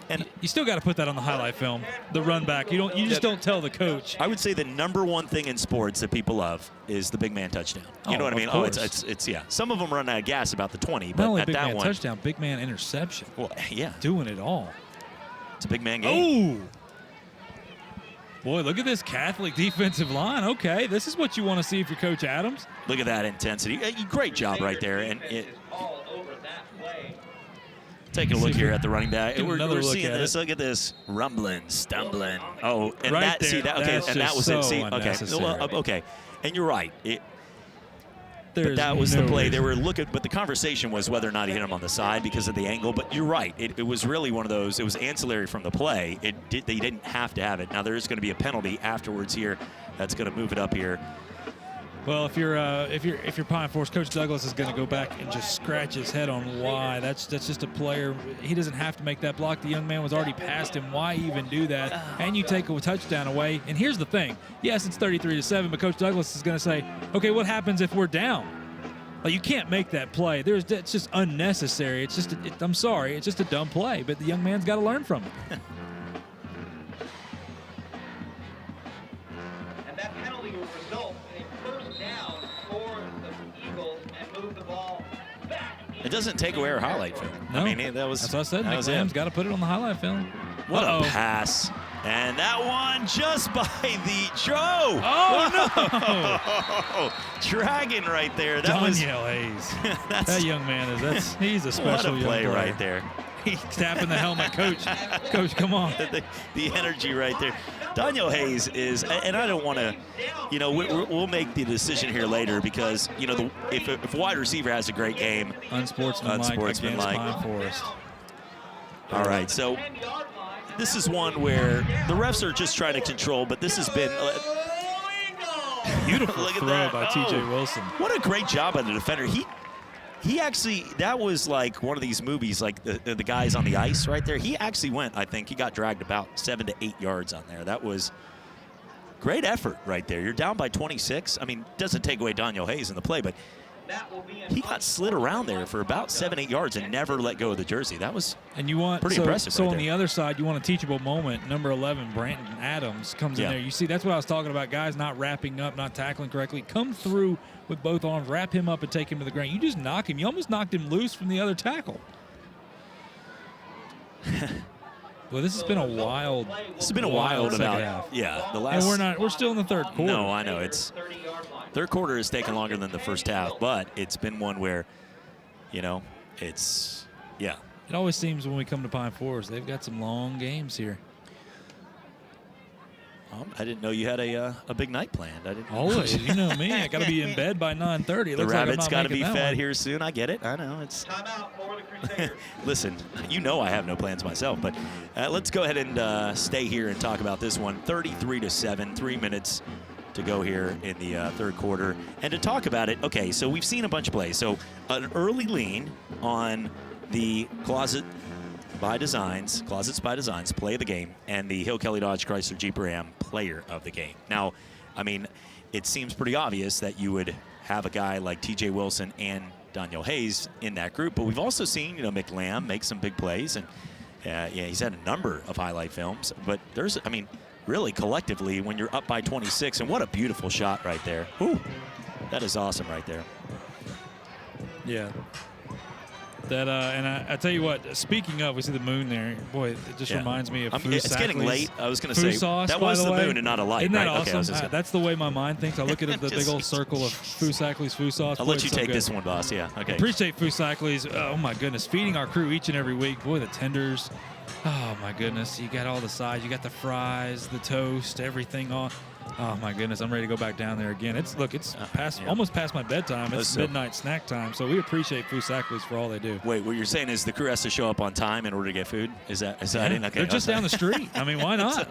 And you still got to put that on the highlight film, the run back. You just don't tell the coach. I would say the number one thing in sports that people love is the big man touchdown. You know what I mean? Oh, it's yeah. Some of them run out of gas about the 20, but not only at big that man one, touchdown, big man interception. Well, yeah, doing it all. It's a big man game. Oh. Boy, look at this Catholic defensive line. Okay, this is what you want to see if you're Coach Adams. Look at that intensity. Great job right there. And taking a look here at the running back. We're seeing this. Look at this. Rumbling, stumbling. Oh, and right that, see that, okay, and that was so it. See, okay. Well, okay. And you're right. But that was no the play. reason. They were looking, but the conversation was whether or not he hit him on the side because of the angle. But you're right. It was really one of those. It was ancillary from the play. They didn't have to have it. Now there is going to be a penalty afterwards here. That's going to move it up here. Well, if you're Pine Forest, Coach Douglas is going to go back and just scratch his head on why. That's just a player. He doesn't have to make that block. The young man was already past him. Why even do that? And you take a touchdown away. And here's the thing. Yes, it's 33-7, but Coach Douglas is going to say, okay, what happens if we're down? Like, you can't make that play. It's just unnecessary. It's just, I'm sorry, it's just a dumb play. But the young man's got to learn from it. And that penalty will result in a first down for the Eagles and move the ball back. It doesn't take away our highlight film. No, I mean, that's what I said. That was it. McLam's got to put it on the highlight film. What a pass. And that one just by the Joe. Oh, no. Dragon right there. That Daniel Hayes. That young man he's a special what a play young player. right there. He's tapping the helmet. Coach, come on. The energy right there. Daniel Hayes is, and I don't want to, we'll make the decision here later because, if a wide receiver has a great game. Unsportsmanlike against Pine Forest. All right, so this is one where the refs are just trying to control, but this has been beautiful throw by T.J. Wilson. What a great job by the defender. He actually, that was like one of these movies, like the guys on the ice right there. He actually went, I think, he got dragged about 7 to 8 yards on there. That was great effort right there. You're down by 26. I mean, doesn't take away Daniel Hayes in the play, but he got slid around there for about 7-8 yards and never let go of the jersey. That was pretty impressive. So right on the other side, you want a teachable moment. Number 11, Brandon Adams, comes in there. You see, that's what I was talking about. Guys not wrapping up, not tackling correctly. Come through with both arms, wrap him up, and take him to the ground. You just knock him. You almost knocked him loose from the other tackle. Well, this has been a wild. This has been a wild second half. Yeah, the last. And we're still in the third quarter. No, I know it's. Third quarter has taken longer than the first half, but it's been one where, it's, yeah. It always seems when we come to Pine Forest, they've got some long games here. I didn't know you had a big night planned. I didn't. Always, you know me. I got to be in bed by 9:30. The rabbit's got to be fed here soon. I get it. I know it's. Listen, I have no plans myself, but let's go ahead and stay here and talk about this one. 33-7, 3 minutes to go here in the third quarter. And to talk about it, okay, so we've seen a bunch of plays. So an early lean on the Closets by Designs play of the game, and the Hill Kelly Dodge Chrysler Jeep Ram player of the game. Now, I mean, it seems pretty obvious that you would have a guy like T.J. Wilson and Daniel Hayes in that group, but we've also seen, McLam make some big plays, and he's had a number of highlight films, but really collectively, when you're up by 26, and what a beautiful shot right there. Whew, that is awesome right there. Yeah. That and I tell you what, speaking of, we see the moon there. Boy, it just reminds me of it's getting late. I was going to say, that was the moon and not a light. Isn't that right? awesome? Okay, that's the way my mind thinks. I look at the big old circle of Fusakli's Fusauce. I'll let you take this one, boss. Yeah, okay. Appreciate Fusakli's. Oh, my goodness. Feeding our crew each and every week. Boy, the tenders. Oh, my goodness. You got all the sides. You got the fries, the toast, everything on. Oh, my goodness. I'm ready to go back down there again. It's almost past my bedtime. It's midnight snack time. So we appreciate Fusakli's for all they do. Wait, what you're saying is the crew has to show up on time in order to get food? Is that okay, they're just down the street. I mean, why not?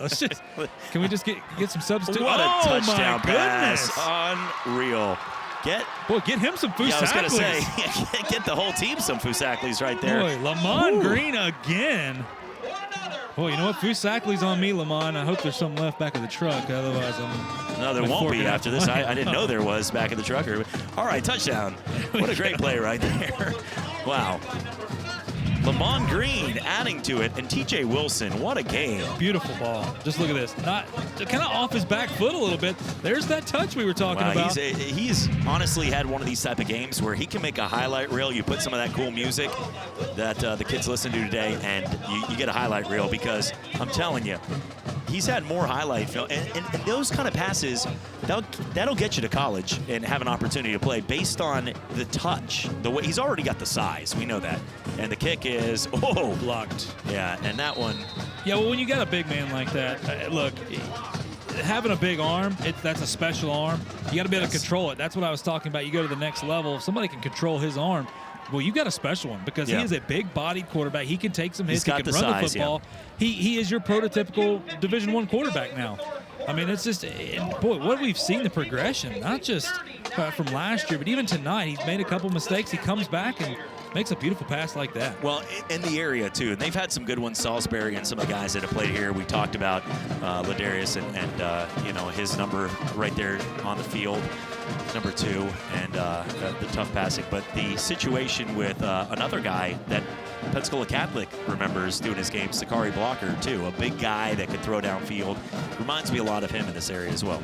Can we just get some substitutes? What a touchdown pass. Unreal. Get him some Fusakli's. Yeah, I was going to say, get the whole team some Fusakli's right there. Boy, Lamont Green again. Boy, you know what? Fusakli's on me, Lamont. I hope there's some left back of the truck. Otherwise, No, there won't be after this. I didn't know there was back of the truck. All right, touchdown. What a great play right there. Wow. Lamont Green adding to it, and T.J. Wilson, what a game. Beautiful ball. Just look at this. Not kind of off his back foot a little bit. There's that touch we were talking about. He's honestly had one of these type of games where he can make a highlight reel. You put some of that cool music that the kids listen to today, and you get a highlight reel, because I'm telling you, he's had more highlight film. And those kind of passes, that'll get you to college and have an opportunity to play based on the touch. The way he's already got the size. We know that. And the kick is, blocked. Yeah, and that one. Yeah, well, when you got a big man like that, look, having a big arm, that's a special arm. You got to be able to control it. That's what I was talking about. You go to the next level. If somebody can control his arm, well, you got a special one, because he is a big-bodied quarterback. He can take some hits. He can run the football. He is your prototypical Division I quarterback now. I mean, it's just, boy, what we've seen, the progression, not just from last year, but even tonight. He's made a couple mistakes. He comes back and makes a beautiful pass like that. Well, in the area, too. And they've had some good ones, Salisbury and some of the guys that have played here. We talked about Ladarius and his number right there on the field. number 2, and the tough passing. But the situation with another guy that Pensacola Catholic remembers doing his game, Sakari Blocker, too. A big guy that could throw downfield. Reminds me a lot of him in this area as well.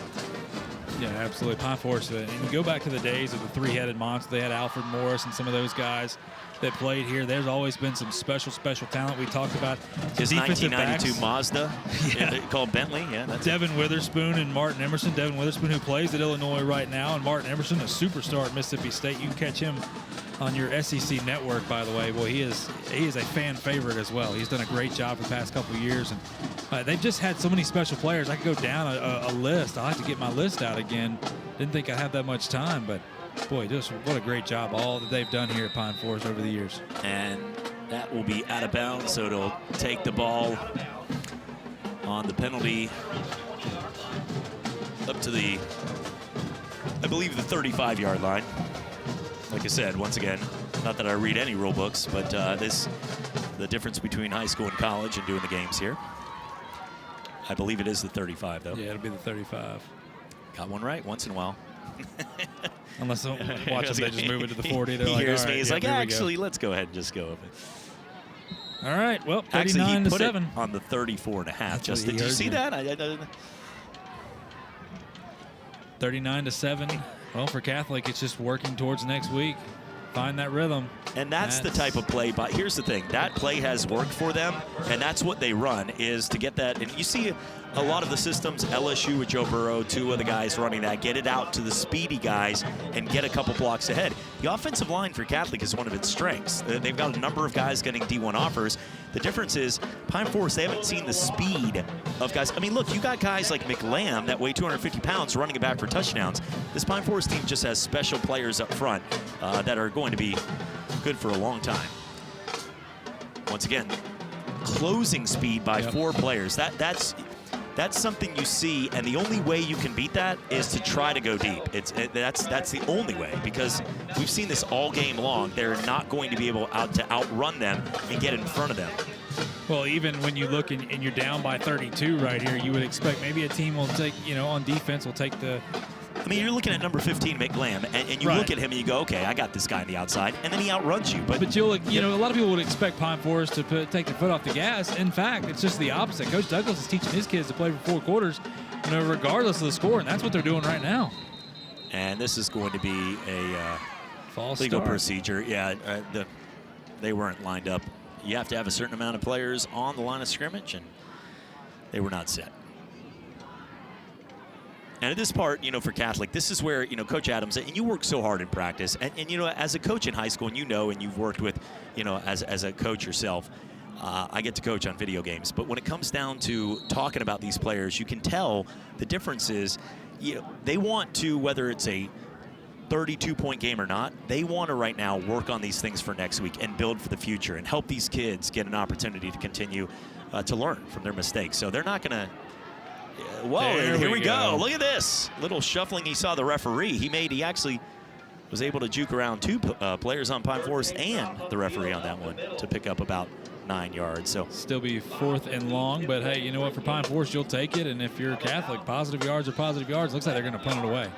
Yeah, absolutely. Pine Forest. And you go back to the days of the three-headed monster. They had Alfred Morris and some of those guys that played here. There's always been some special talent. We talked about his 1992 backs. Mazda called Bentley. Yeah, that's Devin Witherspoon and Martin Emerson. Devin Witherspoon, who plays at Illinois right now, and Martin Emerson, a superstar at Mississippi State. You can catch him on your SEC network, by the way. Boy, he is a fan favorite as well. He's done a great job for the past couple of years, and they've just had so many special players. I could go down a list. I'll have to get my list out again. Didn't think I'd have that much time, but boy, just what a great job all that they've done here at Pine Forest over the years. And that will be out of bounds, so it'll take the ball on the penalty up to the, I believe, the 35-yard line. Like I said, once again, not that I read any rule books, but the difference between high school and college and doing the games here. I believe it is the 35, though. Yeah, it'll be the 35. Got one right once in a while. Unless watch them, they just move it to the 40. They're he like, hears all me. right, He's yeah, like, actually, let's go ahead and just go with it. All right, well, actually, he put 39-7 it on the 34 and a half. That's Did you see that? 39-7. Well, for Catholic, it's just working towards next week. Find that rhythm. And that's the type of play. But here's the thing. That play has worked for them, and that's what they run, is to get that. And you see a lot of the systems, LSU with Joe Burrow, 2 of the guys running that, get it out to the speedy guys and get a couple blocks ahead. The offensive line for Catholic is one of its strengths. They've got a number of guys getting D1 offers. The difference is Pine Forest, they haven't seen the speed of guys. I mean, look, you got guys like McLam that weigh 250 pounds running it back for touchdowns. This Pine Forest team just has special players up front that are going to be good for a long time. Once again, closing speed by 4 players. That's something you see, and the only way you can beat that is to try to go deep. That's the only way, because we've seen this all game long. They're not going to be able to outrun them and get in front of them. Well, even when you look and you're down by 32 right here, you would expect maybe a team will take, on defense will take the. I mean, you're looking at number 15, McLam, and you look at him and you go, okay, I got this guy on the outside, and then he outruns you. But you'll, a lot of people would expect Pine Forest to take their foot off the gas. In fact, it's just the opposite. Coach Douglas is teaching his kids to play for 4 quarters, regardless of the score, and that's what they're doing right now. And this is going to be a false legal start. procedure. Yeah, they weren't lined up. You have to have a certain amount of players on the line of scrimmage, and they were not set. And at this part, for Catholic, this is where, Coach Adams, and you work so hard in practice. And as a coach in high school, and and you've worked with, as a coach yourself, I get to coach on video games. But when it comes down to talking about these players, you can tell the difference is, they want to, whether it's a 32-point game or not, they want to right now work on these things for next week and build for the future and help these kids get an opportunity to continue to learn from their mistakes. So they're not going to. Whoa, here we go. Look at this. Little shuffling. He saw the referee. He actually was able to juke around 2 players on Pine Forest and the referee on that one to pick up about 9 yards. So still be 4th and long, but hey, you know what? For Pine Forest, you'll take it. And if you're Catholic, positive yards are positive yards. Looks like they're going to punt it away.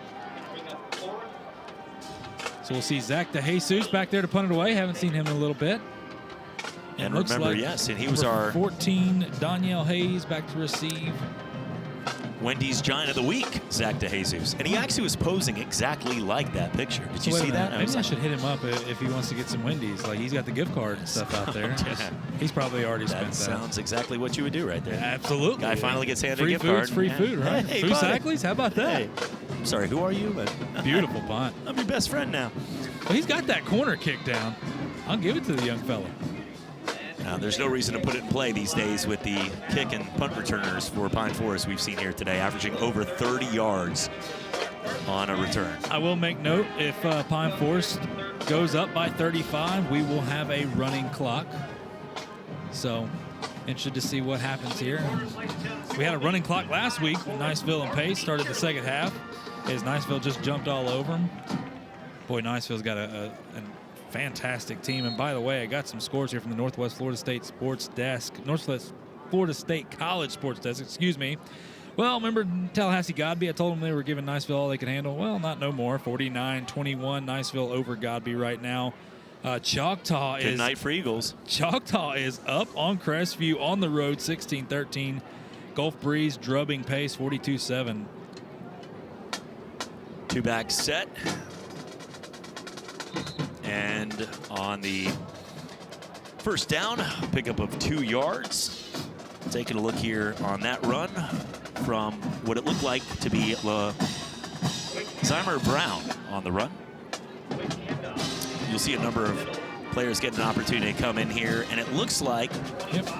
So we'll see Zach DeJesus back there to punt it away. Haven't seen him in a little bit. And remember, like yes, and he was our 14, Danielle Hayes back to receive. Wendy's Giant of the Week, Zach DeJesus. And he actually was posing exactly like that picture. Did you see that? Maybe I should hit him up if he wants to get some Wendy's. Like, he's got the gift card and stuff out there. He's probably already spent that. Sounds exactly what you would do right there. Absolutely. Guy finally gets handed a gift card. Free food, right? Hey, Food Cyclies? How about that? Hey. I'm sorry, who are you? Beautiful punt. I'm your best friend now. Well, he's got that corner kick down. I'll give it to the young fella. Now, there's no reason to put it in play these days with the kick and punt returners for Pine Forest we've seen here today, averaging over 30 yards on a return. I will make note, if Pine Forest goes up by 35, we will have a running clock. So, interested to see what happens here. We had a running clock last week when Niceville and Pace started the second half, as Niceville just jumped all over them. Boy, Niceville's got a fantastic team. And by the way, I got some scores here from the Northwest Florida State Sports Desk, Northwest Florida State College Sports Desk, excuse me. Well, remember Tallahassee Godby? I told them they were giving Niceville all they could handle. Well, not no more. 49-21, Niceville over Godby right now. Choctaw Good night for Eagles. Choctaw is up on Crestview on the road, 16-13. Gulf Breeze drubbing pace, 42-7. Two-back set. And on the first down, pickup of 2 yards. Taking a look here on that run from what it looked like to be Zymer Brown on the run. You'll see a number of players getting an opportunity to come in here, and it looks like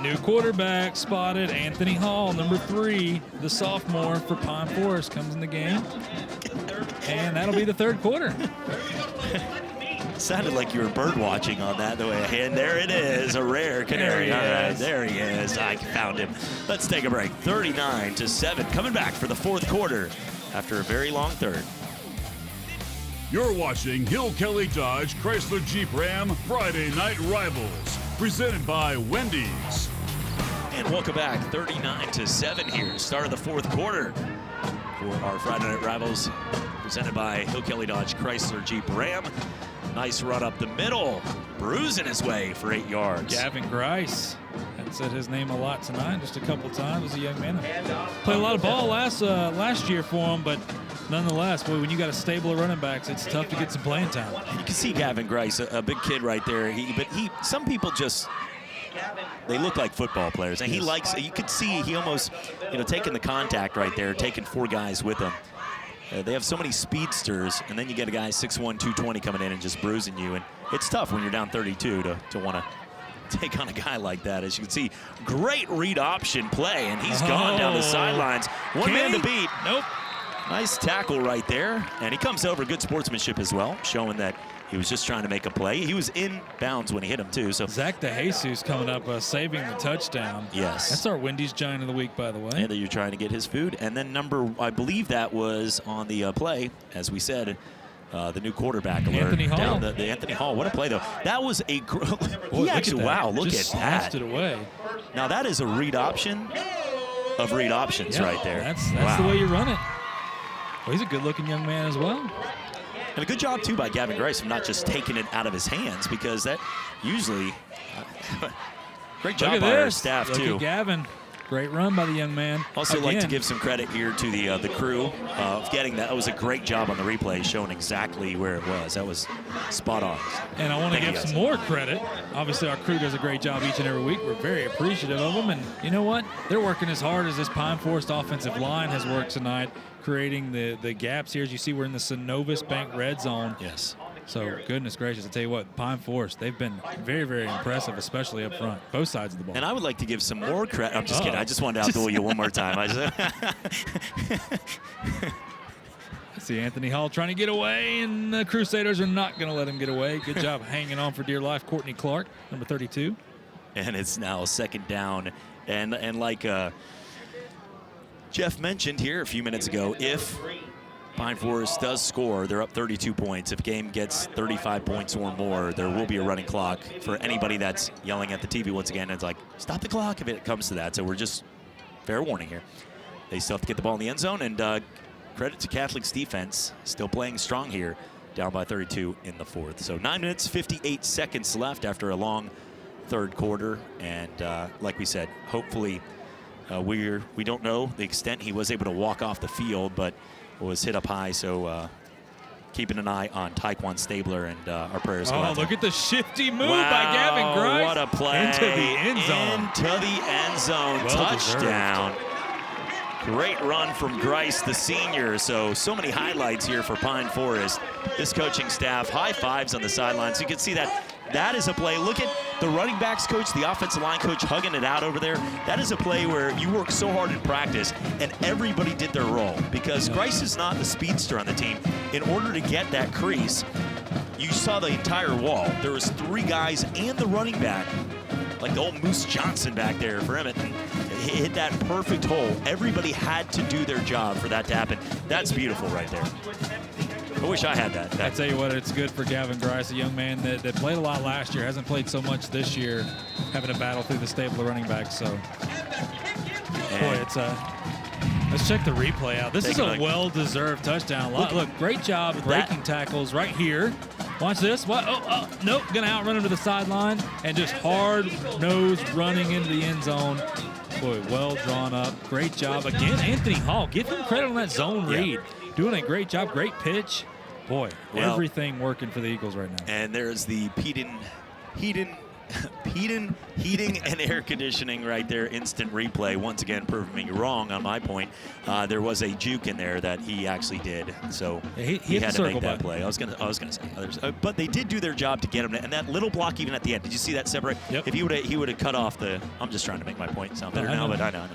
new quarterback spotted. Anthony Hall, number 3, the sophomore for Pine Forest, comes in the game, and that'll be the third quarter. Sounded like you were bird watching on that the way. And there it is, a rare canary. All right, there he is. I found him. Let's take a break. 39-7, coming back for the fourth quarter after a very long third. You're watching Hill Kelly Dodge Chrysler Jeep Ram Friday Night Rivals, presented by Wendy's. And welcome back. 39-7 here, start of the fourth quarter for our Friday Night Rivals, presented by Hill Kelly Dodge Chrysler Jeep Ram. Nice run up the middle, bruising his way for 8 yards. Gavin Grice. Had said his name a lot tonight, just a couple times as a young man. Played a lot of ball last year for him, but nonetheless, boy, when you got a stable of running backs, it's tough to get some playing time. You can see Gavin Grice, a big kid right there. Some people just, they look like football players, and he likes. You could see he almost, taking the contact right there, taking 4 guys with him. They have so many speedsters, and then you get a guy 6'1", 220 coming in and just bruising you. And it's tough when you're down 32 to want to take on a guy like that. As you can see, great read option play, and he's gone down the sidelines. One man to beat. Nope. Nice tackle right there. And he comes over, good sportsmanship as well, showing that he was just trying to make a play. He was in bounds when he hit him, too. So Zach DeJesus coming up, saving the touchdown. Yes. That's our Wendy's Giant of the Week, by the way. And that you're trying to get his food. And then I believe that was on the play, as we said, the new quarterback alert. Anthony Hall. Down the Anthony Hall. What a play, though. That was a wow, look just at that. Just it away. Now, that is a read option of read options right there. That's the way you run it. Well, he's a good-looking young man as well. And a good job, too, by Gavin Grice of not just taking it out of his hands, because that usually great job by our staff, Look too. At Gavin. Great run by the young man. Also like to give some credit here to the crew of getting that. That was a great job on the replay, showing exactly where it was. That was spot on. And I want to give some more credit. Obviously, our crew does a great job each and every week. We're very appreciative of them. And you know what? They're working as hard as this Pine Forest offensive line has worked tonight, creating the gaps here. As you see, we're in the Synovus Bank red zone. Yes. So, goodness gracious, I tell you what, Pine Forest, they've been very, very impressive, especially up front, both sides of the ball. And I would like to give some more credit. I'm just kidding. I just wanted to outduel you one more time. I see Anthony Hall trying to get away, and the Crusaders are not going to let him get away. Good job hanging on for dear life. Courtney Clark, number 32. And it's now second down. And like Jeff mentioned here a few minutes ago, if Pine Forest does score, they're up 32 points. If game gets 35 points or more, there will be a running clock for anybody that's yelling at the TV once again. It's like, stop the clock if it comes to that. So we're just fair warning here. They still have to get the ball in the end zone, and credit to Catholic's defense, still playing strong here, down by 32 in the fourth. So 9 minutes, 58 seconds left after a long third quarter. And like we said, hopefully we don't know the extent he was able to walk off the field, but was hit up high, so keeping an eye on Taekwon Stabler, and our prayers go out. Look at the shifty move by Gavin Grice. What a play. Into the end zone. Into the end zone. Well Touchdown. deserved. Great run from Grice, the senior. So many highlights here for Pine Forest. This coaching staff, high fives on the sidelines. You can see that. That is a play. Look at the running backs coach, the offensive line coach hugging it out over there. That is a play where you work so hard in practice, and everybody did their role, because Grice is not the speedster on the team. In order to get that crease, you saw the entire wall. There was 3 guys and the running back, like the old Moose Johnson back there for Emmett, and hit that perfect hole. Everybody had to do their job for that to happen. That's beautiful right there. I wish I had that. I tell you what, it's good for Gavin Grice, a young man that played a lot last year, hasn't played so much this year, having to battle through the stable of running backs. So, boy, it's Let's check the replay out. This is a well-deserved touchdown. Look, great job breaking tackles right here. Watch this. What? Oh, nope. Going to outrun him to the sideline and just hard-nosed running into the end zone. Boy, well drawn up. Great job. Again, Anthony Hall. Give him credit on that zone read. Doing a great job. Great pitch. Boy, everything working for the Eagles right now. And there's the heating and air conditioning right there. Instant replay. Once again, proving me wrong on my point. There was a juke in there that he actually did. So he had to make that play. I was gonna say, but they did do their job to get him. And that little block even at the end. Did you see that separate? Yep. If he would have cut off the. I'm just trying to make my point sound better now, but I know.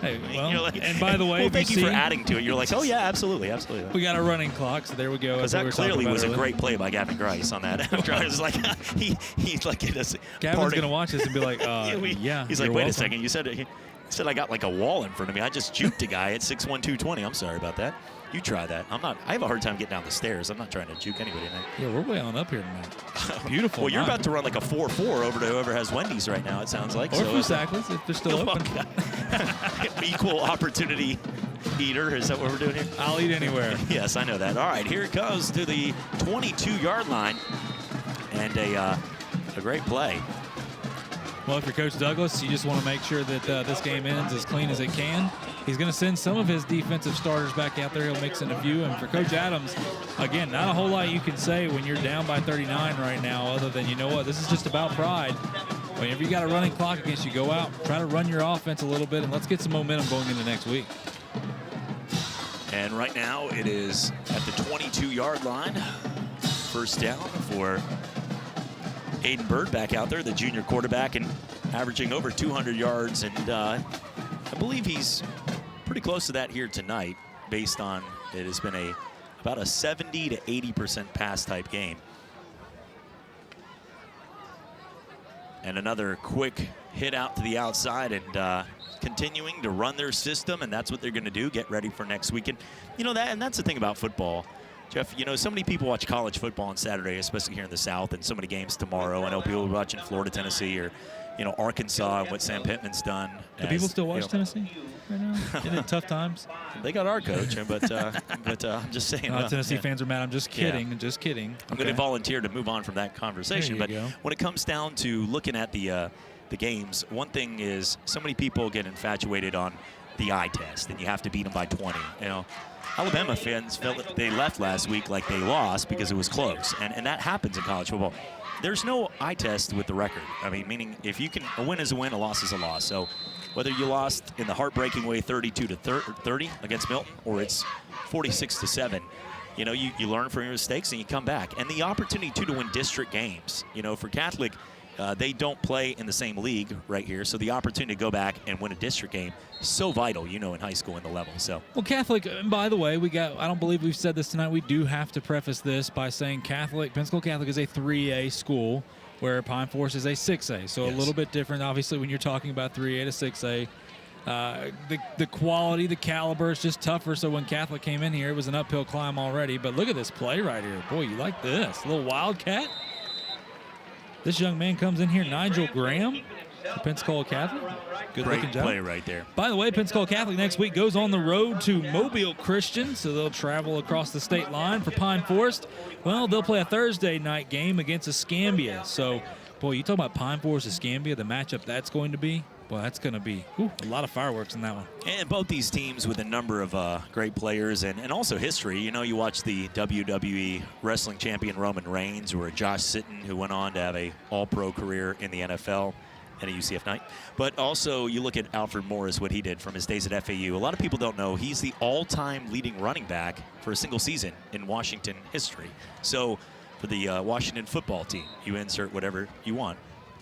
Hey, well, and by the way, well, thank you for adding to it. You're like, oh yeah, absolutely. We got a running clock, so there we go. Because that clearly was a great play by Gavin Grice on that. After I was like, he's like, Gavin's gonna watch this and be like, yeah. He's like, wait a second, you said I got like a wall in front of me. I just juked a guy at 6'1", 220. I'm sorry about that. You try that. I have a hard time getting down the stairs. I'm not trying to juke anybody tonight. Yeah, we're way on up here tonight. Beautiful. Well, you're about to run like a 4-4 over to whoever has Wendy's right now, it sounds like. Or Fusacklers, if they're still open. Equal opportunity eater. Is that what we're doing here? I'll eat anywhere. Yes, I know that. All right, here it goes to the 22-yard line. And a great play. Well, if you're Coach Douglas, you just want to make sure that this game ends as clean as it can. He's going to send some of his defensive starters back out there. He'll mix in a few. And for Coach Adams, again, not a whole lot you can say when you're down by 39 right now other than, you know what, this is just about pride. Whenever you got a running clock against you, go out, try to run your offense a little bit, and let's get some momentum going into next week. And right now it is at the 22-yard line. First down for Aiden Bird back out there, the junior quarterback, and averaging over 200 yards. And I believe he's pretty close to that here tonight, based on it has been about a 70 to 80% pass type game. And another quick hit out to the outside, and continuing to run their system, and that's what they're going to do. Get ready for next weekend. You know that, and that's the thing about football. Jeff, you know, so many people watch college football on Saturday, especially here in the South, and so many games tomorrow. I know people are watching Florida, Tennessee, or, you know, Arkansas and what Sam Pittman's done. Do people still watch Tennessee right now? Getting tough times? They got our coach, but I'm just saying. Tennessee fans are mad. I'm just kidding. Yeah. Just kidding. I'm going to volunteer to move on from that conversation. But when it comes down to looking at the games, one thing is so many people get infatuated on the eye test, and you have to beat them by 20. You know, Alabama fans felt that they left last week like they lost because it was close, and that happens in college football. There's no eye test with the record. I mean, meaning if you can, a win is a win, a loss is a loss. So whether you lost in the heartbreaking way 32 to 30 against Milton, or it's 46 to 7, you know, you learn from your mistakes and you come back. And the opportunity to win district games, you know, for Catholic, they don't play in the same league right here, so the opportunity to go back and win a district game is so vital, you know, in high school in the level. So, well, Catholic, and by the way, I don't believe we've said this tonight. We do have to preface this by saying Pensacola Catholic is a 3A school, where Pine Forest is a 6A. So yes, a little bit different, obviously, when you're talking about 3A to 6A. The quality, the caliber is just tougher. So when Catholic came in here, it was an uphill climb already. But look at this play right here. Boy, you like this. A little wildcat. This young man comes in here, Nigel Graham, for Pensacola Catholic. Good-looking job. Play right there. By the way, Pensacola Catholic next week goes on the road to Mobile Christian, so they'll travel across the state line. For Pine Forest, well, they'll play a Thursday night game against Escambia. So, boy, you talk about Pine Forest, Escambia, the matchup that's going to be. Boy, that's going to be a lot of fireworks in that one. And both these teams with a number of great players and also history. You know, you watch the WWE wrestling champion Roman Reigns, or Josh Sitton, who went on to have a all-pro career in the NFL and a UCF night. But also you look at Alfred Morris, what he did from his days at FAU. A lot of people don't know he's the all-time leading running back for a single season in Washington history. So for the Washington football team, you insert whatever you want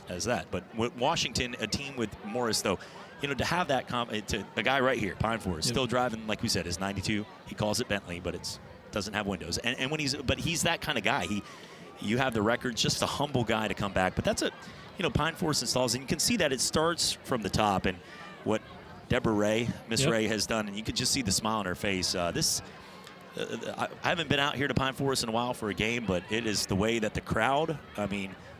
as that. But with Washington, a team with Morris, though, you know, to have that to a guy right here, Pine Forest, still driving, like we said, is 92. He calls it Bentley, but it doesn't have windows. And when he's that kind of guy. You have the records, just a humble guy to come back. But that's Pine Forest installs, and you can see that it starts from the top. And what Deborah Ray, Miss Ray, has done, and you could just see the smile on her face. I haven't been out here to Pine Forest in a while for a game, but it is the way that the crowd,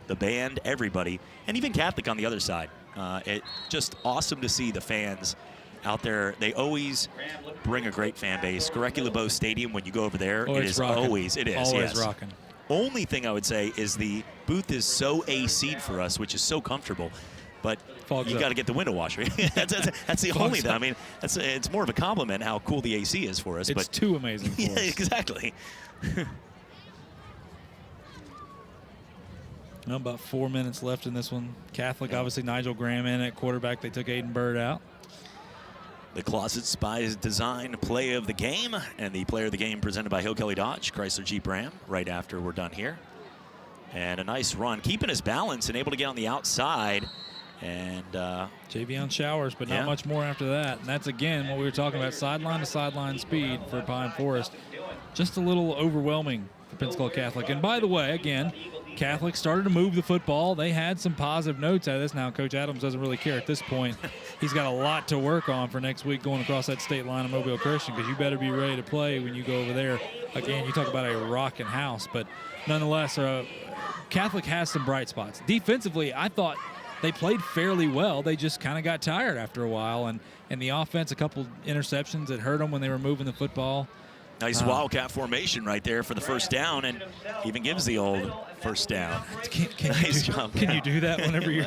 the band, everybody, and even Catholic on the other side. It just awesome to see the fans out there. They always bring a great fan base. Correcula Stadium, when you go over there, Oh, it it's is rocking. always, it is, Always yes. rocking. Only thing I would say is the booth is so AC'd for us, which is so comfortable. But Fogs you up. got to get the window washer. that's the only thing. I mean, it's more of a compliment how cool the AC is for us. It's but too amazing for yeah, us. exactly. Well, about 4 minutes left in this one. Catholic, obviously, Nigel Graham in at quarterback. They took Aiden Bird out. The Closet Spies design play of the game, and the player of the game presented by Hill Kelly Dodge, Chrysler Jeep Ram, right after we're done here. And a nice run, keeping his balance and able to get on the outside. And Javion Showers, but not much more after that. And that's, again, what we were talking about, sideline to sideline speed for Pine Forest. Just a little overwhelming for Pensacola Catholic. And by the way, again, Catholic started to move the football. They had some positive notes out of this. Now, Coach Adams doesn't really care at this point. He's got a lot to work on for next week going across that state line of Mobile Christian, because you better be ready to play when you go over there. Again, you talk about a rocking house, but nonetheless, Catholic has some bright spots. Defensively, I thought they played fairly well. They just kind of got tired after a while, and the offense, a couple interceptions that hurt them when they were moving the football. Nice Wildcat formation right there for the first down, and even gives the old first down. Nice job. Can you do that whenever you're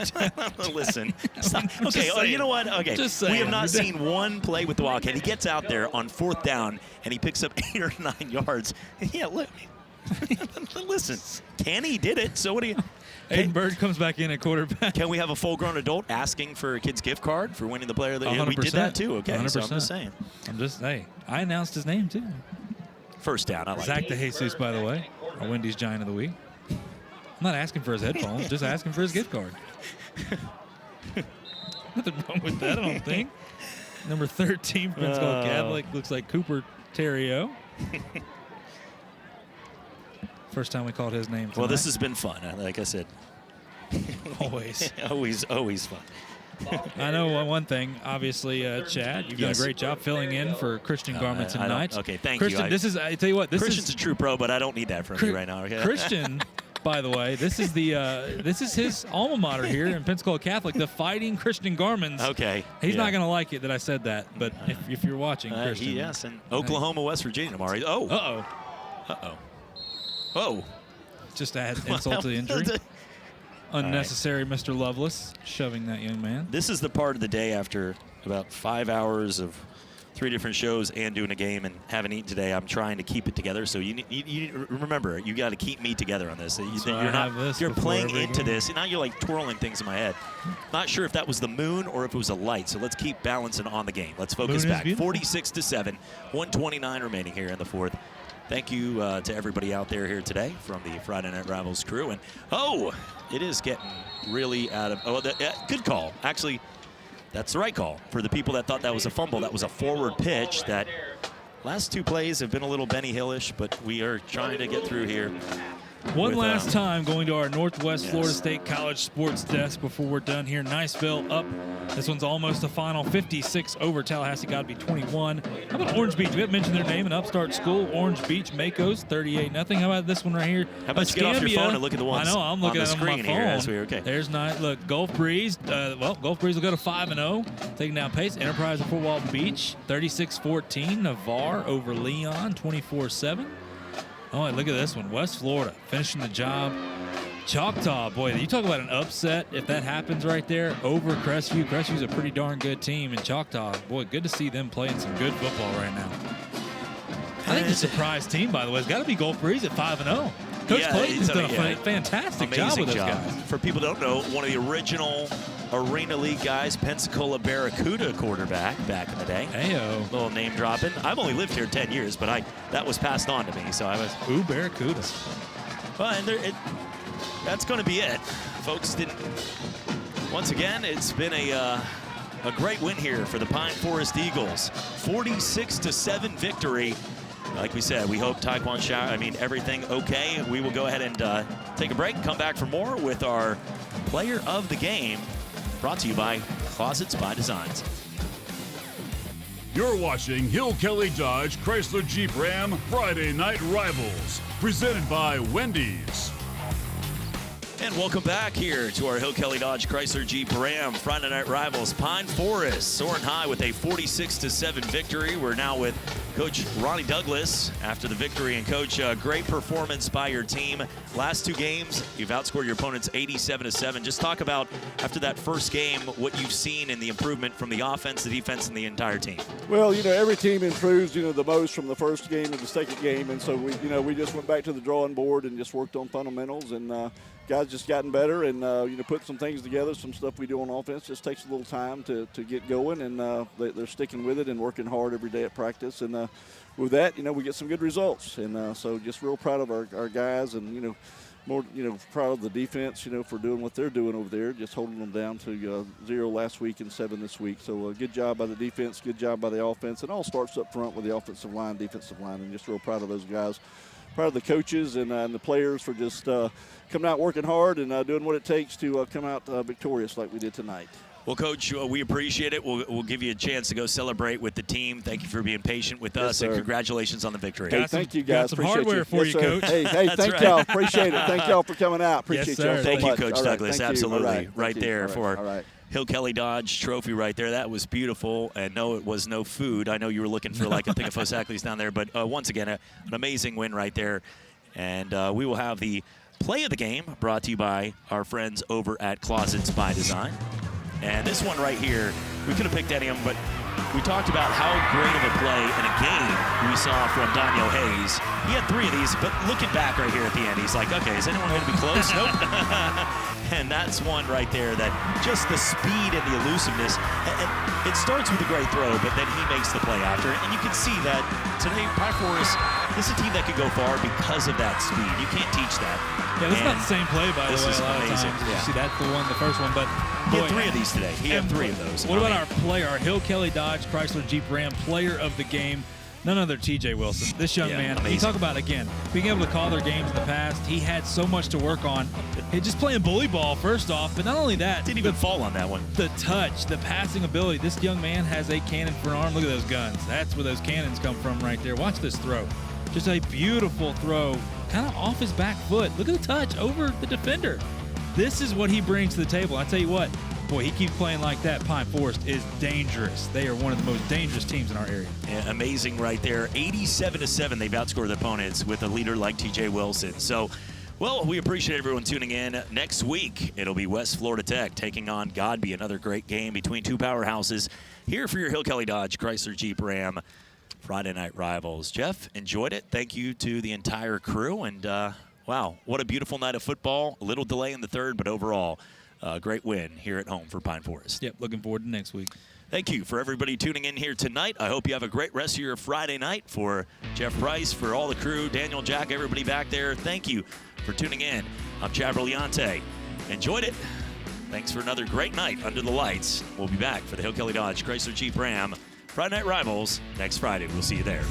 Listen. Okay, oh, you know what? Okay, Just we have saying. not seen one play with the Wildcat. He gets out there on 4th down, and he picks up 8 or 9 yards. Yeah, look. Listen, Kenny did it, so what do you... Aiden Bird comes back in at quarterback. Can we have a full-grown adult asking for a kid's gift card for winning the player of the year? We did that too. Okay, 100%. so I'm just saying. Hey, I announced his name too. First down, I like Zach it. DeJesus, by the way, our Wendy's Giant of the Week. I'm not asking for his headphones, just asking for his gift card. Nothing wrong with that, I don't think. Number 13, Pensacola Catholic, looks like Cooper Terrio. First time we called his name tonight. Well, this has been fun, like I said. Always. always fun. I know one thing, obviously, Chad, you've done a great job filling in for Christian Garment tonight. Okay, thank Christian, you. This is, I tell you what, Christian's a true pro, but I don't need that from you right now. Okay? Christian, by the way, this is his alma mater here in Pensacola Catholic, the Fighting Christian Garments. Okay. He's not going to like it that I said that, but if you're watching, Christian. Yes, and Oklahoma, West Virginia tomorrow. Oh. Oh. Just to add insult to the injury. Unnecessary, right. Mr. Lovelace shoving that young man. This is the part of the day after about 5 hours of 3 different shows and doing a game and haven't eaten today. I'm trying to keep it together. So you remember, you got to keep me together on this. You're playing into this. Now you're like twirling things in my head. Not sure if that was the moon or if it was a light. So let's keep balancing on the game. Let's focus back. 46-7, 129 remaining here in the 4th. Thank you to everybody out there here today from the Friday Night Rivals crew. And, it is getting really out of – good call. Actually, that's the right call. For the people that thought that was a fumble, that was a forward pitch. That last 2 plays have been a little Benny Hillish, but we are trying to get through here. One last time going to our Northwest Florida State College sports desk before we're done here. Niceville up. This one's almost a final 56 over Tallahassee. Got to be 21. How about Orange Beach? We haven't mentioned their name, an upstart school. Orange Beach, Makos, 38-0. How about this one right here? How about you get off your phone and look at the ones I know, I'm looking on the at them on screen my phone. here as we okay. There's look, Gulf Breeze. Gulf Breeze will go to 5-0. Taking down pace. Enterprise of Fort Walton Beach, 36-14. Navarre over Leon, 24-7. Oh, look at this one. West Florida finishing the job. Choctaw, boy, you talk about an upset if that happens right there over Crestview. Crestview's a pretty darn good team, and Choctaw, boy, good to see them playing some good football right now. I think the surprise team, by the way, has got to be Gulf Breeze at 5-0. Coach Clayton's done a fantastic job with those guys. For people who don't know, one of the original Arena League guys, Pensacola Barracuda quarterback back in the day. Heyo. Little name dropping. I've only lived here 10 years, but that was passed on to me, so I was. Ooh, Barracuda. Well, and that's going to be it, folks. Once again, it's been a great win here for the Pine Forest Eagles. 46-7 victory. Like we said, we hope Taekwon everything okay. We will go ahead and take a break and come back for more with our player of the game, brought to you by Closets by Designs. You're watching Hill Kelly Dodge Chrysler Jeep Ram Friday Night Rivals, presented by Wendy's. And welcome back here to our Hill Kelly Dodge Chrysler Jeep Ram Friday Night Rivals. Pine Forest soaring high with a 46-7 victory. We're now with Coach Ronnie Douglas after the victory. And Coach, great performance by your team. Last two games, you've outscored your opponents 87-7. Just talk about, after that first game, what you've seen in the improvement from the offense, the defense, and the entire team. Well, every team improves, the most from the first game to the second game. And so we just went back to the drawing board and just worked on fundamentals. And guys just gotten better and, put some things together. Some stuff we do on offense just takes a little time to get going, and they're sticking with it and working hard every day at practice. And with that, we get some good results. And so just real proud of our guys, and, more, proud of the defense, for doing what they're doing over there, just holding them down to 0 last week and 7 this week. So good job by the defense, good job by the offense. It all starts up front with the offensive line, defensive line, and just real proud of those guys. Proud of the coaches and the players for just coming out working hard and doing what it takes to come out victorious like we did tonight. Well, Coach, we appreciate it. We'll give you a chance to go celebrate with the team. Thank you for being patient with us, and congratulations on the victory. Hey, thank you, guys. Got some hardware for you, Coach. Hey, thank y'all. Appreciate it. Thank y'all for coming out. Appreciate y'all so Thank you, much. Coach Douglas. Absolutely. Right there for All right. Hill Kelly Dodge trophy right there. That was beautiful. And no, it was no food. I know you were looking for like a thing of Fosacles down there, but once again, an amazing win right there. And we will have the play of the game brought to you by our friends over at Closets by Design. And this one right here, we could have picked any of them, but we talked about how great of a play and a game we saw from Daniel Hayes. He had 3 of these, but looking back right here at the end, he's like, okay, is anyone going to be close? Nope. And that's one right there that just the speed and the elusiveness. And it starts with a great throw, but then he makes the play after. And you can see that today, Pine Forest is a team that could go far because of that speed. You can't teach that. Yeah, this is not the same play, by the way. This is amazing. You see that the first one, but he had 3 of these today. He had 3 of those. What about our player, our Hill Kelly Dodge Chrysler Jeep Ram player of the game? None other TJ Wilson. This young man, amazing. You talk about, again, being able to call their games in the past. He had so much to work on. He just playing bully ball, first off, but not only that. Didn't even fall on that one. The touch, the passing ability. This young man has a cannon for an arm. Look at those guns. That's where those cannons come from right there. Watch this throw. Just a beautiful throw, kind of off his back foot. Look at the touch over the defender. This is what he brings to the table. I tell you what, boy, he keeps playing like that. Pine Forest is dangerous. They are one of the most dangerous teams in our area. Yeah, amazing right there. 87-7, they've outscored their opponents with a leader like TJ Wilson. So, well, we appreciate everyone tuning in. Next week, it'll be West Florida Tech taking on Godby. Another great game between 2 powerhouses here for your Hill Kelly Dodge Chrysler Jeep Ram Friday Night Rivals. Jeff, enjoyed it. Thank you to the entire crew. And, wow, what a beautiful night of football. A little delay in the third, but overall, great win here at home for Pine Forest. Yep, looking forward to next week. Thank you for everybody tuning in here tonight. I hope you have a great rest of your Friday night. For Jeff Price, for all the crew, Daniel, Jack, everybody back there, thank you for tuning in. I'm Chad Brillante. Enjoyed it. Thanks for another great night under the lights. We'll be back for the Hill Kelly Dodge Chrysler Jeep Ram Friday Night Rivals next Friday. We'll see you there.